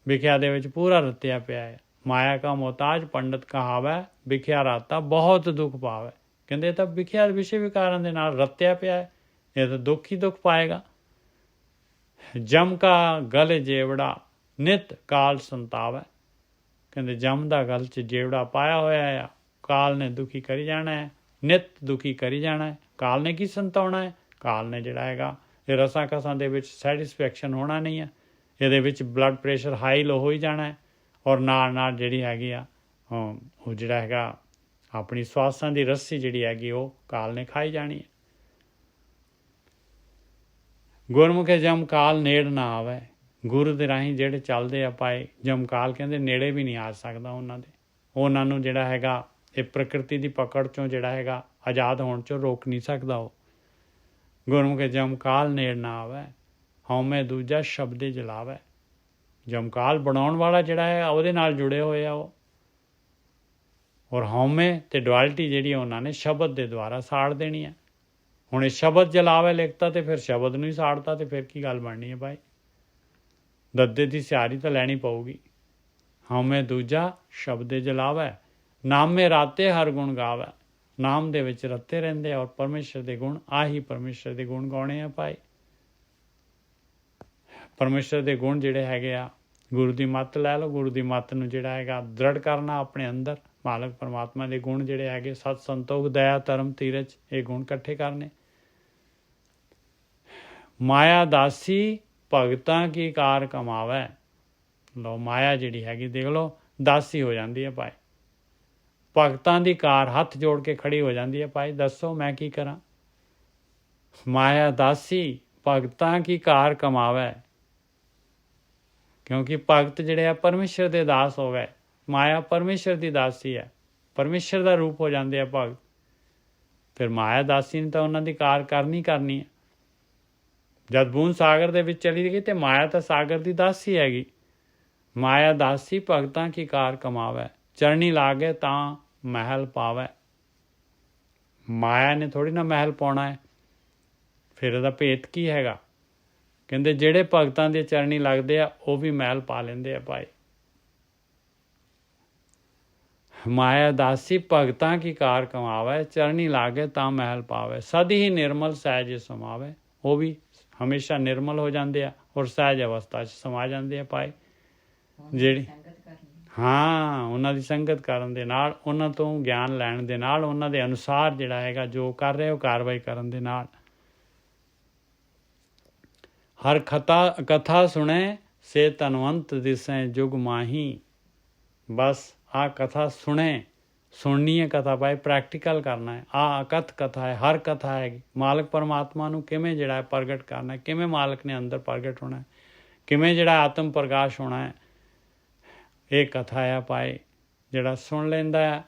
ਵਿਖਿਆ ਦੇ ਵਿੱਚ ਪੂਰਾ ਰਤਿਆ ਪਿਆ ਹੈ। ਮਾਇਆ ਕਾ ਮੁਹਤਾਜ ਪੰਡਤ ਕਹਾਵੈ, ਵਿਖਿਆ ਰਾਤਾ ਬਹੁਤ ਦੁੱਖ ਪਾਵੈ। ਕਹਿੰਦੇ ਤਾਂ ਵਿਖਿਆ ਵਿਸ਼ੇ ਵਿਕਾਰਾਂ ਦੇ ਨਾਲ ਰਤਿਆ ਪਿਆ ਹੈ, ਇਹ ਤਾਂ ਦੁੱਖ ਹੀ ਦੁੱਖ ਪਾਏਗਾ। ਜਮ ਕਾ ਗਲ ਜੇਵੜਾ ਨਿਤ ਕਾਲ ਸੰਤਾਵੈ, ਕਹਿੰਦੇ ਜਮ ਦਾ ਗਲ 'ਚ ਜੇਵੜਾ ਪਾਇਆ ਹੋਇਆ ਆ, ਕਾਲ ਨੇ ਦੁਖੀ ਕਰੀ ਜਾਣਾ ਹੈ, ਨਿਤ ਦੁਖੀ ਕਰੀ ਜਾਣਾ ਹੈ। ਕਾਲ ਨੇ ਕੀ ਸੰਤਾਉਣਾ ਹੈ? ਕਾਲ ਨੇ ਜਿਹੜਾ ਹੈਗਾ ਇਹ ਰਸਾਂ ਕਸਾਂ ਦੇ ਵਿੱਚ ਸੈਟਿਸਫੈਕਸ਼ਨ ਹੋਣਾ ਨਹੀਂ ਹੈ। ਇਹਦੇ ਵਿੱਚ ਬਲੱਡ ਪ੍ਰੈਸ਼ਰ ਹਾਈ ਲੋ ਹੋ ਹੀ ਜਾਣਾ ਹੈ, ਔਰ ਨਾਲ ਜਿਹੜੀ ਹੈਗੀ ਆ ਉਹ ਜਿਹੜਾ ਹੈਗਾ ਆਪਣੀ ਸਵਾਸਾਂ ਦੀ ਰੱਸੀ ਜਿਹੜੀ ਹੈਗੀ ਉਹ ਕਾਲ ਨੇ ਖਾਈ ਜਾਣੀ ਹੈ। ਗੁਰਮੁਖੇ ਜਮਕਾਲ ਨੇੜ ਨਾ ਆਵੇ, ਗੁਰੂ ਦੇ ਰਾਹੀਂ ਜਿਹੜੇ ਚੱਲਦੇ ਆ ਪਾਏ, ਜਮਕਾਲ ਕਹਿੰਦੇ ਨੇੜੇ ਵੀ ਨਹੀਂ ਆ ਸਕਦਾ ਉਹਨਾਂ ਦੇ। ਉਹਨਾਂ ਨੂੰ ਜਿਹੜਾ ਹੈਗਾ ਇਹ ਪ੍ਰਕਿਰਤੀ ਦੀ ਪਕੜ ਚੋਂ ਜਿਹੜਾ ਹੈਗਾ ਆਜ਼ਾਦ ਹੋਣ ਚੋਂ ਰੋਕ ਨਹੀਂ ਸਕਦਾ। ਉਹ ਗੁਰਮੁਖ ਜਮਕਾਲ ਨੇੜ ਨਾ ਆਵੇ, ਹਉਮੈ ਦੂਜਾ ਸ਼ਬਦੇ ਜਲਾਵੇ। ਜਮਕਾਲ ਬਣਾਉਣ ਵਾਲਾ ਜਿਹੜਾ ਹੈ ਉਹਦੇ ਨਾਲ ਜੁੜੇ ਹੋਏ ਆ ਉਹ, ਔਰ ਹਉਮੈ ਤੇ ਡੁਆਲਿਟੀ ਜਿਹੜੀ ਉਹਨਾਂ ਨੇ ਸ਼ਬਦ ਦੇ ਦੁਆਰਾ ਸਾੜ ਦੇਣੀ ਹੈ। ਹੁਣ ਇਹ ਸ਼ਬਦ ਜਲਾਵੇ ਲਿਖਤਾ ਤੇ ਫਿਰ ਸ਼ਬਦ ਨੂੰ ਹੀ ਸਾੜਤਾ ਤੇ ਫਿਰ ਕੀ ਗੱਲ ਬਣਨੀ ਹੈ ਭਾਈ? ਦੱਦੇ ਦੀ ਸਿਆਰੀ ਤਾਂ ਲੈਣੀ ਪਊਗੀ। ਹਉਮੈ ਦੂਜਾ ਸ਼ਬਦੇ ਜਲਾਵੇ, ਨਾਮੇ ਰਾਤੇ ਹਰ ਗੁਣ ਗਾਵੇ। ਨਾਮ ਦੇ ਵਿੱਚ ਰੱਤੇ ਰਹਿੰਦੇ ਔਰ ਪਰਮੇਸ਼ਰ ਦੇ ਗੁਣ, ਆਹੀ ਪਰਮੇਸ਼ਰ ਦੇ ਗੁਣ ਗਾਉਣੇ ਆ ਭਾਈ। ਪਰਮੇਸ਼ਰ ਦੇ ਗੁਣ ਜਿਹੜੇ ਹੈਗੇ ਆ, ਗੁਰੂ ਦੀ ਮੱਤ ਲੈ ਲਓ। ਗੁਰੂ ਦੀ ਮੱਤ ਨੂੰ ਜਿਹੜਾ ਹੈਗਾ ਦ੍ਰਿੜ ਕਰਨਾ ਆਪਣੇ ਅੰਦਰ। ਮਾਲਕ ਪਰਮਾਤਮਾ ਦੇ ਗੁਣ ਜਿਹੜੇ ਹੈਗੇ ਸਤ, ਸੰਤੋਖ, ਦਇਆ, ਧਰਮ, ਧੀਰਜ, ਇਹ ਗੁਣ ਇਕੱਠੇ ਕਰਨੇ। ਮਾਇਆ ਦਾਸੀ ਭਗਤਾਂ ਕੀ ਕਾਰ ਕਮਾਵੇ। ਲਓ ਮਾਇਆ ਜਿਹੜੀ ਹੈਗੀ ਦੇਖ ਲਓ ਦਾਸੀ ਹੋ ਜਾਂਦੀ ਹੈ ਭਾਈ। ਭਗਤਾਂ ਦੀ ਕਾਰ ਹੱਥ ਜੋੜ ਕੇ ਖੜੀ ਹੋ ਜਾਂਦੀ ਹੈ ਭਾਈ, ਦੱਸੋ ਮੈਂ ਕੀ ਕਰਾਂ। ਮਾਇਆ ਦਾਸੀ ਭਗਤਾਂ ਕੀ ਕਾਰ ਕਮਾਵੇ, ਕਿਉਂਕਿ ਭਗਤ ਜਿਹੜੇ ਆ ਪਰਮੇਸ਼ਰ ਦੇ ਦਾਸ ਹੋ ਗਏ। ਮਾਇਆ ਪਰਮੇਸ਼ਰ ਦੀ ਦਾਸੀ ਹੈ, ਪਰਮੇਸ਼ਰ ਦਾ ਰੂਪ ਹੋ ਜਾਂਦੇ ਆ ਭਗਤ। ਫਿਰ ਮਾਇਆ ਦਾਸੀ ਨੇ ਤਾਂ ਉਹਨਾਂ ਦੀ ਕਾਰ ਕਰਨੀ ਹੈ। ਜਦ ਬੂੰਦ ਸਾਗਰ ਦੇ ਵਿੱਚ ਚਲੀ ਗਈ ਤੇ ਮਾਇਆ ਤਾਂ ਸਾਗਰ ਦੀ ਦਾਸੀ ਹੈਗੀ। ਮਾਇਆ ਦਾਸੀ ਭਗਤਾਂ ਕੀ ਕਾਰ ਕਮਾਵੇ, ਚਰਣੀ ਲਾਗੇ ਤਾਂ ਮਹਿਲ ਪਾਵੇ। ਮਾਇਆ ਨੇ ਥੋੜੀ ਨਾ ਮਹਿਲ ਪਾਉਣਾ ਹੈ। ਫਿਰ ਇਹਦਾ ਭੇਤ ਕੀ ਹੈਗਾ? ਕਹਿੰਦੇ ਜਿਹੜੇ ਭਗਤਾਂ ਦੇ ਚਰਣੀ ਲੱਗਦੇ ਆ ਉਹ ਵੀ ਮਹਿਲ ਪਾ ਲੈਂਦੇ ਆ ਭਾਈ। ਮਾਇਆ ਦਾਸੀ ਭਗਤਾਂ ਕੀ ਕਾਰ ਕਮਾਵੇ, ਚਰਣੀ ਲਾਗੇ ਤਾਂ ਮਹਿਲ ਪਾਵੇ। ਸਦ ਹੀ ਨਿਰਮਲ ਸਹਿਜ ਸਮਾਵੇ। ਉਹ ਵੀ ਹਮੇਸ਼ਾ ਨਿਰਮਲ ਹੋ ਜਾਂਦੇ ਆ ਔਰ ਸਹਿਜ ਅਵਸਥਾ 'ਚ ਸਮਾ ਜਾਂਦੇ ਆ ਭਾਈ। ਜਿਹੜੀ ਉਹਨਾਂ ਦੀ ਸੰਗਤ ਕਰਨ ਦੇ ਨਾਲ, ਉਹਨਾਂ ਤੋਂ ਗਿਆਨ ਲੈਣ ਦੇ ਨਾਲ, ਉਹਨਾਂ ਦੇ ਅਨੁਸਾਰ ਜਿਹੜਾ ਹੈਗਾ ਜੋ ਕਰ ਰਹੇ ਉਹ ਕਾਰਵਾਈ ਕਰਨ ਦੇ ਨਾਲ। ਹਰ ਕਥਾ ਸੁਣੇ ਸੇ ਤਨਵੰਤ ਦਿਸੈ ਜੁਗ ਮਾਹੀ। ਬਸ ਆਹ ਕਥਾ ਸੁਣਨੀ ਹੈ ਕਥਾ ਭਾਈ, ਪ੍ਰੈਕਟੀਕਲ ਕਰਨਾ ਹੈ। ਆਹ ਅਕਥ ਕਥਾ ਹੈ, ਹਰ ਕਥਾ ਹੈਗੀ। ਮਾਲਕ ਪਰਮਾਤਮਾ ਨੂੰ ਕਿਵੇਂ ਜਿਹੜਾ ਹੈ ਪ੍ਰਗਟ ਕਰਨਾ ਹੈ, ਕਿਵੇਂ ਮਾਲਕ ਨੇ ਅੰਦਰ ਪ੍ਰਗਟ ਹੋਣਾ ਹੈ, ਕਿਵੇਂ ਜਿਹੜਾ ਆਤਮ ਪ੍ਰਕਾਸ਼ ਹੋਣਾ ਹੈ, ਇਹ ਕਥਾ ਆ ਭਾਈ। ਜਿਹੜਾ ਸੁਣ ਲੈਂਦਾ ਹੈ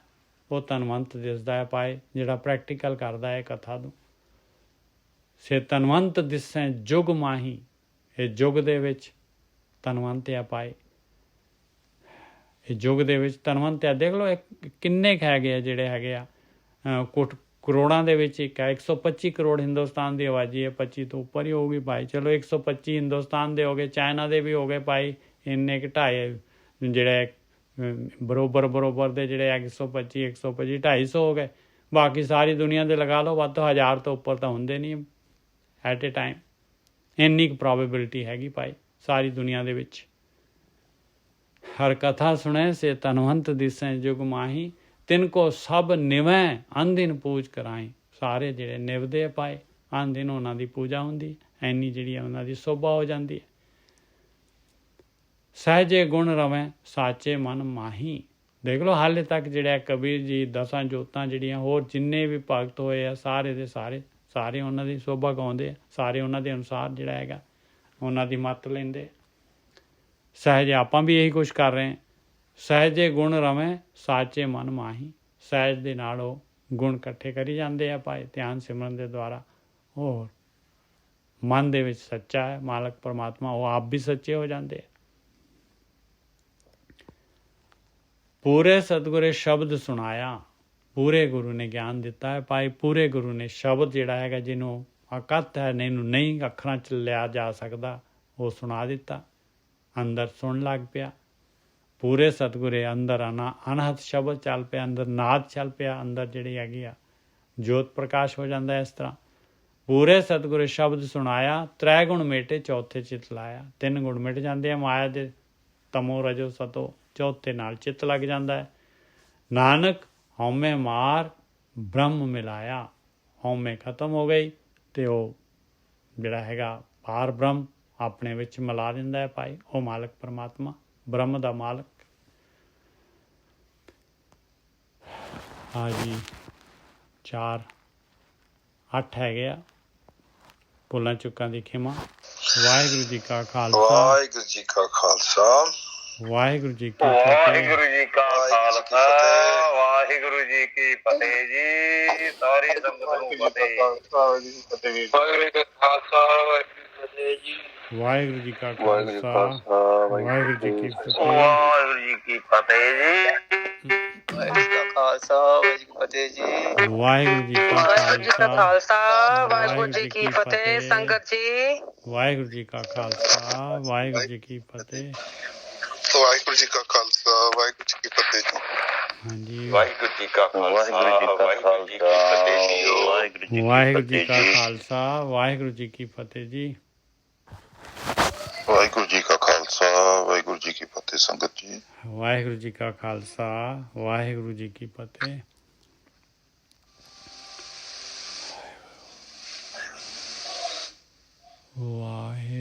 ਉਹ ਤਨਵੰਤ ਦਿਸਦਾ ਹੈ ਭਾਈ, ਜਿਹੜਾ ਪ੍ਰੈਕਟੀਕਲ ਕਰਦਾ ਹੈ ਕਥਾ ਨੂੰ। ਸੇ ਤਨਵੰਤ ਦਿਸੈ ਜੁਗ ਮਾਹੀ। ਇਹ ਯੁੱਗ ਦੇ ਵਿੱਚ ਤਨਵੰਤ ਆ ਭਾਈ। ਇਹ ਯੁੱਗ ਦੇ ਵਿੱਚ ਤਨਵੰਤ ਆ। ਦੇਖ ਲਓ ਕਿੰਨੇ ਕੁ ਹੈਗੇ ਆ ਜਿਹੜੇ ਹੈਗੇ ਆ ਕਰੋੜਾਂ ਦੇ ਵਿੱਚ ਇੱਕ ਹੈ। 125 ਕਰੋੜ ਹਿੰਦੁਸਤਾਨ ਦੀ ਆਬਾਦੀ ਹੈ, 25 ਤੋਂ ਉੱਪਰ ਹੀ ਹੋਊਗੀ ਭਾਈ। ਚਲੋ 125 ਹਿੰਦੁਸਤਾਨ ਦੇ ਹੋ ਗਏ, ਚਾਈਨਾ ਦੇ ਵੀ ਹੋ ਗਏ ਭਾਈ। ਇੰਨੇ ਕੁ 2.5 ਜਿਹੜੇ ਬਰੋਬਰ ਦੇ ਜਿਹੜੇ 125 250 ਹੋ ਗਏ। ਬਾਕੀ ਸਾਰੀ ਦੁਨੀਆ ਦੇ ਲਗਾ ਲਓ ਵੱਧ ਤੋਂ 1000 ਤੋਂ ਉੱਪਰ ਤਾਂ ਹੁੰਦੇ ਨਹੀਂ ਐਟ ਏ ਟਾਈਮ। ਇੰਨੀ ਕੁ ਪ੍ਰੋਬੇਬਿਲਿਟੀ ਹੈਗੀ ਭਾਈ ਸਾਰੀ ਦੁਨੀਆ ਦੇ ਵਿੱਚ। ਹਰ ਕਥਾ ਸੁਣੇ ਸੇ ਤਨਵੰਤ ਦਿਸੈ ਜੁਗ ਮਾਹੀ। ਤਿੰਨ ਕੋ ਸਭ ਨਿਵੈ ਅਨਦਿਨ ਪੂਜ ਕਰਾਈ। ਸਾਰੇ ਜਿਹੜੇ ਨਿਵਦੇ ਆ ਭਾਈ, ਅਨਦਿਨ ਉਹਨਾਂ ਦੀ ਪੂਜਾ ਹੁੰਦੀ। ਐਨੀ ਜਿਹੜੀ ਉਹਨਾਂ ਦੀ ਸੋਭਾ ਹੋ ਜਾਂਦੀ ਹੈ। ਸਹਿਜੇ ਗੁਣ ਰਵੇਂ ਸਾਚੇ ਮਨ ਮਾਹੀ। ਦੇਖ ਲਓ ਹਾਲੇ ਤੱਕ ਜਿਹੜਾ ਕਬੀਰ ਜੀ, 10 ਜੋਤਾਂ ਜਿਹੜੀਆਂ ਹੋਰ ਜਿੰਨੇ ਵੀ ਭਗਤ ਹੋਏ ਆ ਸਾਰੇ ਦੇ ਸਾਰੇ ਉਹਨਾਂ ਦੀ ਸੋਭਾ ਗਾਉਂਦੇ ਆ। ਸਾਰੇ ਉਹਨਾਂ ਦੇ ਅਨੁਸਾਰ ਜਿਹੜਾ ਹੈਗਾ ਉਹਨਾਂ ਦੀ ਮੱਤ ਲੈਂਦੇ। ਸਹਿਜੇ ਆਪਾਂ ਵੀ ਇਹੀ ਕੁਛ ਕਰ ਰਹੇ ਹਾਂ। ਸਹਿਜੇ ਗੁਣ ਰਵੇਂ ਸਾਚੇ ਮਨ ਮਾਹੀ। ਸਹਿਜ ਦੇ ਨਾਲ ਉਹ ਗੁਣ ਇਕੱਠੇ ਕਰੀ ਜਾਂਦੇ ਆ ਭਾਈ ਧਿਆਨ ਸਿਮਰਨ ਦੇ ਦੁਆਰਾ। ਹੋਰ ਮਨ ਦੇ ਵਿੱਚ ਸੱਚਾ ਹੈ ਮਾਲਕ ਪਰਮਾਤਮਾ, ਉਹ ਆਪ ਵੀ ਸੱਚੇ ਹੋ ਜਾਂਦੇ ਆ। ਪੂਰੇ ਸਤਿਗੁਰੇ ਸ਼ਬਦ ਸੁਣਾਇਆ। ਪੂਰੇ ਗੁਰੂ ਨੇ ਗਿਆਨ ਦਿੱਤਾ ਹੈ ਭਾਈ। ਪੂਰੇ ਗੁਰੂ ਨੇ ਸ਼ਬਦ ਜਿਹੜਾ ਹੈਗਾ ਜਿਹਨੂੰ ਅਕਥ ਹੈ, ਇਹਨੂੰ ਨਹੀਂ ਅੱਖਰਾਂ 'ਚ ਲਿਆ ਜਾ ਸਕਦਾ, ਉਹ ਸੁਣਾ ਦਿੱਤਾ। ਅੰਦਰ ਸੁਣ ਲੱਗ ਪਿਆ। ਪੂਰੇ ਸਤਿਗੁਰੇ ਅੰਦਰ ਅਨਹਦ ਸ਼ਬਦ ਚੱਲ ਪਿਆ, ਅੰਦਰ ਨਾਦ ਚੱਲ ਪਿਆ, ਅੰਦਰ ਜਿਹੜੀ ਹੈਗੀ ਆ ਜੋਤ ਪ੍ਰਕਾਸ਼ ਹੋ ਜਾਂਦਾ। ਇਸ ਤਰ੍ਹਾਂ ਪੂਰੇ ਸਤਿਗੁਰੇ ਸ਼ਬਦ ਸੁਣਾਇਆ। 3 ਗੁਣ ਮੇਟੇ ਚੌਥੇ ਚਿੱਤ ਲਾਇਆ। 3 ਗੁਣ ਮਿਟ ਜਾਂਦੇ ਆ ਮਾਇਆ ਦੇ, ਤਮੋ ਰਜੋ ਸਤੋ। ਚੌਥੇ ਨਾਲ ਚਿੱਤ ਲੱਗ ਜਾਂਦਾ ਹੈ। ਨਾਨਕ ਹਉਮੈ ਮਾਰ ਬ੍ਰਹਮ ਮਿਲਾਇਆ। ਹਉਮੈ ਖਤਮ ਹੋ ਗਈ ਤੇ ਉਹ ਜਿਹੜਾ ਹੈਗਾ ਪਾਰ ਬ੍ਰਹਮ ਆਪਣੇ ਵਿੱਚ ਮਿਲਾ ਦਿੰਦਾ ਹੈ ਭਾਈ। ਉਹ ਮਾਲਕ ਪਰਮਾਤਮਾ, ਬ੍ਰਹਮ ਦਾ ਮਾਲਕ। ਜੀ 4 8 ਹੈਗੇ ਆ। ਭੁੱਲਾਂ ਚੁੱਕਾਂ ਦੀ ਖਿਮਾ। ਵਾਹਿਗੁਰੂ ਜੀ ਕਾ ਖਾਲਸਾ, ਵਾਹਿਗੁਰੂ ਜੀ ਕਾ ਖਾਲਸਾ, ਵਾਹਿਗੁਰੂ ਜੀ ਕੀ ਵਾਹਿਗੁਰੂ ਜੀ ਕਾ ਖਾਲਸਾ ਵਾਹਿਗੁਰੂ ਜੀ ਕੀ ਫਤਿਹ ਜੀ। ਸਾਰੀ ਸੰਗਤ ਨੂੰ ਫਤਿਹ। ਵਾਹਿਗੁਰੂ ਜੀ ਕਾ ਖਾਲਸਾ ਵਾਹਿਗੁਰੂ ਜੀ ਕੀ ਫਤਿਹ ਵਾਹਿਗੁਰੂ ਜੀ ਕਾ ਵਾਹਿਗੁਰੂ ਜੀ ਕੀ ਫਤਿਹ ਵਾਹਿਗੁਰੂ ਜੀ ਕੀ ਫਤਿਹ ਜੀ। ਵਾਹਿਗੁਰੂ ਜੀ ਕਾ ਖਾਲਸਾ ਵਾਹਿਗੁਰੂ ਜੀ ਕੀ ਫਤਿਹ ਜੀ। ਵਾਹਿਗੁਰੂ ਜੀ ਕਾ ਵਾਹਿਗੁਰੂ ਜੀ ਕਾ ਖਾਲਸਾ ਖਾਲਸਾ ਵਾਹਿਗੁਰੂ ਜੀ ਕੀ ਫਤਿਹ। ਸੰਗਤ ਜੀ ਵਾਹਿਗੁਰੂ ਜੀ ਕਾ ਖਾਲਸਾ ਵਾਹਿਗੁਰੂ ਜੀ ਕੀ ਫਤਿਹ। ਵਾਹਿਗੁਰੂ ਜੀ ਕਾ ਖਾਲਸਾ ਵਾਹਿਗੁਰੂ ਜੀ ਕੀ ਫਤਿਹ ਜੀ। ਹਾਂਜੀ ਵਾਹਿਗੁਰੂ ਜੀ ਕਾ ਖਾਲਸਾ ਵਾਹਿਗੁਰੂ ਜੀ ਕੀ ਫਤਿਹ ਜੀ। ਵਾਹਿਗੁਰੂ ਜੀ ਕਾ ਖਾਲਸਾ ਵਾਹਿਗੁਰੂ ਜੀ ਕੀ ਫਤਿਹ ਜੀ। ਵਾਹਿਗੁਰੂ ਜੀ ਕਾ ਖਾਲਸਾ ਵਾਹਿਗੁਰੂ ਜੀ ਕੀ ਫਤਿਹ ਸੰਗਤ ਜੀ। ਵਾਹਿਗੁਰੂ ਜੀ ਕਾ ਖਾਲਸਾ ਵਾਹਿਗੁਰੂ ਜੀ ਕੀ ਫਤਿਹ। ਵਾਹਿਗੁਰੂ